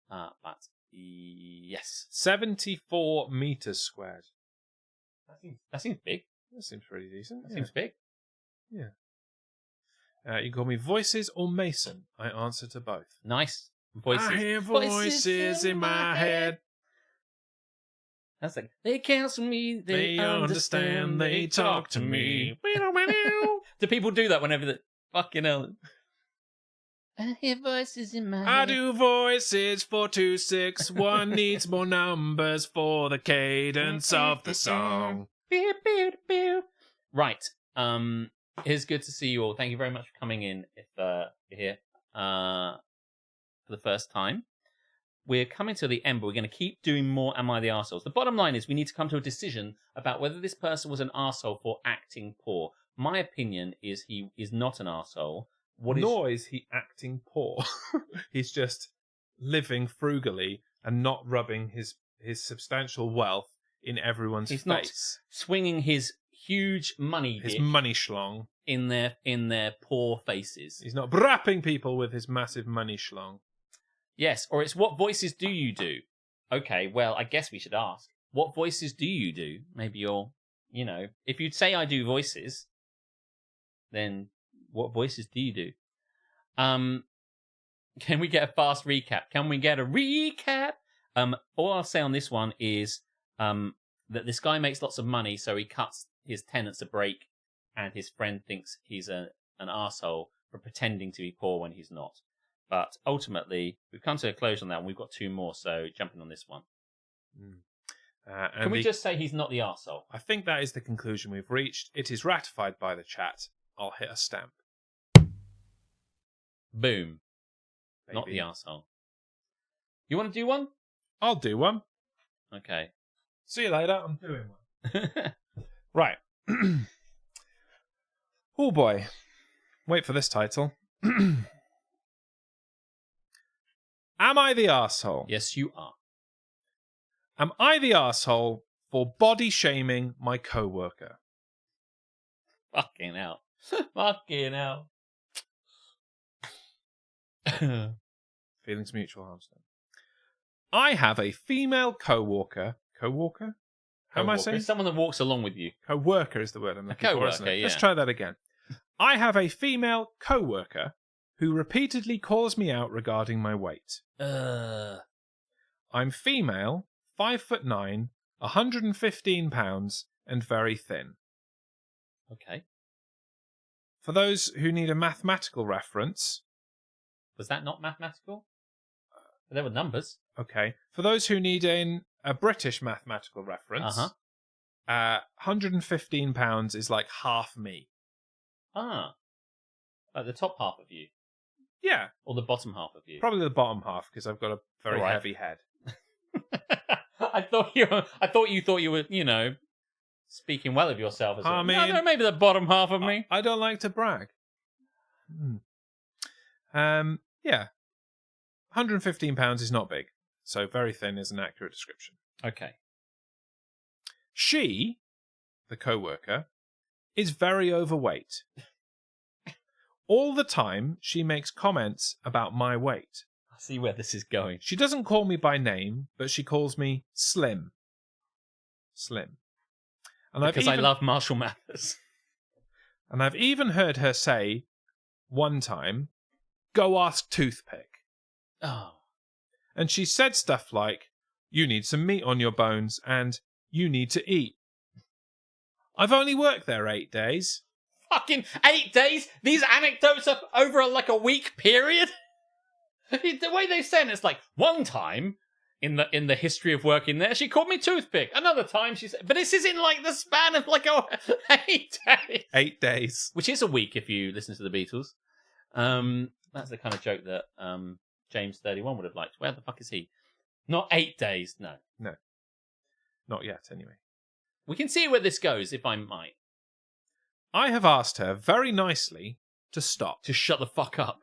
But yes, 74 meters squared. That seems big. That seems pretty decent. That seems big. Yeah. You can call me Voices or Mason. I answer to both. Nice. Voices. I hear voices in my head. That's like, they counsel me, they understand, they talk to me. Do people do that whenever the fucking hell? I hear voices in my head. I do voices for 261 needs more numbers for the cadence of the song. Right. It's good to see you all. Thank you very much for coming in. If you're here for the first time, we're coming to the end, but we're going to keep doing more Am I the Arseholes? The bottom line is we need to come to a decision about whether this person was an arsehole for acting poor. My opinion is he is not an arsehole. Nor is he acting poor. He's just living frugally and not rubbing his substantial wealth in everyone's face. He's not swinging his huge money his money schlong in their poor faces. He's not brapping people with his massive money schlong. Yes, or it's what voices do you do? Okay, well, I guess we should ask. What voices do you do? Maybe you're, if you'd say I do voices, then what voices do you do? Can we get a fast recap? Can we get a recap? All I'll say on this one is that this guy makes lots of money, so he cuts his tenants a break, and his friend thinks he's an arsehole for pretending to be poor when he's not. But ultimately, we've come to a close on that, and we've got two more, so jumping on this one. Can we just say he's not the arsehole? I think that is the conclusion we've reached. It is ratified by the chat. I'll hit a stamp. Boom. Baby. Not the arsehole. You want to do one? I'll do one. Okay. See you later. I'm doing one. Right. Oh boy. Wait for this title. Am I the arsehole? Yes, you are. Am I the arsehole for body shaming my co-worker? Fucking hell. Fucking hell. Feelings mutual, Hamster. I have a female co-worker. Co-worker? How am I saying? Someone that walks along with you. Co-worker is the word I'm looking for, isn't it? Yeah. Let's try that again. I have a female co-worker who repeatedly calls me out regarding my weight. I'm female, 5'9", £115 and very thin. Okay. For those who need a mathematical reference... Was that not mathematical? There were numbers. Okay. For those who need a British mathematical reference, £115 is like half me. Ah. Like the top half of you? Yeah. Or the bottom half of you? Probably the bottom half, because I've got a very All right. heavy head. I thought you were, you know, speaking well of yourself. As I mean, no, maybe the bottom half of me. I don't like to brag. Yeah. £115 is not big, so very thin is an accurate description. Okay. She, the co-worker, is very overweight. All the time, she makes comments about my weight. I see where this is going. She doesn't call me by name, but she calls me Slim. Slim. And Because I love Marshall Mathers. And I've even heard her say, one time, "Go ask Toothpick." Oh. And she said stuff like, "You need some meat on your bones," and "You need to eat." I've only worked there 8 days. Fucking 8 days? These anecdotes are over like a week period? The way they say it, it's like, one time in the history of working there, she called me Toothpick. Another time she said, but this is in like the span of like 8 days. 8 days. Which is a week if you listen to the Beatles. That's the kind of joke that James 31 would have liked. Where the fuck is he? Not 8 days, no. No. Not yet, anyway. We can see where this goes, if I might. I have asked her very nicely to stop. To shut the fuck up.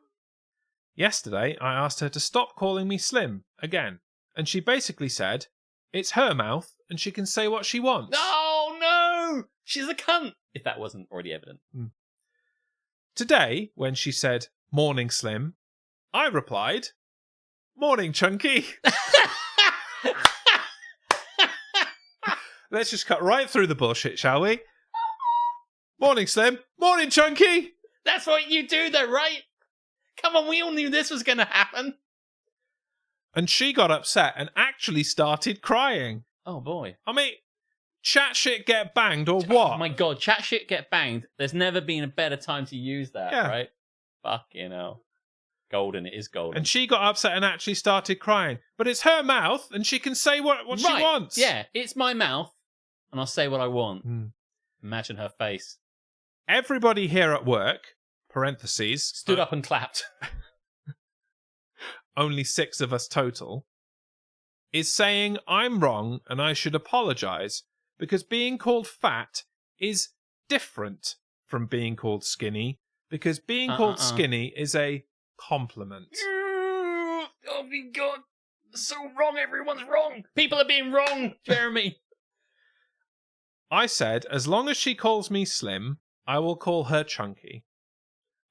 Yesterday, I asked her to stop calling me Slim again, and she basically said, it's her mouth, and she can say what she wants. Oh, no! She's a cunt! If that wasn't already evident. Today, when she said, "Morning, Slim," I replied, "Morning, Chunky." Let's just cut right through the bullshit, shall we? Morning, Slim. Morning, Chunky. That's what you do, though, right? Come on, we all knew this was going to happen. And she got upset and actually started crying. Oh, boy. I mean, chat shit get banged or what? Oh, my God. Chat shit get banged. There's never been a better time to use that, Yeah. right? Fucking hell. Golden, it is golden. And she got upset and actually started crying. But it's her mouth, and she can say what she wants. Yeah, it's my mouth, and I'll say what I want. Imagine her face. Everybody here at work, parentheses, stood up and clapped. Only 6 of us total, is saying I'm wrong and I should apologise because being called fat is different from being called skinny, because being called skinny is a compliment. Oh my God. So wrong, everyone's wrong. People are being wrong, Jeremy. I said, as long as she calls me Slim, I will call her Chunky.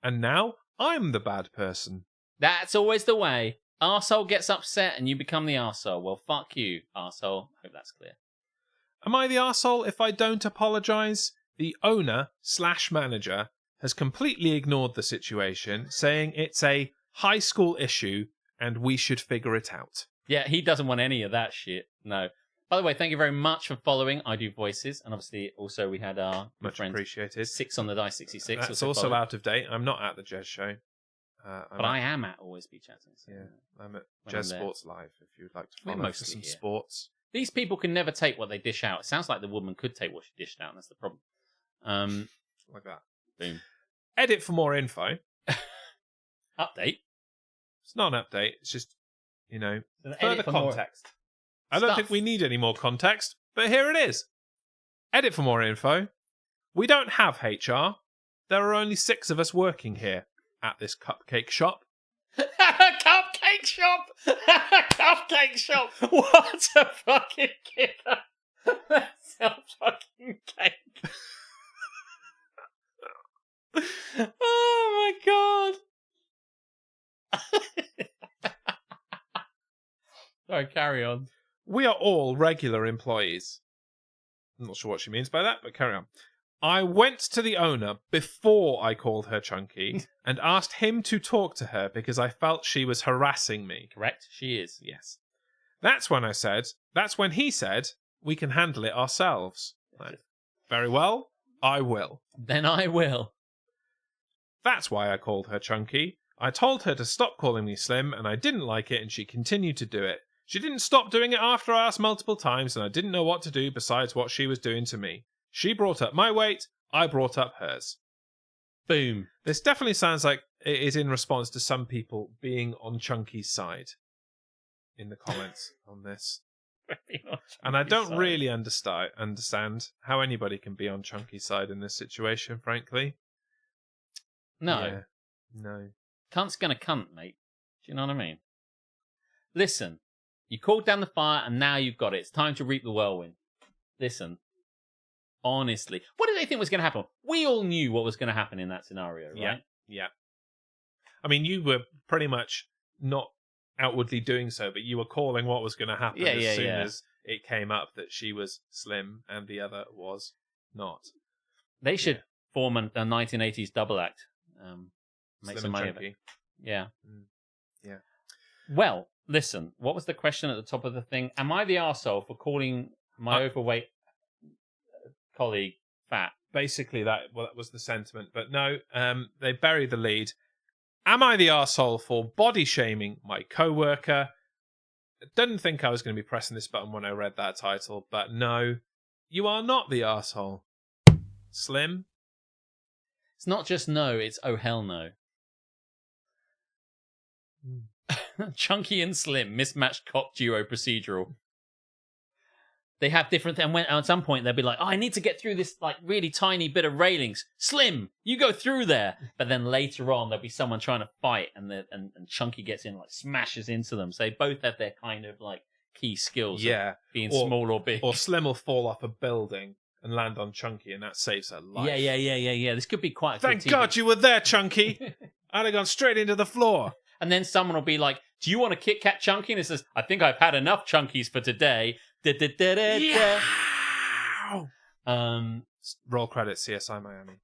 And now I'm the bad person. That's always the way. Arsehole gets upset and you become the arsehole. Well, fuck you, arsehole. Hope that's clear. Am I the arsehole if I don't apologise? The owner/manager has completely ignored the situation, saying it's a high school issue and we should figure it out. Yeah, he doesn't want any of that shit. No. By the way, thank you very much for following I Do Voices. And obviously, also, we had our much friends, appreciated. 6 on the Dice 66. That's also out of date. I'm not at the Jez show. But I am at Always Be Chatting. So yeah, I'm at Jez Sports Live, if you'd like to follow for some here. sports. These people can never take what they dish out. It sounds like the woman could take what she dished out, and that's the problem. Like that. Boom. Edit for more info. Update. It's not an update. It's just, further for context. I don't think we need any more context, but here it is. Edit for more info. We don't have HR. There are only 6 of us working here at this cupcake shop. Cupcake shop! Cupcake shop! What a fucking killer! Let's sell fucking cake. Oh my God. Sorry, carry on. We are all regular employees. I'm not sure what she means by that, but carry on. I went to the owner before I called her Chunky and asked him to talk to her because I felt she was harassing me. Correct, she is. Yes. That's when he said, We can handle it ourselves. Like, very well, I will. Then I will. That's why I called her Chunky. I told her to stop calling me Slim, and I didn't like it, and she continued to do it. She didn't stop doing it after I asked multiple times, and I didn't know what to do besides what she was doing to me. She brought up my weight, I brought up hers. Boom. This definitely sounds like it is in response to some people being on Chunky's side in the comments on this. And I don't really understand how anybody can be on Chunky's side in this situation, frankly. No. Yeah, no. Cunt's gonna cunt, mate. Do you know what I mean? Listen, you called down the fire and now you've got it. It's time to reap the whirlwind. Listen, honestly, what did they think was going to happen? We all knew what was going to happen in that scenario, right? Yeah. I mean, you were pretty much not outwardly doing so, but you were calling what was going to happen as soon as it came up that she was Slim and the other was not. They should form a 1980s double act. Make Slim some money and of Chunky. it. Yeah. Yeah. Well, listen, what was the question at the top of the thing? Am I the arsehole for calling my overweight colleague fat? Basically, that was the sentiment. But no, they buried the lead. Am I the arsehole for body shaming my co-worker? I didn't think I was going to be pressing this button when I read that title, but no, you are not the arsehole. Slim? It's not just no, it's oh hell no. Chunky and Slim, mismatched cop duo procedural. They have different and when at some point they'll be like, oh, I need to get through this like really tiny bit of railings. Slim, you go through there. But then later on there'll be someone trying to fight and Chunky gets in, like smashes into them. So they both have their kind of like key skills of being small or big. Or Slim will fall off a building and land on Chunky and that saves her life. Yeah. This could be quite a Thank God you were there, Chunky. I'd have gone straight into the floor. And then someone will be like, do you want a Kit Kat Chunky? And it says, I think I've had enough Chunkies for today. Yeah. Roll credits, CSI Miami.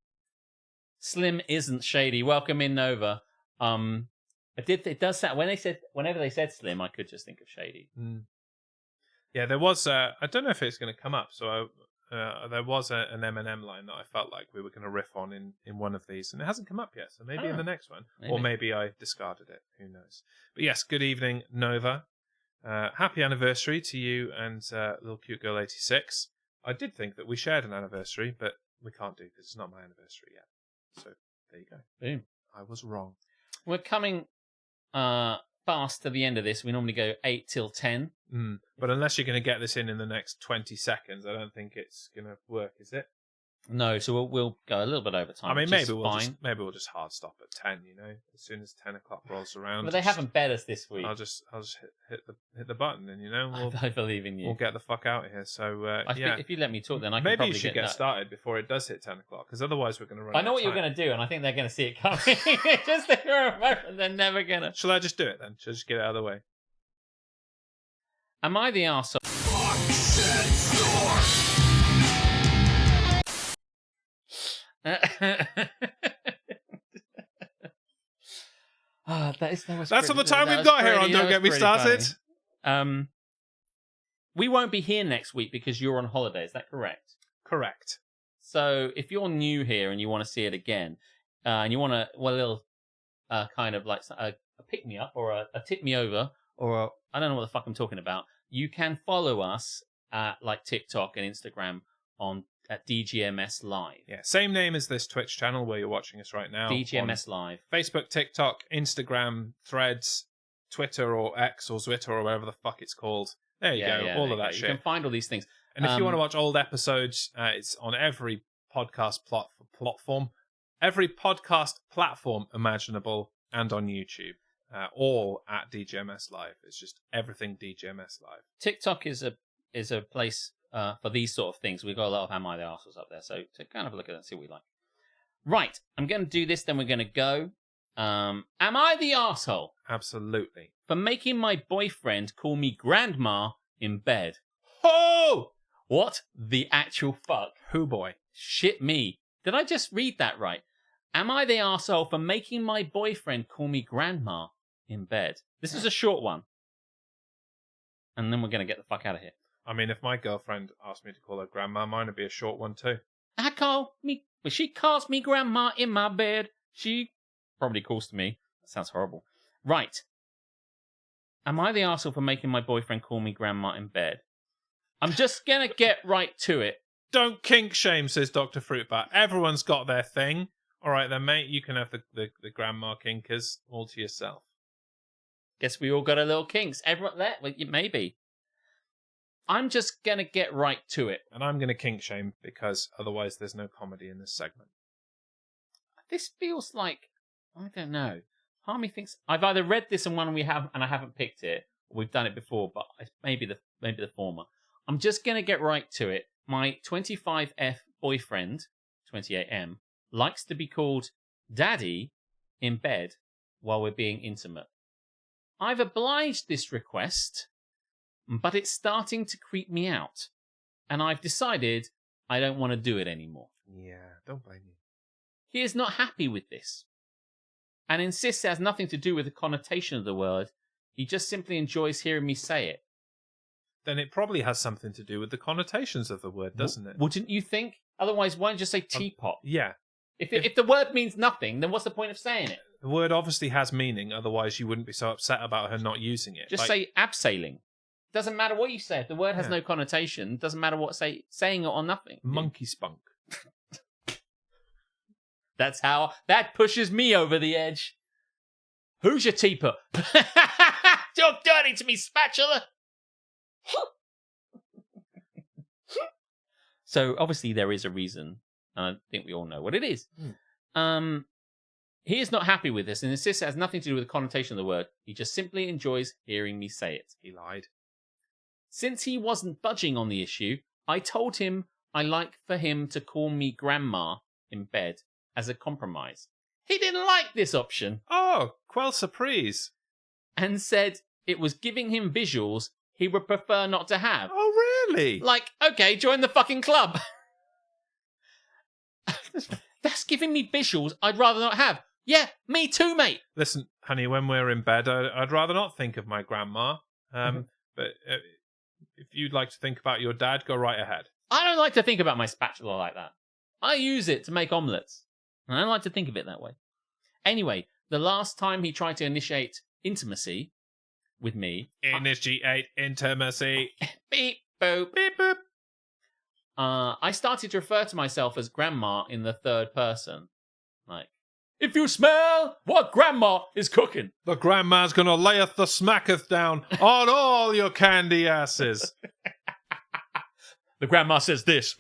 Slim isn't shady. Welcome in, Nova. It does sound, whenever they said Slim, I could just think of shady. Yeah, there was, I don't know if it's going to come up, so there was an M&M line that I felt like we were going to riff on in one of these, and it hasn't come up yet, so maybe in the next one. Maybe. Or maybe I discarded it, who knows. But yes, good evening, Nova. Happy anniversary to you and little cute girl 86. I did think that we shared an anniversary, but we can't do because it's not my anniversary yet. So there you go. Boom. I was wrong. We're coming fast to the end of this. We normally go 8 till 10. But unless you're going to get this in the next 20 seconds, I don't think it's going to work, is it? No, so we'll go a little bit over time. I mean, maybe we'll just hard stop at 10. You know, as soon as 10 o'clock rolls around. But they haven't bet us this week. I'll just hit the button, and you know, I believe in you. We'll get the fuck out of here. So if you let me talk, then I can maybe probably you should get started before it does hit 10 o'clock, because otherwise we're going to run. I know what you're going to do, and I think they're going to see it coming. Just they're never going to. Shall I just do it then? Shall I just get it out of the way? Am I the arsehole? That's all the time we've got here on Don't Get Me Started. We won't be here next week because you're on holiday. Is that correct? Correct. So if you're new here and you want to see it again, and you want a little kind of like a pick me up or a tip me over, or I don't know what the fuck I'm talking about, you can follow us at like TikTok and Instagram at DGMS Live. Yeah, same name as this Twitch channel where you're watching us right now. DGMS Live. Facebook, TikTok, Instagram, Threads, Twitter or X or Twitter or whatever the fuck it's called. There you go, all of that shit. You can find all these things. And if you want to watch old episodes, it's on every podcast platform, imaginable, and on YouTube. All at DGMS Live. It's just everything DGMS Live. TikTok is a place for these sort of things. We've got a lot of Am I the Arseholes up there, so to kind of look at it and see what we like. Right, I'm going to do this, then we're going to go. Am I the arsehole? Absolutely. For making my boyfriend call me grandma in bed. Oh! What the actual fuck? Who boy? Shit me. Did I just read that right? Am I the arsehole for making my boyfriend call me grandma in bed? This is a short one. And then we're going to get the fuck out of here. I mean, if my girlfriend asked me to call her grandma, mine would be a short one too. She calls me grandma in my bed. She probably calls to me. That sounds horrible. Right. Am I the arsehole for making my boyfriend call me grandma in bed? I'm just going to get right to it. Don't kink shame, says Dr. Fruitbat. Everyone's got their thing. All right then, mate, you can have the grandma kinkers all to yourself. Guess we all got a little kinks. Everyone there? Well, maybe. I'm just going to get right to it. And I'm going to kink shame because otherwise there's no comedy in this segment. This feels like, I don't know. Part of me thinks I've either read this in one and I haven't picked it, or we've done it before, but maybe the former. I'm just going to get right to it. My 25F boyfriend, 28M, likes to be called Daddy in bed while we're being intimate. I've obliged this request, but it's starting to creep me out. And I've decided I don't want to do it anymore. Yeah, don't blame you. He is not happy with this and insists it has nothing to do with the connotation of the word. He just simply enjoys hearing me say it. Then it probably has something to do with the connotations of the word, doesn't it? Wouldn't you think? Otherwise, why don't you just say teapot? Yeah. If the word means nothing, then what's the point of saying it? The word obviously has meaning, otherwise you wouldn't be so upset about her not using it. Just say abseiling. Doesn't matter what you say. If the word has no connotation, doesn't matter what saying it or nothing. Monkey spunk. That pushes me over the edge. Who's your teapot? Talk dirty to me, spatula. So obviously there is a reason, and I think we all know what it is. He is not happy with this and insists it has nothing to do with the connotation of the word. He just simply enjoys hearing me say it. He lied. Since he wasn't budging on the issue, I told him I like for him to call me grandma in bed as a compromise. He didn't like this option. Oh, quelle surprise. And said it was giving him visuals he would prefer not to have. Oh, really? Like, okay, join the fucking club. That's giving me visuals I'd rather not have. Yeah, me too, mate. Listen, honey, when we're in bed, I'd rather not think of my grandma. But if you'd like to think about your dad, go right ahead. I don't like to think about my spatula like that. I use it to make omelettes. And I don't like to think of it that way. Anyway, the last time he tried to initiate intimacy with me... Initiate intimacy. Beep, boop. Beep, boop. I started to refer to myself as grandma in the third person. Like, if you smell what grandma is cooking. The grandma's gonna layeth the smacketh down on all your candy asses. The grandma says this.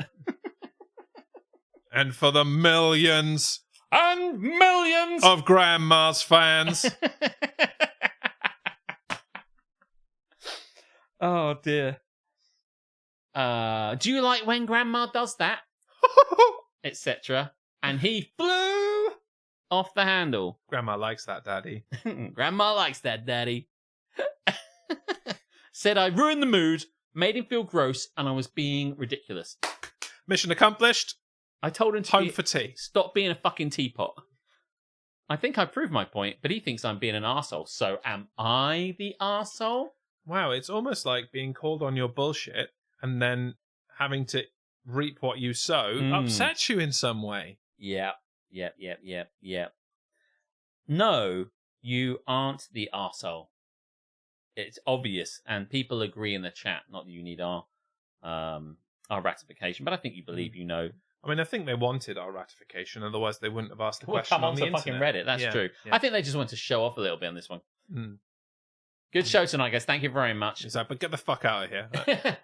And for the millions and millions of grandma's fans. Oh dear. Do you like when grandma does that? Etc. And he flew off the handle. Grandma likes that, Daddy. Grandma likes that, Daddy. Said I ruined the mood, made him feel gross, and I was being ridiculous. Mission accomplished. I told him to home for tea. Stop being a fucking teapot. I think I proved my point, but he thinks I'm being an arsehole. So am I the arsehole? Wow, it's almost like being called on your bullshit and then having to reap what you sow upsets you in some way. Yep. No, you aren't the arsehole. It's obvious, and people agree in the chat. Not that you need our ratification, but I think you believe you know. I mean, I think they wanted our ratification, otherwise they wouldn't have asked the question come on the fucking internet. Reddit. That's true. Yeah. I think they just want to show off a little bit on this one. Good show tonight, guys. Thank you very much. He's like, but get the fuck out of here.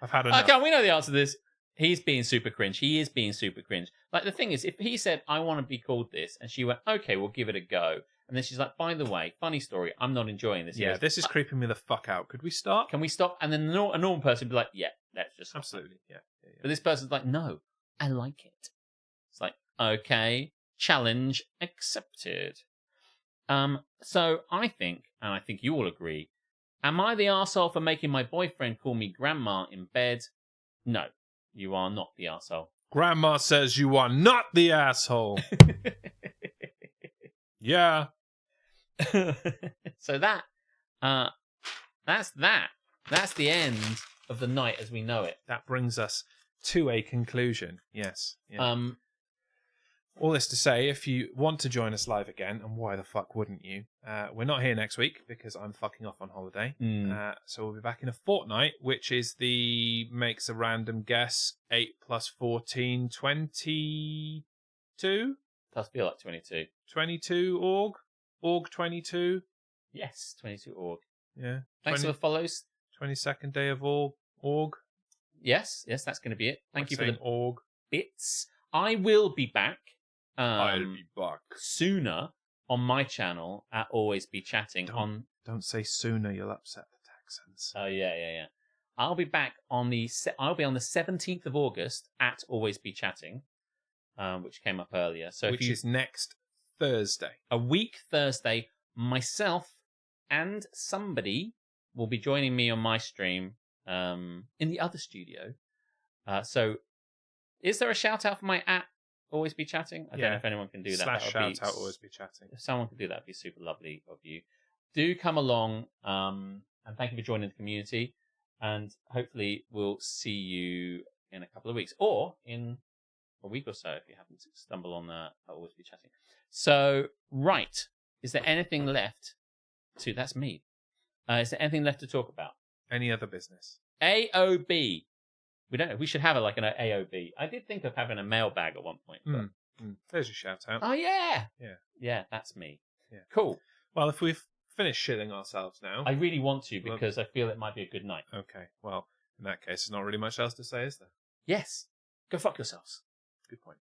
I've had enough. Okay, we know the answer to this. He's being super cringe. He is being super cringe. Like, the thing is, if he said, I want to be called this, and she went, okay, we'll give it a go. And then she's like, by the way, funny story, I'm not enjoying this. Yeah, this is creeping me the fuck out. Could we stop? Can we stop? And then a normal person would be like, yeah, let's just stop. Absolutely, yeah. But this person's like, no, I like it. It's like, okay, challenge accepted. So I think, and I think you all agree, am I the arsehole for making my boyfriend call me grandma in bed? No, you are not the arsehole. Grandma says you are not the asshole. Yeah. So that's that. That's the end of the night as we know it. That brings us to a conclusion. Yes. Yeah. All this to say, if you want to join us live again, and why the fuck wouldn't you? We're not here next week because I'm fucking off on holiday. So we'll be back in a fortnight, which is makes a random guess, 8 plus 14, 22? Does feel like 22. 22 org? Org 22? Yes, 22 org. Yeah. Thanks for the follows. 22nd day of org. Yes, that's going to be it. Thank you for the org bits. I will be back. I'll be back sooner on my channel at Always Be Chatting. Don't say sooner, you'll upset the Texans. Oh yeah. I'll be back on the 17th of August at Always Be Chatting, which came up earlier. So which is next Thursday. A week Thursday. Myself and somebody will be joining me on my stream in the other studio. So is there a shout out for my at Always Be Chatting? I don't know if anyone can do that. Shout out Always Be Chatting. If someone can do that, it'd be super lovely of you. Do come along, and thank you for joining the community. And hopefully we'll see you in a couple of weeks, or in a week or so if you happen to stumble on Always Be Chatting. So, right, is there anything left to? That's me. Is there anything left to talk about? Any other business? AOB. We don't know. We should have an AOB. I did think of having a mailbag at one point. But... There's your shout out. Oh, yeah. Yeah, that's me. Yeah. Cool. Well, if we've finished shilling ourselves now... I really want to, because I feel it might be a good night. Okay, well, in that case, there's not really much else to say, is there? Yes. Go fuck yourselves. Good point.